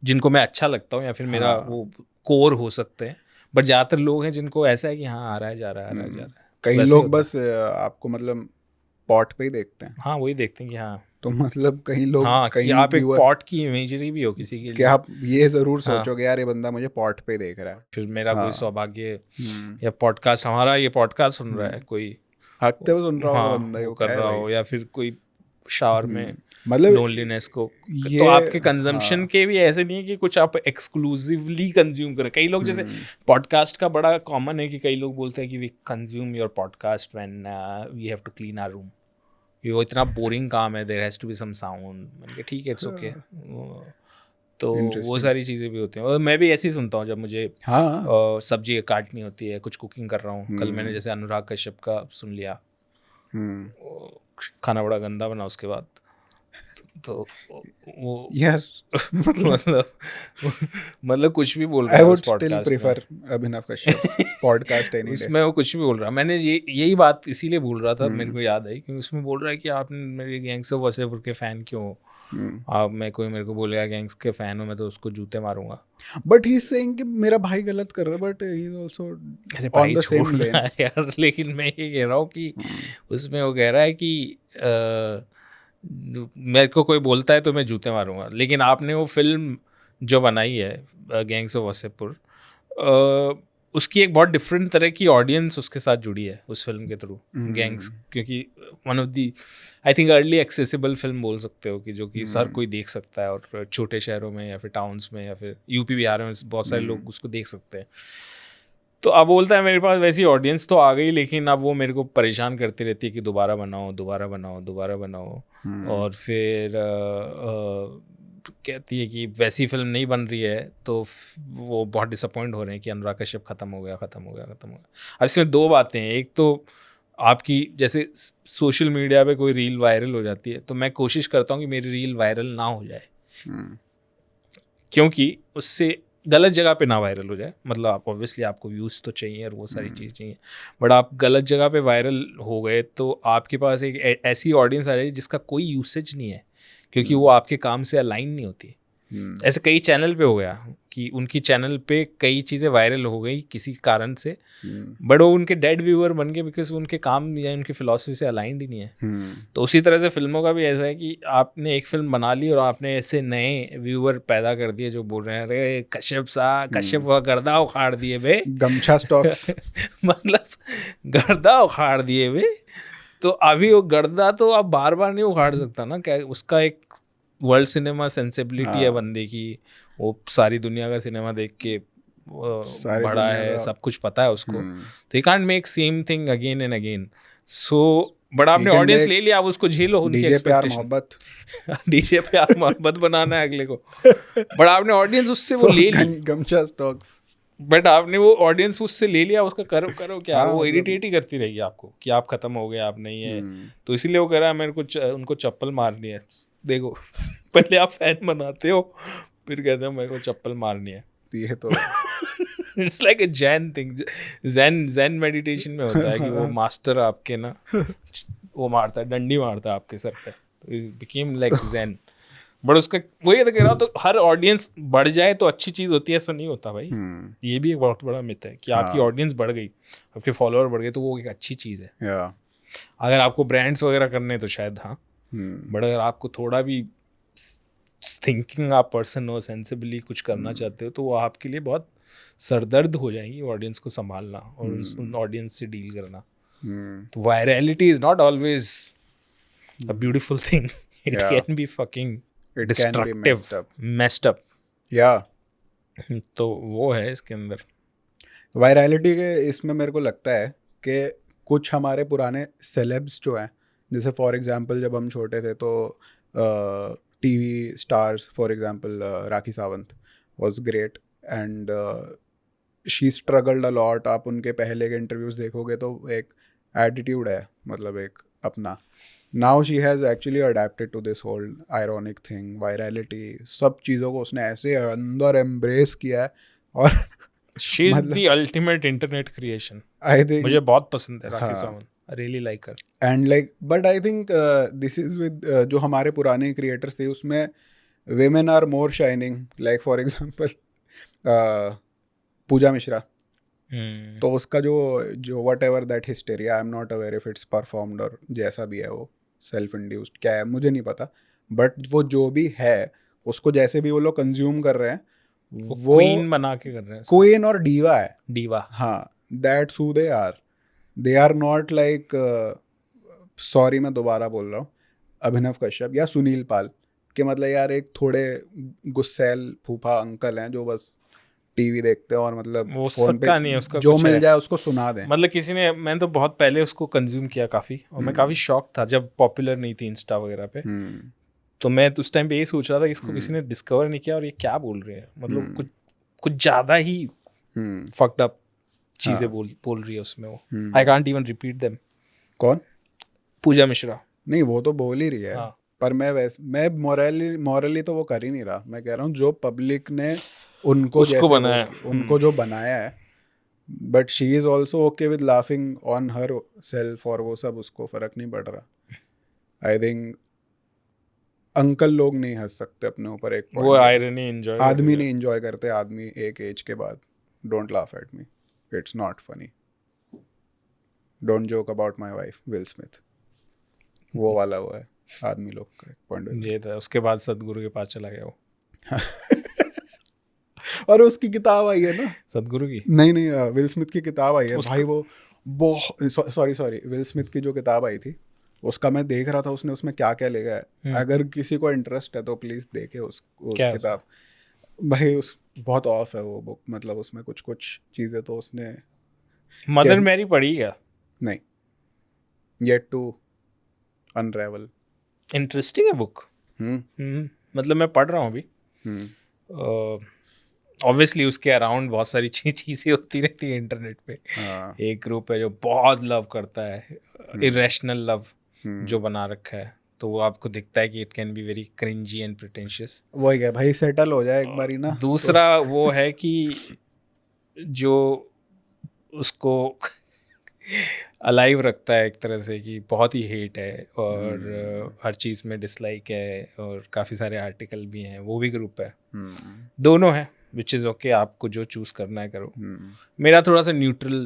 जिनको मैं अच्छा लगता हूँ या फिर मेरा हाँ। वो कोर हो सकते हैं, बट ज़्यादातर लोग हैं जिनको ऐसा है कि हाँ आ रहा है जा रहा है, आ रहा है जा रहा है। कई वैसे लोग होता है। बस आपको मतलब पॉट पे ही देखते हैं, हाँ वही देखते हैं कि हाँ तो मतलब कई लोग हाँ कई कि आप एक viewer- पॉट की इमेजरी भी हो किसी के कि लिए, आप ये जरूर हाँ। सोचोगे यार ये बंदा मुझे पॉट पे देख रहा है। फिर मेरा हाँ। कोई सौभाग्य हम्म। या पॉडकास्ट, हमारा ये पॉडकास्ट सुन रहा है कोई, हकते हुए सुन रहा होगा हाँ बंदा, वो वो कर क्या है रहा भाई? हो, या फिर कोई शावर में मतलब लोनलीनेस को, ये- तो आपके कंजम्पशन हाँ। के भी ऐसे नहीं है कि कुछ आप एक्सक्लूसिवली कंज्यूम करें। कई लोग जैसे पॉडकास्ट का बड़ा कॉमन है कि कई लोग बोलते हैं कि we consume your podcast when we have to clean our room, ये वो इतना बोरिंग काम है, there has to be some sound. मैंने कहा ठीक है, इट्स ओके। तो वो Interesting. सारी चीज़ें भी होती हैं, और मैं भी ऐसे ही सुनता हूँ जब मुझे हाँ। सब्जी काटनी होती है, कुछ कुकिंग कर रहा हूँ। कल मैंने जैसे अनुराग कश्यप का सुन लिया, खाना बड़ा गंदा बना उसके बाद, तो वो यार मतलब कुछ भी बोल रहा आई है वुड उस स्टिल पॉडकास्ट प्रेफर अभिनव कश्यप पॉडकास्ट एनी डे। उसमें वो कुछ भी बोल रहा है। मैंने यही बात इसीलिए बोल रहा था, मेरे को याद आई क्योंकि उसमें बोल रहा है कि आपने मेरे गैंग्स ऑफ वासेपुर के फ़ैन क्यों हो? आप मैं कोई मेरे को बोलेगा गैंग्स के फ़ैन हो, मैं तो उसको जूते मारूंगा। बट ही इज सेइंग कि मेरा भाई गलत कर रहा है, बट ही इज आल्सो अरे ऑन भाई द सेम छोड़ना लेन। यार, लेकिन मैं ये कह रहा हूँ कि उसमें वो कह रहा है कि मेरे को कोई बोलता है तो मैं जूते मारूंगा, लेकिन आपने वो फिल्म जो बनाई है गैंग्स ऑफ वासेपुर, उसकी एक बहुत डिफरेंट तरह की ऑडियंस उसके साथ जुड़ी है उस फिल्म के थ्रू, गैंग्स, क्योंकि one of the I think early accessible film बोल सकते हो कि जो कि हर कोई देख सकता है, और छोटे शहरों में या फिर टाउन्स में या फिर यूपी बिहार में बहुत सारे लोग उसको देख सकते हैं। तो अब बोलता है मेरे पास वैसी ऑडियंस तो आ गई, लेकिन अब वो मेरे को परेशान करती रहती है कि दोबारा बनाओ दोबारा बनाओ दोबारा बनाओ, और फिर कहती है कि वैसी फिल्म नहीं बन रही है, तो वो बहुत डिसअपॉइंट हो रहे हैं कि अनुराग कश्यप ख़त्म हो गया ख़त्म हो गया ख़त्म हो गया। अब इसमें दो बातें हैं, एक तो आपकी जैसे सोशल मीडिया पे कोई रील वायरल हो जाती है, तो मैं कोशिश करता हूँ कि मेरी रील वायरल ना हो जाए, क्योंकि उससे गलत जगह पे ना वायरल हो जाए। मतलब आप ऑब्वियसली आपको व्यूज़ तो चाहिए और वो सारी चीज़ चाहिए, बट आप गलत जगह पे वायरल हो गए तो आपके पास एक ऐसी ऑडियंस आ जाएगी जिसका कोई यूसेज नहीं है, क्योंकि वो आपके काम से अलाइन नहीं होती। ऐसे कई चैनल पे हो गया कि उनकी चैनल पे कई चीज़ें वायरल हो गई किसी कारण से, बट वो उनके डेड व्यूअर बन गए बिकॉज उनके काम या उनकी फिलॉसफी से अलाइंड ही नहीं है। तो उसी तरह से फिल्मों का भी ऐसा है कि आपने एक फिल्म बना ली और आपने ऐसे नए व्यूअर पैदा कर दिए जो बोल रहे हैं अरे कश्यप वह गर्दा उखाड़ दिए बे, गमछा स्टॉक्स मतलब गर्दा उखाड़ दिए बे। तो अभी वो गर्दा तो आप बार बार नहीं उखाड़ सकता ना, क्या उसका एक वर्ल्ड सिनेमा सेंसिबिलिटी है बंदे की, वो सारी दुनिया का सिनेमा देख के बड़ा है, सब कुछ पता है उसको, तो he can't make same thing again and again. So but आपने ऑडियंस ले लिया, आप उसको झेलो उनकी एक्सपेक्टेशन। डीजे प्यार मोहब्बत बनाना है अगले को, बट आपने ऑडियंस उससे वो ले ली, गमछा स्टॉक्स, बट आपने वो ऑडियंस उससे ले लिया, उसका करो क्या, वो इरिटेट ही करती रहेगी आपको कि आप खत्म हो गए, आप नहीं है। तो इसीलिए वो कह रहा है मेरे को उनको चप्पल मारनी है। देखो पहले आप फैन बनाते हो, फिर कहते हो मेरे को चप्पल मारनी है। ये तो it's like a Jain thing, Jain meditation में होता है कि वो मास्टर आपके ना वो मारता है, डंडी मारता है आपके सर पे, बिकेम लाइक जैन। बट उसका वही तो कह रहा हूँ, तो हर ऑडियंस बढ़ जाए तो अच्छी चीज़ होती है, ऐसा नहीं होता भाई। ये भी एक बहुत बड़ा मिथ है कि आपकी ऑडियंस बढ़ गई, आपके फॉलोअर बढ़ गए तो वो एक अच्छी चीज़ है। अगर आपको ब्रांड्स वगैरह करने तो शायद हाँ, बट अगर आपको थोड़ा भी थिंकिंग आप पर्सन हो, सेंसिबली कुछ करना चाहते हो, तो वो आपके लिए बहुत सरदर्द हो जाएगी ऑडियंस को संभालना और उन ऑडियंस से डील करना। तो virality is not always a beautiful thing, it can be fucking destructive, messed up. तो वो है इसके अंदर वायरलिटी के। इसमें मेरे को लगता है कि कुछ हमारे पुराने सेलेब्स जो हैं, जैसे फॉर एग्जांपल जब हम छोटे थे तो TV stars, for example Rakhi Sawant was great and she struggled a lot. आप उनके पहले के इंटरव्यूज देखोगे तो एक एटीट्यूड है, मतलब एक अपना। Now she has actually adapted to this whole ironic thing, virality, सब चीज़ों को उसने ऐसे अंदर एम्ब्रेस किया है। और शी इज मतलब- the ultimate internet creation. I think मुझे बहुत पसंद है राखी हाँ. Sawant. I really like her. And like but I think this is with जो हमारे पुराने क्रिएटर्स थे उसमें women are more shining. Like for example Pooja Mishra. तो उसका जो whatever that hysteria, I am not aware if it's performed और जैसा भी है वो सेल्फ इंड्यूस्ड क्या है मुझे नहीं पता, बट वो जो भी है उसको जैसे भी वो लोग कंज्यूम कर रहे हैं वो क्वीन बना के कर रहे हैं. क्वीन और डीवा है. डीवा. हाँ, that's who they are not like, sorry मैं दोबारा बोल रहा हूँ, अभिनव कश्यप या सुनील पाल के मतलब यार एक थोड़े गुस्सैल फूफा अंकल हैं जो बस टीवी देखते हैं और मतलब वो फोन सबका नहीं है, उसका जो कुछ मिल है. जाए उसको सुना दें. मतलब किसी ने, मैंने तो बहुत पहले उसको कंज्यूम किया काफ़ी, और मैं काफ़ी शॉक था जब पॉपुलर नहीं थी इंस्टा वगैरह पे. तो मैं उस टाइम पे यही सोच रहा था कि इसको किसी ने डिस्कवर नहीं किया और ये क्या बोल रहे हैं. मतलब कुछ ज़्यादा ही फक्ड अप चीज़ें बोल रही है उसमें वो. I can't even repeat them. कौन? पूजा मिश्रा. नहीं वो तो बोल ही रही है. हाँ. पर मैं मॉरली तो वो कर ही नहीं रहा. मैं कह रहा हूँ जो पब्लिक ने उनको उसको जैसे बनाया. उनको जो बनाया है, but she is also okay with laughing on her self और वो सब, उसको फर्क नहीं पड़ रहा. आई थिंक अंकल लोग नहीं हंस सकते अपने ऊपर एक वो आयरनी एंजॉय. आदमी नहीं एंजॉय करते. आदमी एक एज के बाद, don't laugh at me, it's not funny, don't joke about my wife will Smith. वो वाला वो है आदमी लोग का पॉइंट. ये था. उसके बाद सदगुरु के पास चला गया वो. और उसकी किताब आई है ना, सदगुरु की. नहीं विल स्मिथ की किताब आई है भाई. वो बहुत सॉरी विल स्मिथ की जो किताब आई थी उसका मैं देख रहा था, उसने उसमें क्या क्या लिखा है. अगर किसी को इंटरेस्ट है तो प्लीज देखे उस किताब. भाई उस बहुत ऑफ है वो बुक. मतलब उसमें कुछ चीजें तो उसने मदर मैरी पढ़ी क्या? नहीं, येट टू अनरेवल. इंटरेस्टिंग है बुक. मतलब मैं पढ़ रहा हूँ अभी. ऑब्वियसली उसके अराउंड बहुत सारी चीज़ें होती रहती है इंटरनेट पे. एक ग्रुप है जो बहुत लव करता है, इरेशनल लव जो बना रखा है, तो वो आपको दिखता है कि it can be very cringey and pretentious. वही है भाई, सेटल हो जाए एक बारी ना. दूसरा वो है कि जो उसको अलाइव रखता है एक तरह से, कि बहुत ही हेट है और हर चीज़ में डिसलाइक है और काफ़ी सारे आर्टिकल भी हैं, वो भी ग्रुप है. दोनों है, विच इज़ ओके. आपको जो चूज़ करना है करो. मेरा थोड़ा सा न्यूट्रल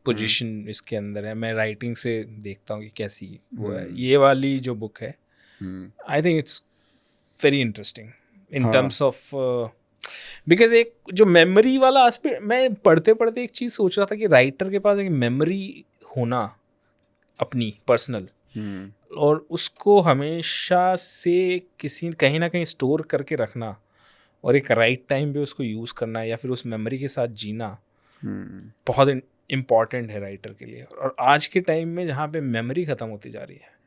पोजीशन इसके अंदर है. मैं राइटिंग से देखता हूँ कि कैसी वो है. ये वाली जो बुक है, I think it's very interesting in terms of, because एक जो मेमोरी वाला एस्पेक्ट, मैं पढ़ते पढ़ते एक चीज़ सोच रहा था कि राइटर के पास एक मेमोरी होना अपनी पर्सनल, और उसको हमेशा से कहीं ना कहीं स्टोर करके रखना और एक राइट टाइम पे उसको यूज़ करना या फिर उस मेमोरी के साथ जीना बहुत इम्पॉर्टेंट है राइटर के लिए. और आज के टाइम में जहाँ पे मेमोरी ख़त्म होती जा रही है,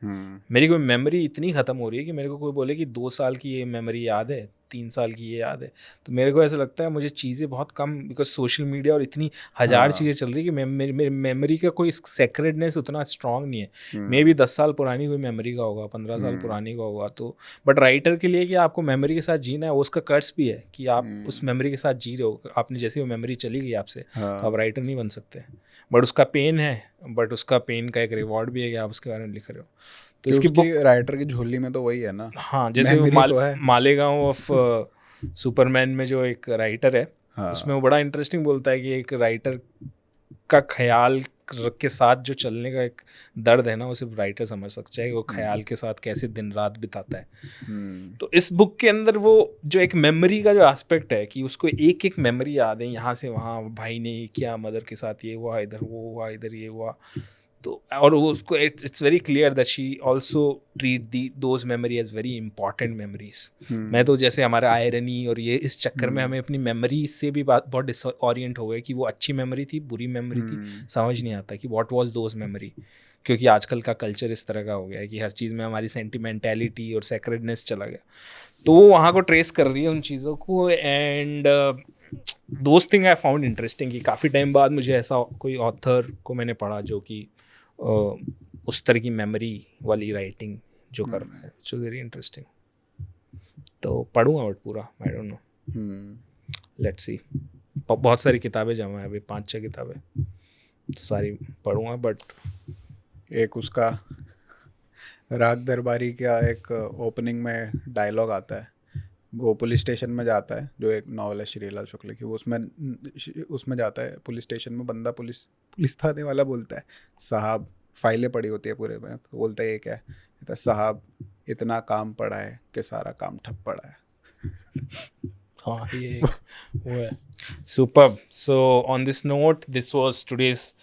मेरी कोई मेमोरी इतनी ख़त्म हो रही है कि मेरे को कोई बोले कि 2 साल की ये मेमोरी याद है, 3 साल की ये याद है, तो मेरे को ऐसा लगता है मुझे चीज़ें बहुत कम, बिकॉज सोशल मीडिया और इतनी हज़ार चीज़ें चल रही है कि मेरी मेमोरी का कोई सेक्रेडनेस उतना स्ट्रांग नहीं है. मे भी 10 साल पुरानी कोई मेमोरी का होगा, 15 साल पुरानी का होगा. तो बट राइटर के लिए कि आपको मेमोरी के साथ जीना है, वो उसका कर्स भी है कि आप उस मेमोरी के साथ जी रहे हो. आपने जैसे वो मेमोरी चली गई आपसे, तो आप राइटर नहीं बन सकते. बट उसका पेन है, बट उसका पेन का एक रिवॉर्ड भी है कि आप उसके बारे में लिख रहे हो. तो इसकी बुक राइटर की झोली में तो वही है ना. हाँ, जैसे मालेगांव ऑफ सुपरमैन में जो एक राइटर है, उसमें वो बड़ा इंटरेस्टिंग बोलता है कि एक राइटर का ख्याल के साथ जो चलने का एक दर्द है ना, वो सिर्फ राइटर समझ सकता है कि वो ख्याल के साथ कैसे दिन रात बिताता है. तो इस बुक के अंदर वो जो एक मेमोरी का जो एस्पेक्ट है कि उसको एक एक मेमोरी याद है, यहाँ से वहाँ भाई ने किया, मदर के साथ ये हुआ, इधर वो हुआ, इधर ये हुआ. तो और वो उसको it's very clear that she also treat those memory as very important memories. मैं तो जैसे हमारा आयरनी और ये इस चक्कर में हमें अपनी मेमोरी से भी बहुत डिसओरिएंट हो गए कि वो अच्छी मेमोरी थी, बुरी मेमोरी थी, समझ नहीं आता कि व्हाट वाज दोज मेमोरी. क्योंकि आजकल का कल्चर इस तरह का हो गया है कि हर चीज़ में हमारी सेंटिमेंटैलिटी और सेक्रेडनेस चला गया. तो वो वहाँ को ट्रेस कर रही है उन चीज़ों को. And those thing I found interesting कि काफ़ी टाइम बाद मुझे ऐसा कोई ऑथर को मैंने पढ़ा जो कि उस तरह की मेमोरी वाली राइटिंग जो कर रहा है. It's very interesting. तो पढ़ूंगा बट पूरा I don't know, let's see. बहुत सारी किताबें जमा है अभी, 5-6 किताबें, सारी पढ़ूंगा। बट एक उसका राग दरबारी का एक ओपनिंग में डायलॉग आता है, वो पुलिस स्टेशन में जाता है, जो एक नॉवल है श्रीलाल शुक्ल की, वो उसमें जाता है पुलिस स्टेशन में, बंदा पुलिस थाने वाला बोलता है, साहब फाइलें पड़ी होती है पूरे में, तो बोलता है ये क्या है, कहता है साहब इतना काम पड़ा है कि सारा काम ठप पड़ा है। हाँ, ये एक वो है। Superb. So on this note, this was today's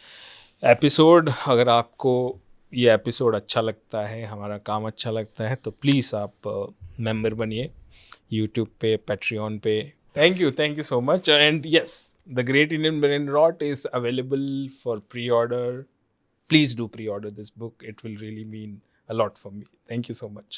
episode. अगर आपको ये एपिसोड अच्छा लगता है, हमारा काम अच्छा लगता है, तो प्लीज़ आप मेंबर बनिए यूट्यूब पे, पैट्रियन पे। Thank you so much. And yes, the great Indian brain rot is available for pre order. Please do pre-order this book. It will really mean a lot for me. Thank you so much.